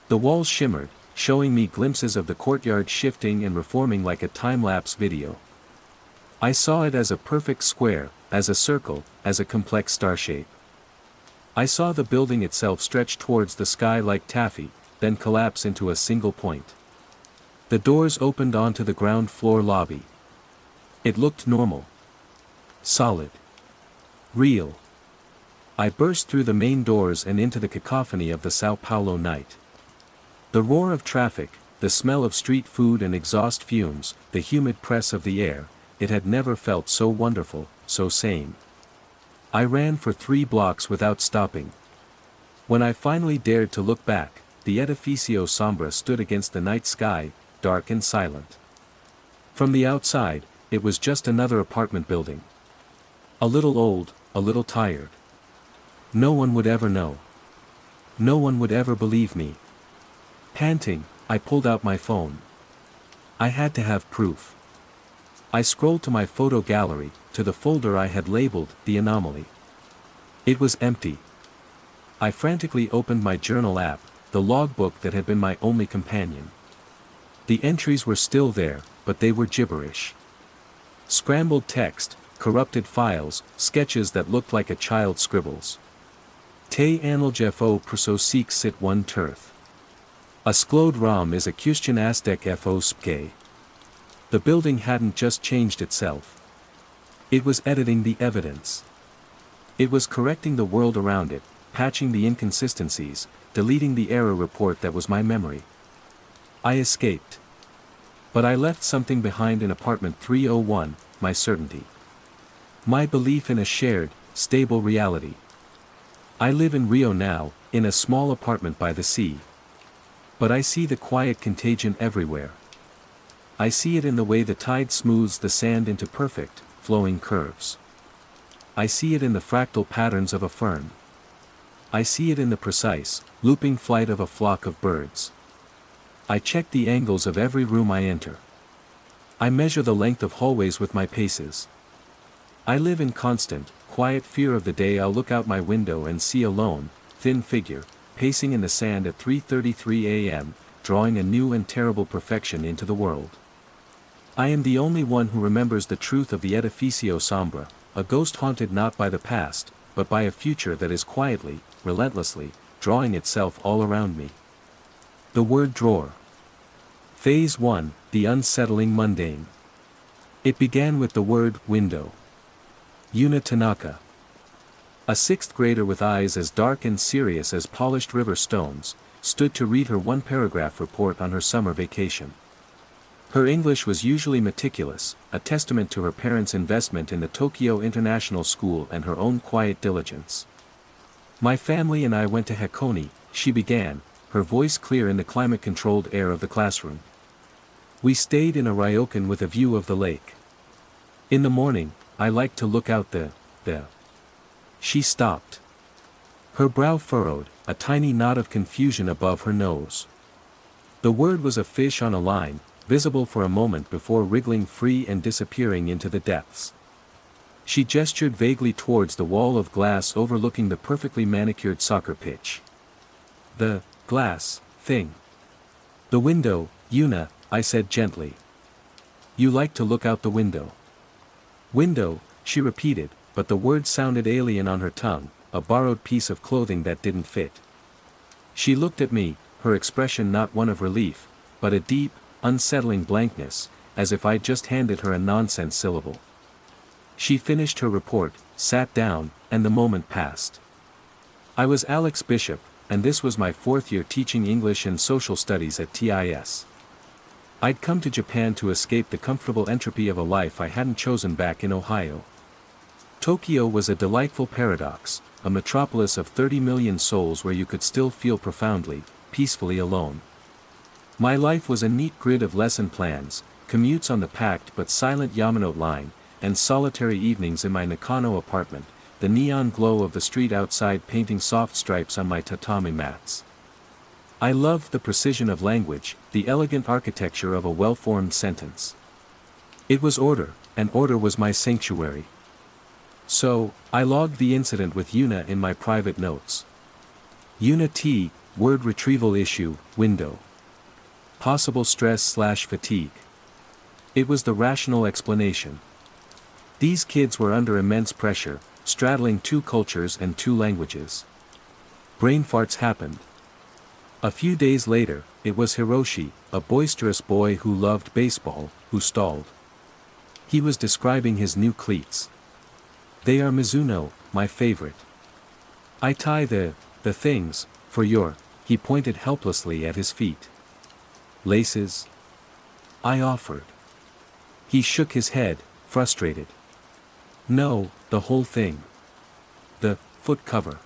The walls shimmered, showing me glimpses of the courtyard shifting and reforming like a time-lapse video. I saw it as a perfect square, as a circle, as a complex star shape. I saw the building itself stretch towards the sky like taffy, then collapse into a single point. The doors opened onto the ground floor lobby. It looked normal. Solid. Real. I burst through the main doors and into the cacophony of the São Paulo night. The roar of traffic, the smell of street food and exhaust fumes, the humid press of the air, it had never felt so wonderful, so sane. I ran for 3 blocks without stopping. When I finally dared to look back, the edificio sombra stood against the night sky, dark and silent. From the outside, it was just another apartment building. A little old, a little tired. No one would ever know. No one would ever believe me. Panting, I pulled out my phone. I had to have proof. I scrolled to my photo gallery, to the folder I had labeled The Anomaly. It was empty. I frantically opened my journal app, the logbook that had been my only companion. The entries were still there, but they were gibberish. Scrambled text, corrupted files, sketches that looked like a child scribbles. Te analgefo perso seek sit one turth. A sklod ram is a question aztec fo spke. The building hadn't just changed itself. It was editing the evidence. It was correcting the world around it, patching the inconsistencies, deleting the error report that was my memory. I escaped. But I left something behind in apartment 301, my certainty. My belief in a shared, stable reality. I live in Rio now, in a small apartment by the sea. But I see the quiet contagion everywhere. I see it in the way the tide smooths the sand into perfect, flowing curves. I see it in the fractal patterns of a fern. I see it in the precise, looping flight of a flock of birds. I check the angles of every room I enter. I measure the length of hallways with my paces. I live in constant, quiet fear of the day I'll look out my window and see a lone, thin figure, pacing in the sand at 3:33 a.m., drawing a new and terrible perfection into the world. I am the only one who remembers the truth of the edificio sombra, a ghost haunted not by the past, but by a future that is quietly, relentlessly, drawing itself all around me. The word drawer. Phase 1, the unsettling mundane. It began with the word window. Yuna Tanaka. A 6th grader with eyes as dark and serious as polished river stones, stood to read her 1-paragraph report on her summer vacation. Her English was usually meticulous, a testament to her parents' investment in the Tokyo International School and her own quiet diligence. My family and I went to Hakone, she began, her voice clear in the climate-controlled air of the classroom. We stayed in a ryokan with a view of the lake. In the morning, I liked to look out the. She stopped. Her brow furrowed, a tiny knot of confusion above her nose. The word was a fish on a line, visible for a moment before wriggling free and disappearing into the depths. She gestured vaguely towards the wall of glass overlooking the perfectly manicured soccer pitch. The glass thing. The window, Yuna, I said gently. You like to look out the window. Window, she repeated, but the word sounded alien on her tongue, a borrowed piece of clothing that didn't fit. She looked at me, her expression not one of relief, but a deep, unsettling blankness, as if I'd just handed her a nonsense syllable. She finished her report, sat down, and the moment passed. I was Alex Bishop, and this was my 4th year teaching English and social studies at TIS. I'd come to Japan to escape the comfortable entropy of a life I hadn't chosen back in Ohio. Tokyo was a delightful paradox, a metropolis of 30 million souls where you could still feel profoundly, peacefully alone. My life was a neat grid of lesson plans, commutes on the packed but silent Yamanote line, and solitary evenings in my Nakano apartment, the neon glow of the street outside painting soft stripes on my tatami mats. I loved the precision of language, the elegant architecture of a well-formed sentence. It was order, and order was my sanctuary. So, I logged the incident with Yuna in my private notes. Yuna T, word retrieval issue, window. Possible stress/fatigue. It was the rational explanation. These kids were under immense pressure, straddling 2 cultures and 2 languages. Brain farts happened. A few days later, it was Hiroshi, a boisterous boy who loved baseball, who stalled. He was describing his new cleats. They are Mizuno, my favorite. I tie the things, for your, he pointed helplessly at his feet. Laces? I offered. He shook his head, frustrated. No, the whole thing. The foot cover.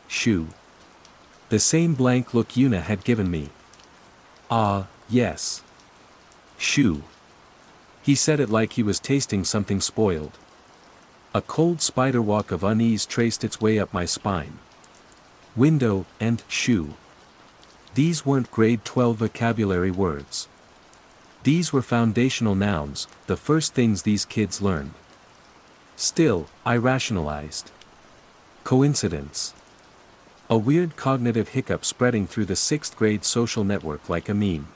Shoe. The same blank look Yuna had given me. Ah, yes. Shoe. He said it like he was tasting something spoiled. A cold spider walk of unease traced its way up my spine. Window and shoe. These weren't grade 12 vocabulary words. These were foundational nouns, the first things these kids learned. Still, I rationalized. Coincidence. A weird cognitive hiccup spreading through the 6th grade social network like a meme.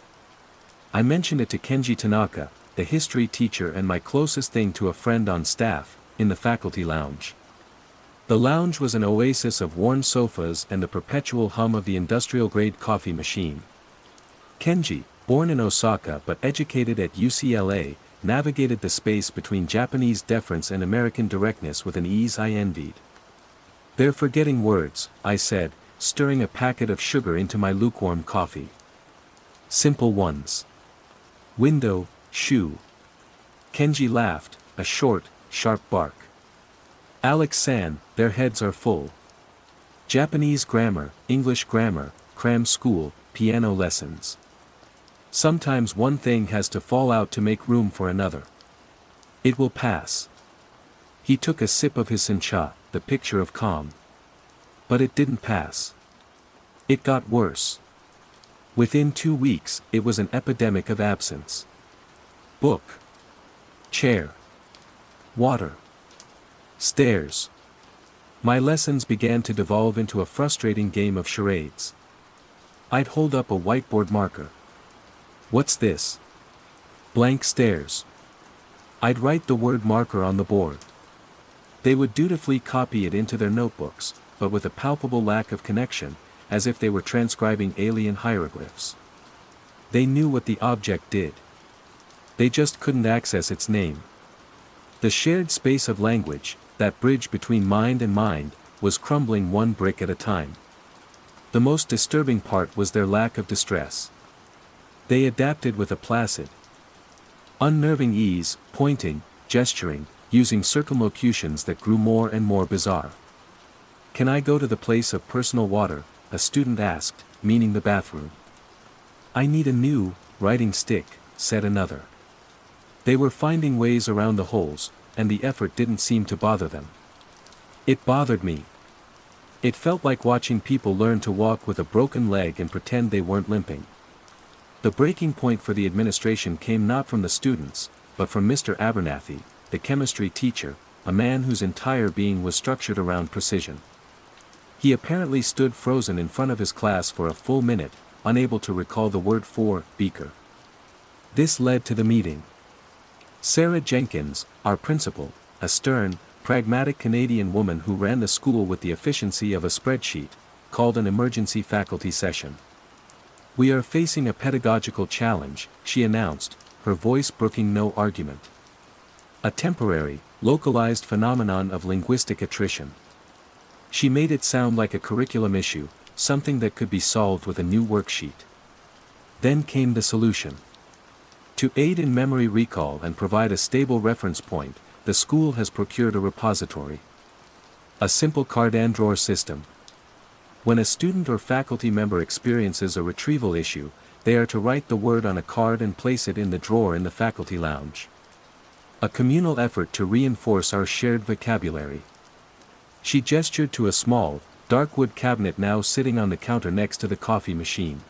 I mentioned it to Kenji Tanaka, the history teacher and my closest thing to a friend on staff, in the faculty lounge. The lounge was an oasis of worn sofas and the perpetual hum of the industrial-grade coffee machine. Kenji, born in Osaka but educated at UCLA, navigated the space between Japanese deference and American directness with an ease I envied. They're forgetting words, I said, stirring a packet of sugar into my lukewarm coffee. Simple ones. Window, shoe. Kenji laughed, a short, sharp bark. Alex-san, their heads are full. Japanese grammar, English grammar, cram school, piano lessons. Sometimes one thing has to fall out to make room for another. It will pass. He took a sip of his sencha, the picture of calm. But it didn't pass. It got worse. Within 2 weeks, it was an epidemic of absence. Book. Chair. Water. Stairs. My lessons began to devolve into a frustrating game of charades. I'd hold up a whiteboard marker. What's this? Blank stares. I'd write the word marker on the board. They would dutifully copy it into their notebooks, but with a palpable lack of connection, as if they were transcribing alien hieroglyphs. They knew what the object did. They just couldn't access its name. The shared space of language, that bridge between mind and mind, was crumbling one brick at a time. The most disturbing part was their lack of distress. They adapted with a placid, unnerving ease, pointing, gesturing, using circumlocutions that grew more and more bizarre. Can I go to the place of personal water? A student asked, meaning the bathroom. I need a new, writing stick, said another. They were finding ways around the holes, and the effort didn't seem to bother them. It bothered me. It felt like watching people learn to walk with a broken leg and pretend they weren't limping. The breaking point for the administration came not from the students, but from Mr. Abernathy, the chemistry teacher, a man whose entire being was structured around precision. He apparently stood frozen in front of his class for a full minute, unable to recall the word for beaker. This led to the meeting. Sarah Jenkins, our principal, a stern, pragmatic Canadian woman who ran the school with the efficiency of a spreadsheet, called an emergency faculty session. We are facing a pedagogical challenge, she announced, her voice brooking no argument. A temporary, localized phenomenon of linguistic attrition. She made it sound like a curriculum issue, something that could be solved with a new worksheet. Then came the solution. To aid in memory recall and provide a stable reference point, the school has procured a repository. A simple card-and-drawer system. When a student or faculty member experiences a retrieval issue, they are to write the word on a card and place it in the drawer in the faculty lounge. A communal effort to reinforce our shared vocabulary. She gestured to a small, dark wood cabinet now sitting on the counter next to the coffee machine.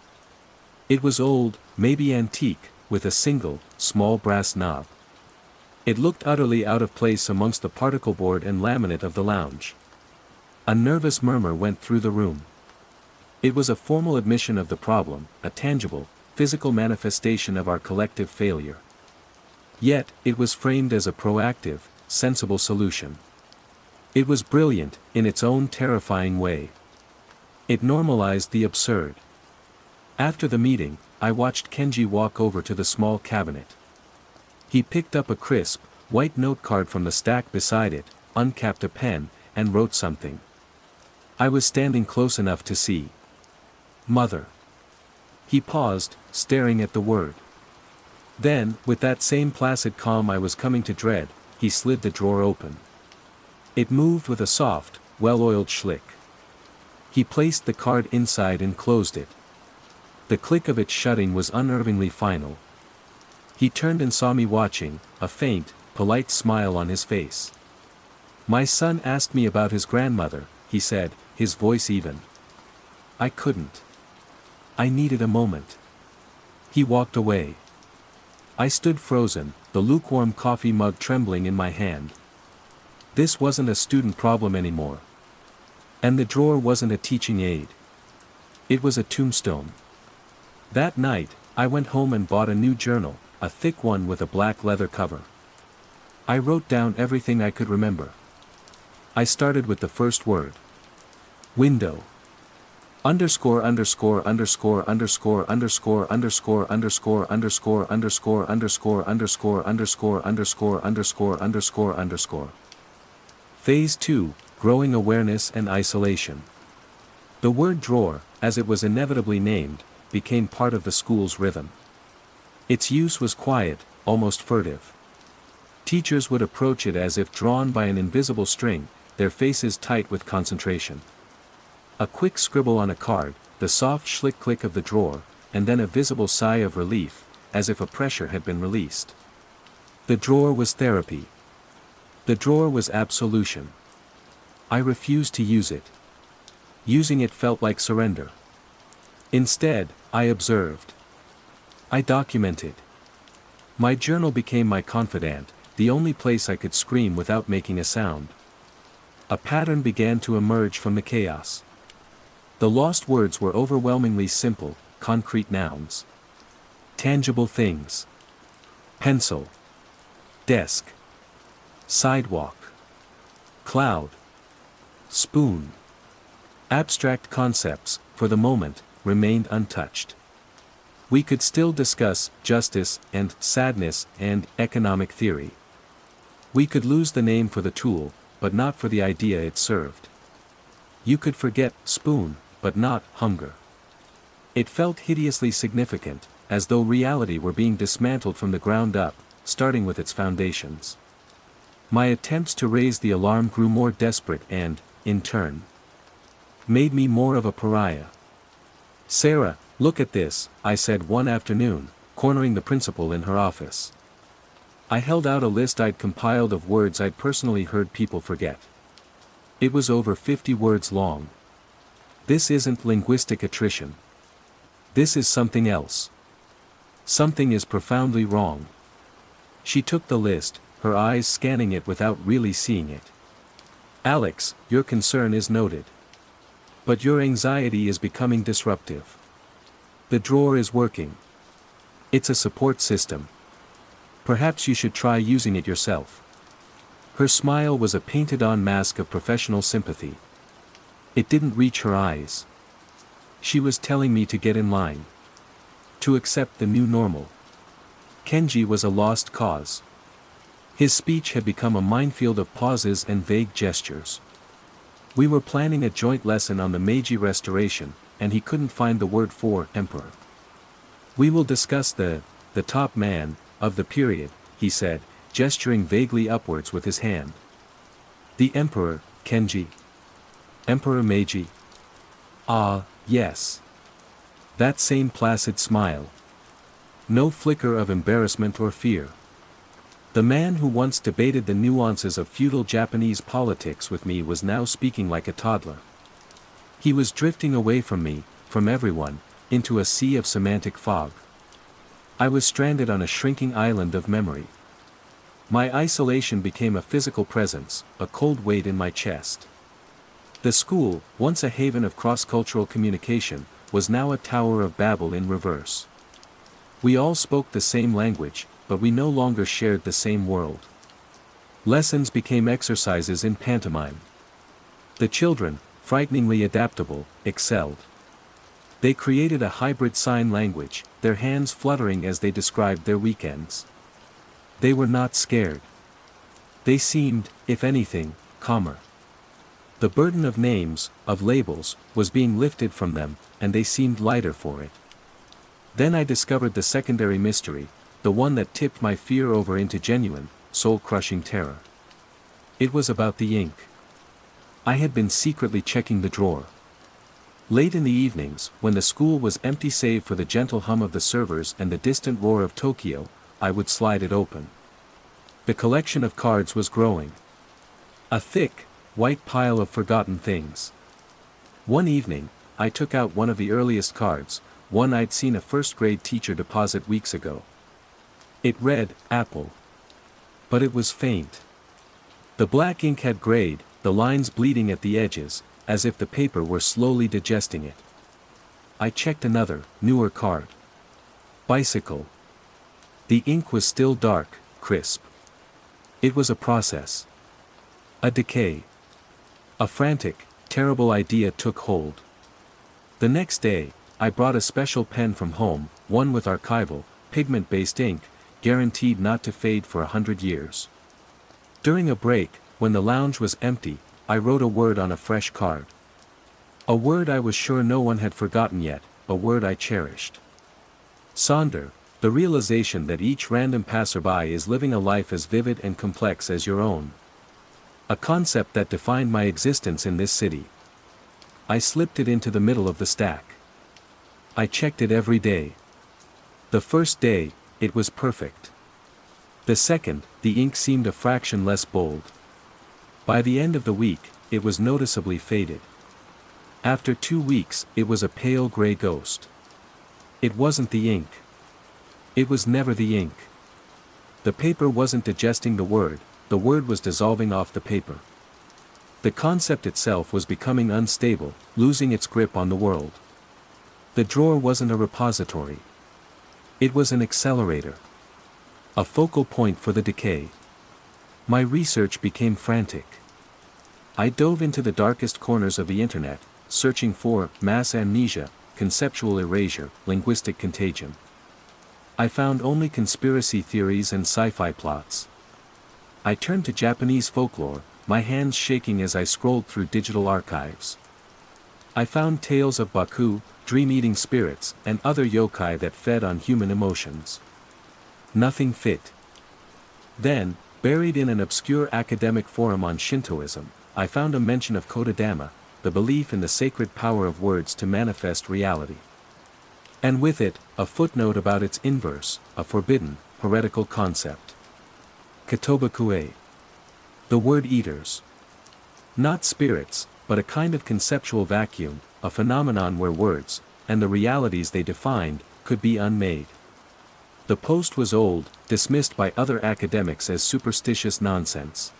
It was old, maybe antique, with a single, small brass knob. It looked utterly out of place amongst the particle board and laminate of the lounge. A nervous murmur went through the room. It was a formal admission of the problem, a tangible, physical manifestation of our collective failure. Yet, it was framed as a proactive, sensible solution. It was brilliant, in its own terrifying way. It normalized the absurd. After the meeting, I watched Kenji walk over to the small cabinet. He picked up a crisp, white note card from the stack beside it, uncapped a pen, and wrote something. I was standing close enough to see. Mother. He paused, staring at the word. Then, with that same placid calm I was coming to dread, he slid the drawer open. It moved with a soft, well-oiled schlick. He placed the card inside and closed it. The click of its shutting was unnervingly final. He turned and saw me watching, a faint, polite smile on his face. My son asked me about his grandmother, he said, his voice even. I couldn't. I needed a moment. He walked away. I stood frozen, the lukewarm coffee mug trembling in my hand. This wasn't a student problem anymore. And the drawer wasn't a teaching aid. It was a tombstone. That night, I went home and bought a new journal, a thick one with a black leather cover. I wrote down everything I could remember. I started with the first word. Window. Underscore underscore underscore underscore underscore underscore underscore underscore underscore underscore underscore underscore underscore underscore underscore underscore. Phase 2, Growing Awareness and Isolation. The word drawer, as it was inevitably named, became part of the school's rhythm. Its use was quiet, almost furtive. Teachers would approach it as if drawn by an invisible string, their faces tight with concentration. A quick scribble on a card, the soft schlick click of the drawer, and then a visible sigh of relief, as if a pressure had been released. The drawer was therapy. The drawer was absolution. I refused to use it. Using it felt like surrender. Instead, I observed. I documented. My journal became my confidant, the only place I could scream without making a sound. A pattern began to emerge from the chaos. The lost words were overwhelmingly simple, concrete nouns. Tangible things. Pencil. Desk. Sidewalk. Cloud. Spoon. Abstract concepts, for the moment, remained untouched. We could still discuss justice and sadness and economic theory. We could lose the name for the tool, but not for the idea it served. You could forget spoon, but not hunger. It felt hideously significant, as though reality were being dismantled from the ground up, starting with its foundations. My attempts to raise the alarm grew more desperate and, in turn, made me more of a pariah. Sarah, look at this, I said one afternoon, cornering the principal in her office. I held out a list I'd compiled of words I'd personally heard people forget. It was over 50 words long. This isn't linguistic attrition. This is something else. Something is profoundly wrong. She took the list, her eyes scanning it without really seeing it. Alex, your concern is noted. But your anxiety is becoming disruptive. The drawer is working. It's a support system. Perhaps you should try using it yourself. Her smile was a painted-on mask of professional sympathy. It didn't reach her eyes. She was telling me to get in line. To accept the new normal. Kenji was a lost cause. His speech had become a minefield of pauses and vague gestures. We were planning a joint lesson on the Meiji Restoration, and he couldn't find the word for emperor. We will discuss the top man, of the period, he said, gesturing vaguely upwards with his hand. The emperor, Kenji. Emperor Meiji. Ah, yes. That same placid smile. No flicker of embarrassment or fear. The man who once debated the nuances of feudal Japanese politics with me was now speaking like a toddler. He was drifting away from me, from everyone, into a sea of semantic fog. I was stranded on a shrinking island of memory. My isolation became a physical presence, a cold weight in my chest. The school, once a haven of cross-cultural communication, was now a Tower of Babel in reverse. We all spoke the same language, but we no longer shared the same world. Lessons became exercises in pantomime. The children, frighteningly adaptable, excelled. They created a hybrid sign language, their hands fluttering as they described their weekends. They were not scared. They seemed, if anything, calmer. The burden of names, of labels, was being lifted from them, and they seemed lighter for it. Then I discovered the secondary mystery, the one that tipped my fear over into genuine, soul-crushing terror. It was about the ink. I had been secretly checking the drawer. Late in the evenings, when the school was empty save for the gentle hum of the servers and the distant roar of Tokyo, I would slide it open. The collection of cards was growing. A thick, white pile of forgotten things. One evening, I took out one of the earliest cards, one I'd seen a first-grade teacher deposit weeks ago. It read, Apple. But it was faint. The black ink had grayed, the lines bleeding at the edges, as if the paper were slowly digesting it. I checked another, newer card. Bicycle. The ink was still dark, crisp. It was a process. A decay. A frantic, terrible idea took hold. The next day, I brought a special pen from home, one with archival, pigment-based ink, guaranteed not to fade for 100 years. During a break, when the lounge was empty, I wrote a word on a fresh card. A word I was sure no one had forgotten yet, a word I cherished. Sonder, the realization that each random passerby is living a life as vivid and complex as your own. A concept that defined my existence in this city. I slipped it into the middle of the stack. I checked it every day. The first day, it was perfect. The second, the ink seemed a fraction less bold. By the end of the week, it was noticeably faded. After 2 weeks, it was a pale gray ghost. It wasn't the ink. It was never the ink. The paper wasn't digesting the word was dissolving off the paper. The concept itself was becoming unstable, losing its grip on the world. The drawer wasn't a repository. It was an accelerator. A focal point for the decay. My research became frantic. I dove into the darkest corners of the internet, searching for mass amnesia, conceptual erasure, linguistic contagion. I found only conspiracy theories and sci-fi plots. I turned to Japanese folklore, my hands shaking as I scrolled through digital archives. I found tales of Baku, dream-eating spirits, and other yokai that fed on human emotions. Nothing fit. Then, buried in an obscure academic forum on Shintoism, I found a mention of Kodadama, the belief in the sacred power of words to manifest reality. And with it, a footnote about its inverse, a forbidden, heretical concept. Katobakue. The word eaters. Not spirits, but a kind of conceptual vacuum, a phenomenon where words, and the realities they defined, could be unmade. The post was old, dismissed by other academics as superstitious nonsense.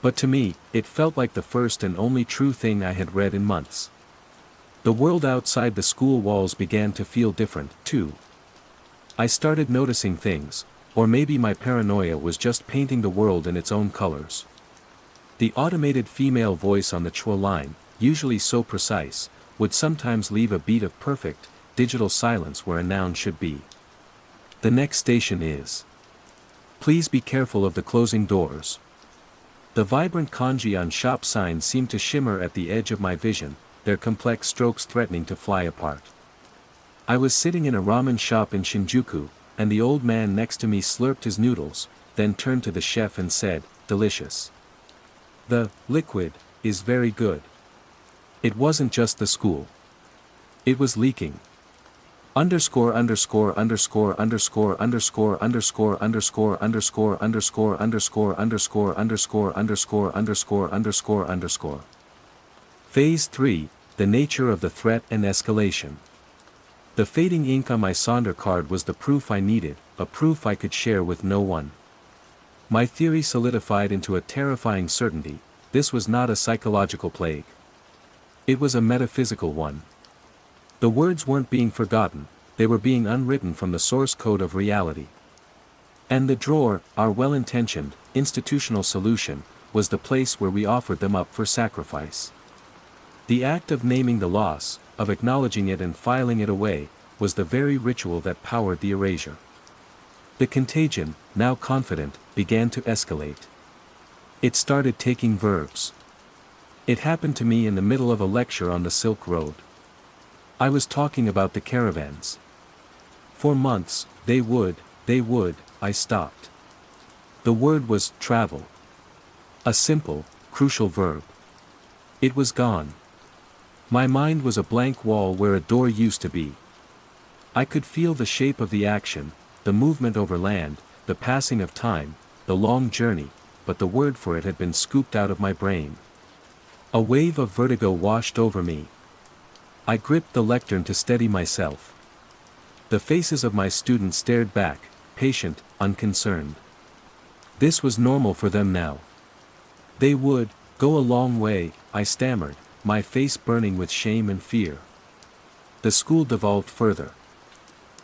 But to me, it felt like the first and only true thing I had read in months. The world outside the school walls began to feel different, too. I started noticing things, or maybe my paranoia was just painting the world in its own colors. The automated female voice on the chua line, usually so precise, would sometimes leave a beat of perfect, digital silence where a noun should be. The next station is. Please be careful of the closing doors. The vibrant kanji on shop signs seemed to shimmer at the edge of my vision, their complex strokes threatening to fly apart. I was sitting in a ramen shop in Shinjuku, and the old man next to me slurped his noodles, then turned to the chef and said, "Delicious. The liquid is very good." It wasn't just the school. It was leaking. Underscore underscore underscore underscore underscore underscore underscore underscore underscore underscore underscore underscore underscore underscore underscore underscore. Phase 3, the nature of the threat and escalation. The fading ink on my Sonder card was the proof I needed, a proof I could share with no one. My theory solidified into a terrifying certainty: this was not a psychological plague. It was a metaphysical one. The words weren't being forgotten, they were being unwritten from the source code of reality. And the drawer, our well-intentioned, institutional solution, was the place where we offered them up for sacrifice. The act of naming the loss, of acknowledging it and filing it away, was the very ritual that powered the erasure. The contagion, now confident, began to escalate. It started taking verbs. It happened to me in the middle of a lecture on the Silk Road. I was talking about the caravans. For months, they would, I stopped. The word was travel. A simple, crucial verb. It was gone. My mind was a blank wall where a door used to be. I could feel the shape of the action, the movement over land, the passing of time, the long journey, but the word for it had been scooped out of my brain. A wave of vertigo washed over me. I gripped the lectern to steady myself. The faces of my students stared back, patient, unconcerned. This was normal for them now. They would go a long way, I stammered, my face burning with shame and fear. The school devolved further.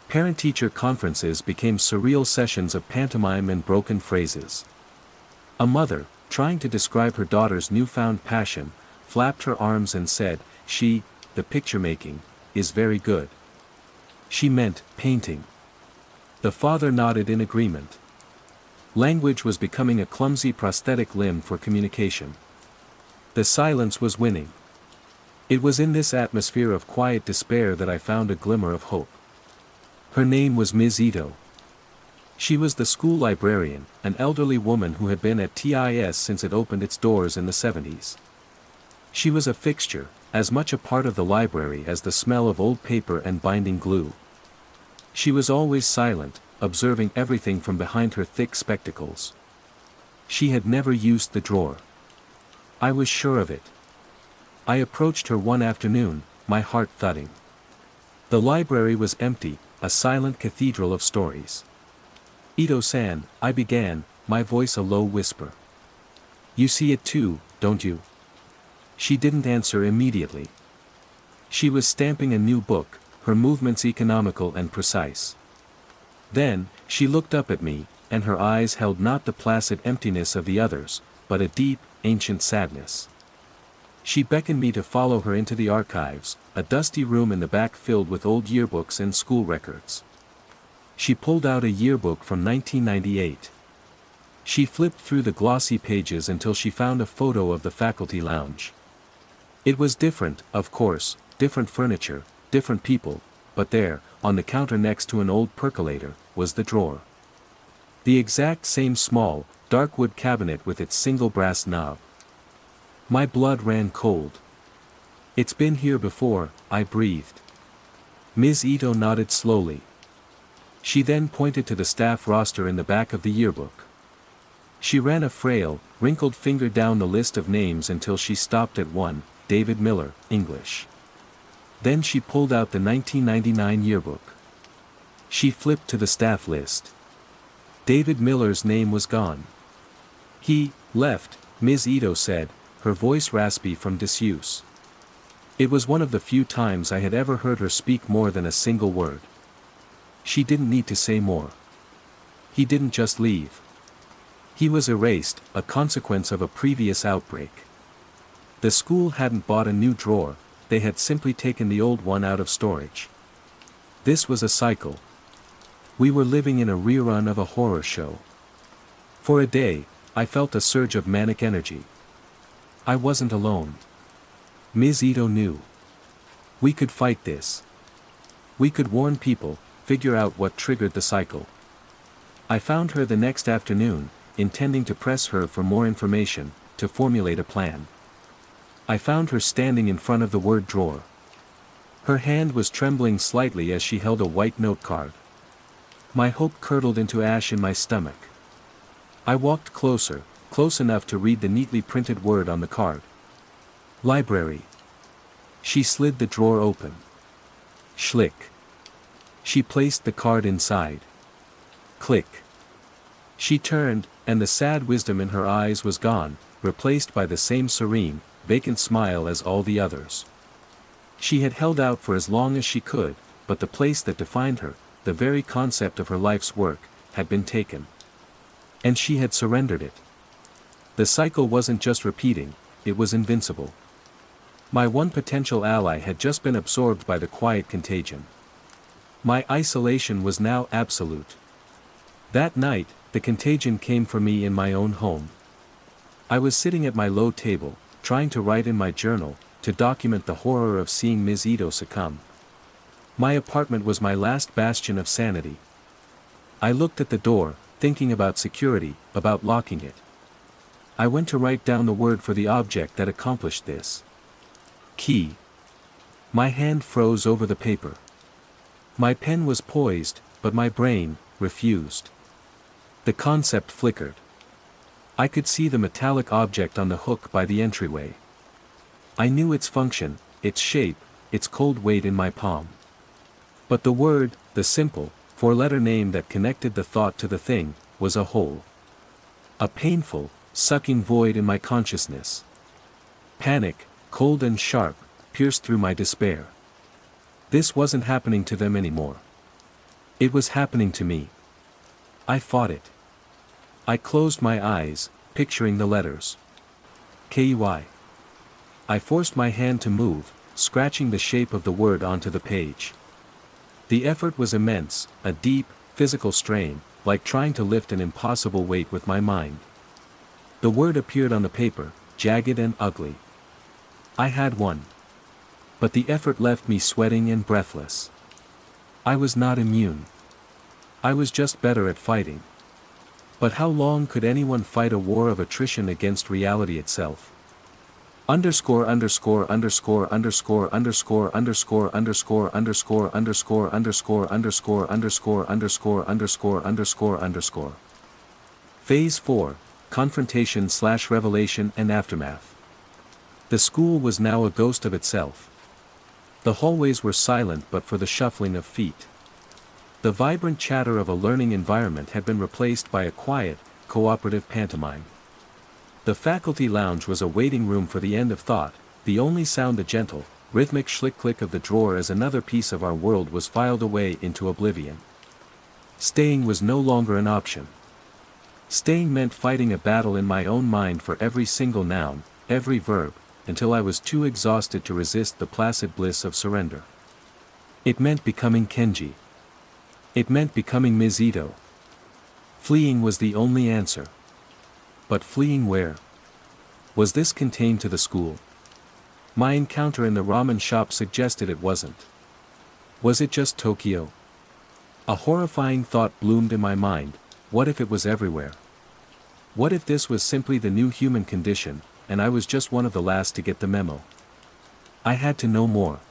Parent-teacher conferences became surreal sessions of pantomime and broken phrases. A mother, trying to describe her daughter's newfound passion, flapped her arms and said, the picture-making, is very good. She meant painting. The father nodded in agreement. Language was becoming a clumsy prosthetic limb for communication. The silence was winning. It was in this atmosphere of quiet despair that I found a glimmer of hope. Her name was Ms. Ito. She was the school librarian, an elderly woman who had been at TIS since it opened its doors in the 70s. She was a fixture, as much a part of the library as the smell of old paper and binding glue. She was always silent, observing everything from behind her thick spectacles. She had never used the drawer. I was sure of it. I approached her one afternoon, my heart thudding. The library was empty, a silent cathedral of stories. "Ito-san," I began, my voice a low whisper. "You see it too, don't you?" She didn't answer immediately. She was stamping a new book, her movements economical and precise. Then, she looked up at me, and her eyes held not the placid emptiness of the others, but a deep, ancient sadness. She beckoned me to follow her into the archives, a dusty room in the back filled with old yearbooks and school records. She pulled out a yearbook from 1998. She flipped through the glossy pages until she found a photo of the faculty lounge. It was different, of course, different furniture, different people, but there, on the counter next to an old percolator, was the drawer. The exact same small, dark wood cabinet with its single brass knob. My blood ran cold. "It's been here before," I breathed. Ms. Ito nodded slowly. She then pointed to the staff roster in the back of the yearbook. She ran a frail, wrinkled finger down the list of names until she stopped at one, David Miller, English. Then she pulled out the 1999 yearbook. She flipped to the staff list. David Miller's name was gone. "He left," Ms. Ito said, her voice raspy from disuse. It was one of the few times I had ever heard her speak more than a single word. She didn't need to say more. He didn't just leave. He was erased, a consequence of a previous outbreak. The school hadn't bought a new drawer, they had simply taken the old one out of storage. This was a cycle. We were living in a rerun of a horror show. For a day, I felt a surge of manic energy. I wasn't alone. Ms. Ito knew. We could fight this. We could warn people, figure out what triggered the cycle. I found her the next afternoon, intending to press her for more information, to formulate a plan. I found her standing in front of the word drawer. Her hand was trembling slightly as she held a white note card. My hope curdled into ash in my stomach. I walked closer, close enough to read the neatly printed word on the card. Library. She slid the drawer open. Schlick. She placed the card inside. Click. She turned, and the sad wisdom in her eyes was gone, replaced by the same serene, vacant smile as all the others. She had held out for as long as she could, but the place that defined her, the very concept of her life's work, had been taken. And she had surrendered it. The cycle wasn't just repeating, it was invincible. My one potential ally had just been absorbed by the quiet contagion. My isolation was now absolute. That night, the contagion came for me in my own home. I was sitting at my low table, trying to write in my journal, to document the horror of seeing Ms. Ito succumb. My apartment was my last bastion of sanity. I looked at the door, thinking about security, about locking it. I went to write down the word for the object that accomplished this. Key. My hand froze over the paper. My pen was poised, but my brain refused. The concept flickered. I could see the metallic object on the hook by the entryway. I knew its function, its shape, its cold weight in my palm. But the word, the simple, four-letter name that connected the thought to the thing, was a hole. A painful, sucking void in my consciousness. Panic, cold and sharp, pierced through my despair. This wasn't happening to them anymore. It was happening to me. I fought it. I closed my eyes, picturing the letters. K-E-Y. I forced my hand to move, scratching the shape of the word onto the page. The effort was immense, a deep, physical strain, like trying to lift an impossible weight with my mind. The word appeared on the paper, jagged and ugly. I had won. But the effort left me sweating and breathless. I was not immune. I was just better at fighting. But how long could anyone fight a war of attrition against reality itself? Underscore underscore underscore underscore underscore underscore underscore underscore underscore underscore underscore underscore underscore underscore underscore underscore. Phase 4, Confrontation/Revelation and Aftermath. The school was now a ghost of itself. The hallways were silent but for the shuffling of feet. The vibrant chatter of a learning environment had been replaced by a quiet, cooperative pantomime. The faculty lounge was a waiting room for the end of thought, the only sound the gentle, rhythmic schlick-click of the drawer as another piece of our world was filed away into oblivion. Staying was no longer an option. Staying meant fighting a battle in my own mind for every single noun, every verb, until I was too exhausted to resist the placid bliss of surrender. It meant becoming Kenji. It meant becoming Ms. Ito. Fleeing was the only answer. But fleeing where? Was this contained to the school? My encounter in the ramen shop suggested it wasn't. Was it just Tokyo? A horrifying thought bloomed in my mind, what if it was everywhere? What if this was simply the new human condition, and I was just one of the last to get the memo? I had to know more.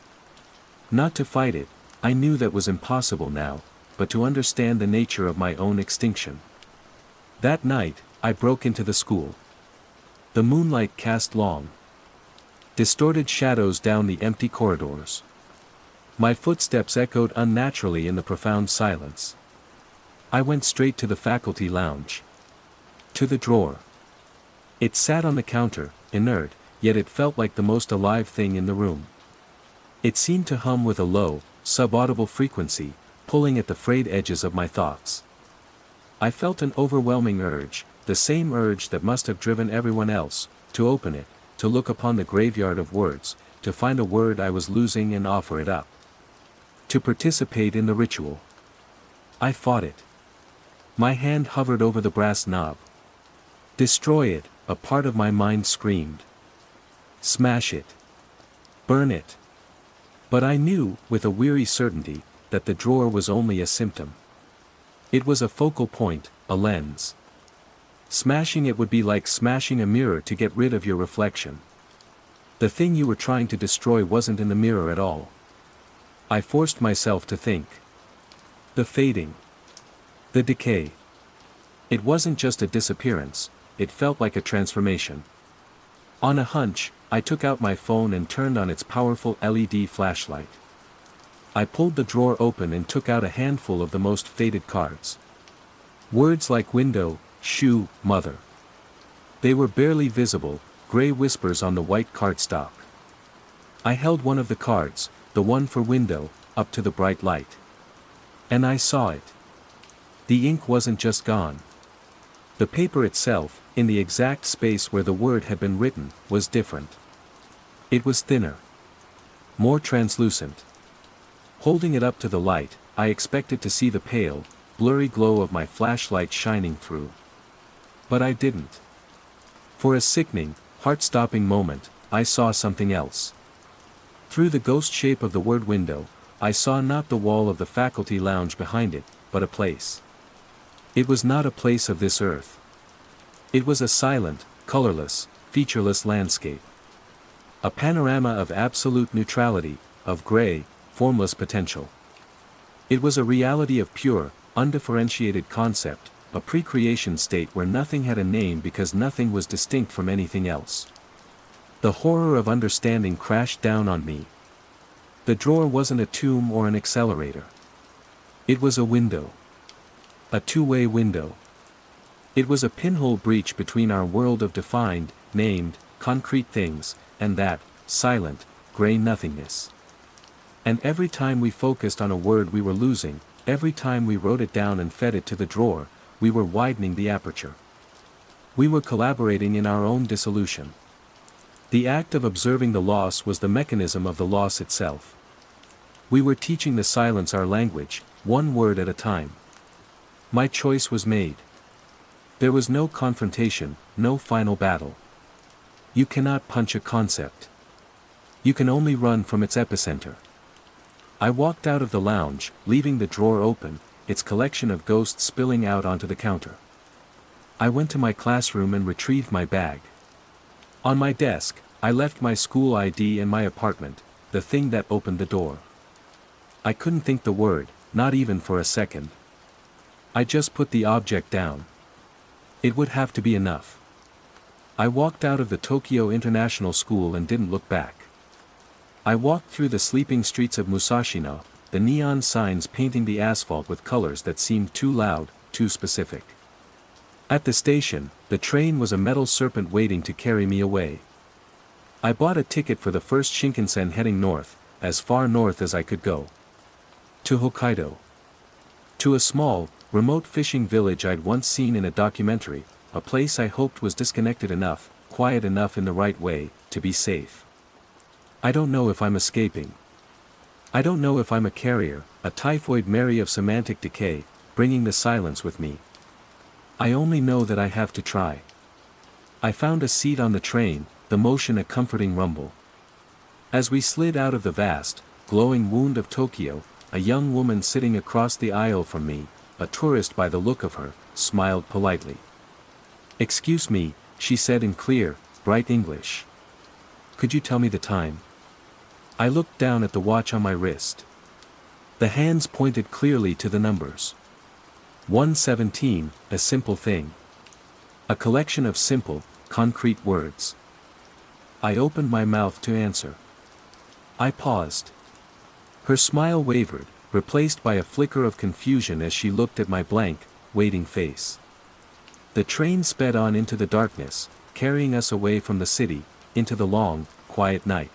Not to fight it, I knew that was impossible now, but to understand the nature of my own extinction. That night, I broke into the school. The moonlight cast long, distorted shadows down the empty corridors. My footsteps echoed unnaturally in the profound silence. I went straight to the faculty lounge. To the drawer. It sat on the counter, inert, yet it felt like the most alive thing in the room. It seemed to hum with a low, subaudible frequency, pulling at the frayed edges of my thoughts. I felt an overwhelming urge, the same urge that must have driven everyone else, to open it, to look upon the graveyard of words, to find a word I was losing and offer it up. To participate in the ritual. I fought it. My hand hovered over the brass knob. Destroy it, a part of my mind screamed. Smash it. Burn it. But I knew, with a weary certainty, that the drawer was only a symptom. It was a focal point, a lens. Smashing it would be like smashing a mirror to get rid of your reflection. The thing you were trying to destroy wasn't in the mirror at all. I forced myself to think. The fading. The decay. It wasn't just a disappearance, it felt like a transformation. On a hunch, I took out my phone and turned on its powerful LED flashlight. I pulled the drawer open and took out a handful of the most faded cards. Words like window, shoe, mother. They were barely visible, gray whispers on the white cardstock. I held one of the cards, the one for window, up to the bright light. And I saw it. The ink wasn't just gone. The paper itself, in the exact space where the word had been written, was different. It was thinner. More translucent. Holding it up to the light, I expected to see the pale, blurry glow of my flashlight shining through. But I didn't. For a sickening, heart-stopping moment, I saw something else. Through the ghost shape of the word window, I saw not the wall of the faculty lounge behind it, but a place. It was not a place of this earth. It was a silent, colorless, featureless landscape. A panorama of absolute neutrality, of gray, formless potential. It was a reality of pure, undifferentiated concept, a pre-creation state where nothing had a name because nothing was distinct from anything else. The horror of understanding crashed down on me. The drawer wasn't a tomb or an accelerator. It was a window. A two-way window. It was a pinhole breach between our world of defined, named, concrete things, and that, silent, gray nothingness. And every time we focused on a word we were losing, every time we wrote it down and fed it to the drawer, we were widening the aperture. We were collaborating in our own dissolution. The act of observing the loss was the mechanism of the loss itself. We were teaching the silence our language, one word at a time. My choice was made. There was no confrontation, no final battle. You cannot punch a concept. You can only run from its epicenter. I walked out of the lounge, leaving the drawer open, its collection of ghosts spilling out onto the counter. I went to my classroom and retrieved my bag. On my desk, I left my school ID and my apartment, the thing that opened the door. I couldn't think the word, not even for a second. I just put the object down. It would have to be enough. I walked out of the Tokyo International School and didn't look back. I walked through the sleeping streets of Musashino, the neon signs painting the asphalt with colors that seemed too loud, too specific. At the station, the train was a metal serpent waiting to carry me away. I bought a ticket for the first Shinkansen heading north, as far north as I could go. To Hokkaido. To a small, remote fishing village I'd once seen in a documentary, a place I hoped was disconnected enough, quiet enough in the right way, to be safe. I don't know if I'm escaping. I don't know if I'm a carrier, a typhoid Mary of semantic decay, bringing the silence with me. I only know that I have to try. I found a seat on the train, the motion a comforting rumble. As we slid out of the vast, glowing wound of Tokyo, a young woman sitting across the aisle from me, a tourist by the look of her, smiled politely. "Excuse me," she said in clear, bright English. "Could you tell me the time?" I looked down at the watch on my wrist. The hands pointed clearly to the numbers. 1:17, a simple thing. A collection of simple, concrete words. I opened my mouth to answer. I paused. Her smile wavered, replaced by a flicker of confusion as she looked at my blank, waiting face. The train sped on into the darkness, carrying us away from the city, into the long, quiet night.